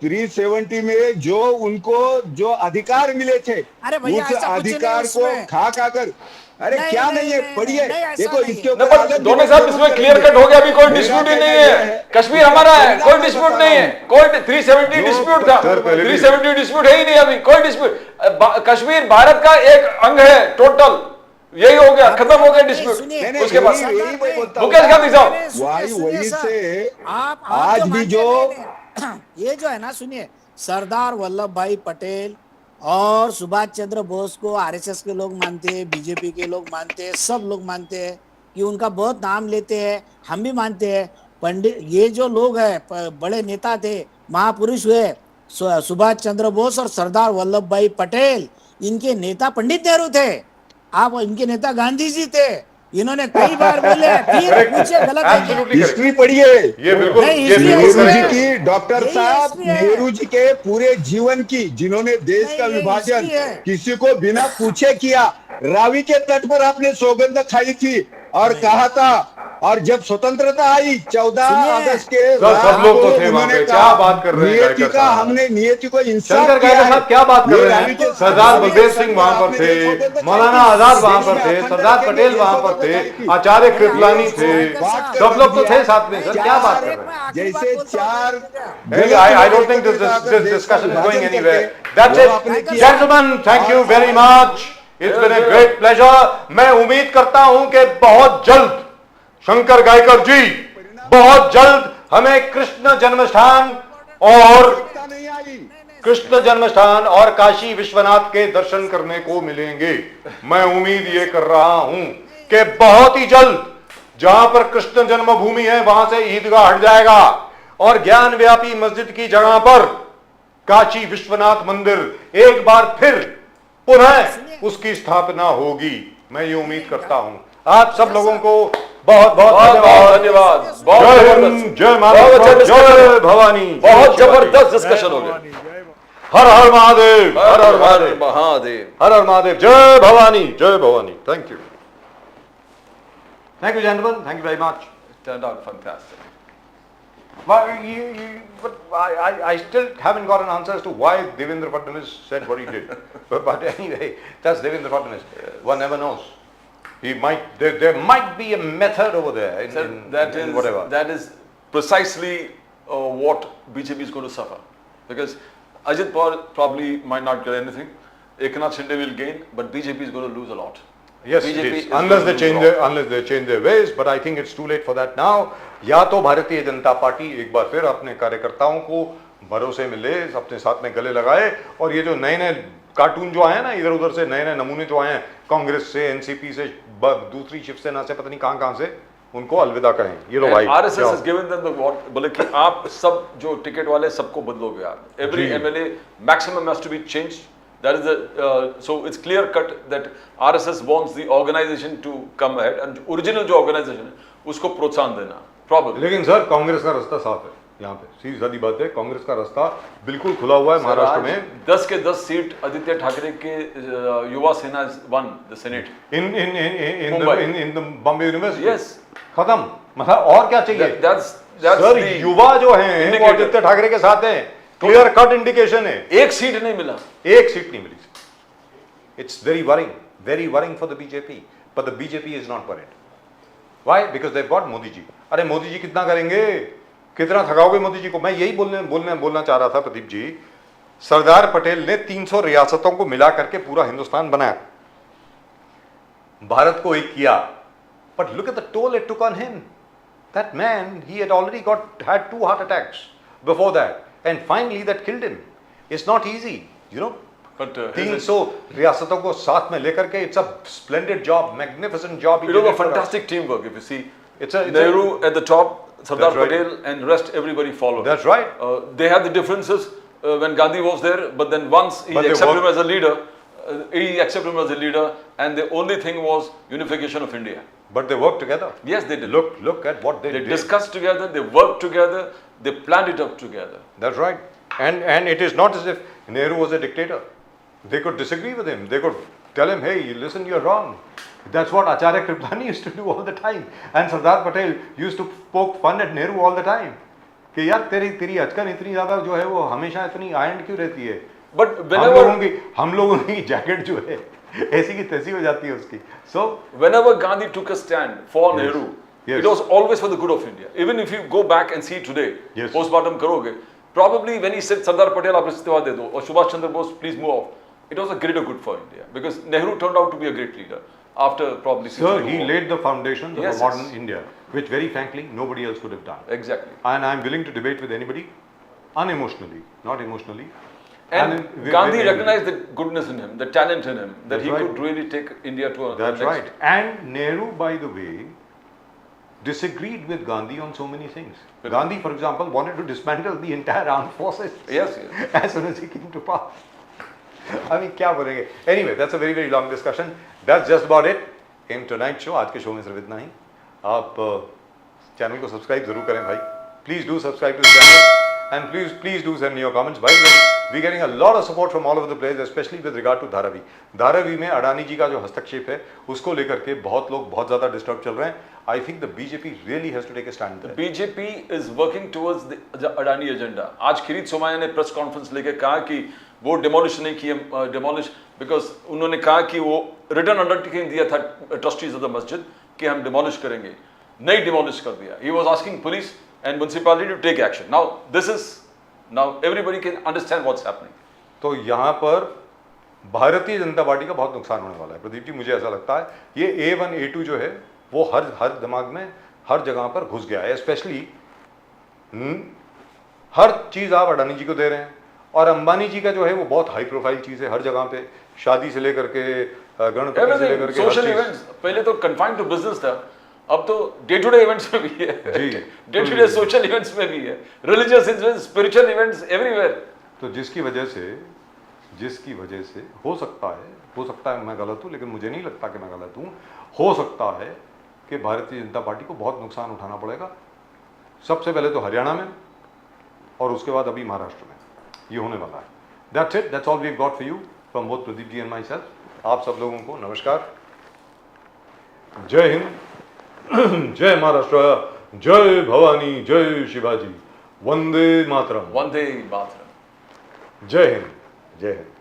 370 में जो उनको जो अधिकार मिले थे, अरे भैया, उस ऐसा कुछ नहीं अधिकार को उसमें। खा कर, अरे नहीं, क्या नहीं, नहीं है, नहीं, पढ़िए, नहीं, ऐसा देखो नहीं इसके है। ऊपर नहीं, अलग दोनों डिबेट साहब इसमें जरूर क्लियर करेंगे। कट हो गया, अभी कोई मेरा डिस्प्यूट ही कहना नहीं यह है, कश्मीर हमारा है, कोई डिस्प्यूट नहीं है, कोई 370 डिस्प्यूट था, 370 डिस्प्यूट है ही नहीं अभी, कोई डिस्प्यूट। कश्मीर भारत का एक अंग है टोटल, यही हो गया, खत्म हो गया नहीं, डिस्प्यूट। सुनिए, नहीं, उसके बाद यही मैं बोलता हूँ। मुकेश गांधी साहब, नहीं, सुनिए, वही सुनिए वही सर, से आप आज भी मानते जो नहीं, नहीं, ये जो है ना, सुनिए, सरदार वल्लभ भाई पटेल और सुभाष चंद्र बोस को आरएसएस के लोग मानते हैं, बीजेपी के लोग मानते हैं, सब लोग मानते हैं कि उनका बहुत नाम लेते हैं, हम भी मानते हैं। पंडित, ये जो लोग हैं, बड़े नेता थे, महापुरुष हुए, सुभाष चंद्र बोस और सरदार वल्लभ भाई पटेल, इनके नेता पंडित नेहरू थे, आप इनके नेता गांधी जी थे। इन्होंने कई बार बोले, फिर पूछे गलत है क्या? Absolutely correct. हिस्ट्री पढ़िए। ये बिल्कुल नहीं, ये हिस्ट्री बिल्कुल नेहरू है। जी correct है। की, डॉक्टर यही साहब, हिस्ट्री है। नेहरू जी के पूरे जीवन की, जिन्होंने देश नहीं, का ये विभाजन हिस्ट्री है। किसी को बिना पूछे किया। रावी के तट पर आपने सौगंध खाई थी और कहा था, और जब स्वतंत्रता आई 14 सुनिए। अगस्त के सर, सब रात लोग तो को थे वहाँ उन्होंने पे। कहा, क्या बात कर रहे हैं नियति गायकर का, साहब? हमने नियति को इंसाफ शंकर किया गायकर है। साहब क्या बात कर ये रहे रावी के हैं? साथ सरदार आपने बलदेव जो सिंह वहां पर आपने थे, जो सौगंध खाई मौलाना थी, आजाद वहां पर देश थे, में अखंड सरदार रखेंगे, पटेल ये वहां पर सौगंध थे, खाई थी। आचार्य कृपलानी थे, साहब, सब लोग तो थे साथ में। सर क्या चार- बात कर रहे हैं? जैसे चार I don't think this discussion is going anywhere. That's it. Gentlemen, thank you very much. It's been a great pleasure. मैं उम्मीद करता हूं कि बहुत जल्द शंकर गायकर जी, बहुत जल्द हमें कृष्ण जन्मस्थान और काशी विश्वनाथ के दर्शन करने को मिलेंगे। मैं उम्मीद ये कर रहा हूं कि बहुत ही जल्द जहां पर कृष्ण जन्मभूमि है वहां से ईदगाह हट जाएगा और ज्ञान व्यापी मस्जिद की जगह पर काशी विश्वनाथ मंदिर एक बार फिर पुनः उसकी स्थापना होगी। मैं ये उम्मीद करता हूं। आप सब लोगों को बहुत बहुत बहुत धन्यवाद। धन्यवाद, बहुत जय जबरदस्त, हिंद, जय बहुत अच्छा माता, discussion। जय भवानी, बहुत जय जबरदस्त डिस्कशन हो गया। हर हर महादेव, हर हर महादेव, महादेव। हर हर महादेव, जय भवानी, जय Bhavani. Thank you, gentlemen, thank you very much. It turned out fantastic. But I still haven't got an answer as to why Devendra Fadnavis said what he did. But anyway, that's Devendra Fadnavis. One never knows. He might, there might be a method over there in, Sir, in whatever. that is precisely what BJP is going to suffer, because Ajit Pawar probably might not get anything. Eknath Shinde will gain, but BJP is going to lose a lot. Yes, BJP it is. is Unless going they to lose change a lot. their, unless they change their ways, but I think it's too late for that now. या तो Bharatiya Janata party एक बार फिर अपने कार्यकर्ताओं को भरोसे में ले, अपने साथ में गले लगाए, और ये जो नए नए कार्टून जो आए हैं ना इधर उधर से, नए नए नमूने जो आए हैं कांग्रेस से, एनसीपी से, दूसरी शिवसेना से, पता नहीं कहां से, उनको अलविदा कहें। ये लो भाई, RSS has given them the what, बोले कि आप सब जो टिकट वाले सबको बदलोगे आप। Every ji. MLA maximum has to be changed. That is the so it's clear cut that RSS wants the organization to come ahead and original जो organization है उसको प्रोत्साहन देना। Probably. लेकिन सर कांग्रेस का रास्ता साफ है यहाँ पे, सीधी सादी बात है, कांग्रेस का रास्ता बिल्कुल खुला हुआ है महाराष्ट्र में। 10 के 10 सीट आदित्य ठाकरे के युवा सेना one the senate in the Bombay university. Yes. खत्म, मतलब और क्या चाहिए? that's सर the युवा जो हैं वो indicator. आदित्य ठाकरे के साथ हैं, क्लियर कट इंडिकेशन है। एक सीट नहीं मिला। एक सीट नहीं मिली। It's very worrying for the BJP, but the BJP is not worried. Why? Because they got Modi ji. अरे मोदी जी कितना करेंगे, कितना थकाओगे मोदी जी को? मैं यही बोलना चाह रहा था प्रदीप जी। सरदार पटेल ने 300 रियासतों को मिला करके पूरा हिंदुस्तान बनाया, भारत को एक किया, but look at the toll it took on him. That man, he had already had 2 heart attacks before that, and finally that killed him. It's not easy, you know. But 300 रियासतों को साथ में लेकर के, it's a splendid job, magnificent job. it was a fantastic teamwork. If you see, It's a Nehru at the top, Sardar That's right. Patel, and rest everybody followed. That's right. They had the differences when Gandhi was there, but then once he But they accepted him worked- as a leader, and the only thing was unification of India. But they work together. Yes, they did. Look at what they They did. discussed together, they worked together, they planned it up together. That's right. And it is not as if Nehru was a dictator. They could disagree with him. They could tell him, hey, listen, you're wrong. That's what Acharya Kripalani used to do all the time. And Sardar Patel used to poke fun at Nehru all the time. कि यार तेरी अचकन इतनी ज्यादा जो है वो हमेशा इतनी आयरन क्यों रहती है? But हम लोगों की जैकेट जो है ऐसी की तैसी हो जाती है उसकी. So whenever Gandhi took a stand for Nehru, Yes. it was always for the good of India. Even if you go back and see today, Yes. postmortem करोगे, probably when he said Sardar Patel आप इस्तीफा दे दो और Subhash Chandra Bose please move off, it was a greater good for India because Nehru turned out to be a great leader. after probably 60 Sir, years he old. laid the foundations of Yes, a modern yes. India, which very frankly nobody else could have done. Exactly. And I'm willing to debate with anybody, unemotionally, not emotionally. And with Gandhi anybody. recognized the goodness in him, the talent in him, that That's he right. could really take India to a That's next. right. And Nehru, by the way, disagreed with Gandhi on so many things. Gandhi, for example, wanted to dismantle the entire armed forces Yes, yes. as soon as he came to power. I mean, क्या बोलेंगे? Anyway, that's a very very long discussion. That's just about it in tonight's show. आज के show में सिर्फ इतना ही. आप channel को subscribe जरूर करें भाई. Please do subscribe to the channel and please do send me your comments. By the way, we're getting a lot of support from all over the place, especially with regard to Dharavi. Dharavi में अडानी जी का जो हस्तक्षेप है उसको लेकर के बहुत लोग बहुत ज़्यादा डिस्टर्ब चल रहे हैं. I think the BJP really has to take a stand there. BJP is working towards the Adani agenda. आज किरीट सोमाया ने प्रेस कॉन्फ्रेंस लेके कहा कि वो डिमोलिश नहीं किए, डिमोलिश बिकॉज उन्होंने कहा कि वो रिटर्न अंडरटेकिंग दिया था ट्रस्टीज ऑफ द मस्जिद कि हम डिमोलिश करेंगे, नहीं डिमोलिश कर दिया. He was asking police and municipality to take action. Now everybody can understand what's happening. तो यहाँ पर भारतीय जनता पार्टी का बहुत नुकसान होने वाला है प्रदीप जी, मुझे ऐसा लगता है. ये A1 A2 जो है वो हर दिमाग में हर जगह पर घुस गया है. स्पेशली हर चीज़ आप अडानी जी को दे रहे हैं और अंबानी जी का जो है वो बहुत हाई प्रोफाइल चीज़ है. हर जगह पे शादी से लेकर के गणपति से लेकर के सोशल इवेंट्स पहले तो कन्फाइंड टू बिजनेस था, अब तो डे टू डे इवेंट्स में भी है, day to day social events में भी है, religious events, spiritual events, everywhere. तो जिसकी वजह से हो सकता है मैं गलत हूँ, लेकिन मुझे नहीं लगता कि मैं गलत हूँ. हो सकता है कि भारतीय जनता पार्टी को बहुत नुकसान उठाना पड़ेगा. सबसे पहले तो हरियाणा में और उसके बाद अभी महाराष्ट्र में ये होने वाला है. That's it, that's all we got for you from both Pradeep ji and myself. आप सब लोगों को नमस्कार, जय हिंद, जय महाराष्ट्र, जय भवानी, जय शिवाजी, वंदे मातरम, वंदे मातरम. जय हिंद, जय हिंद.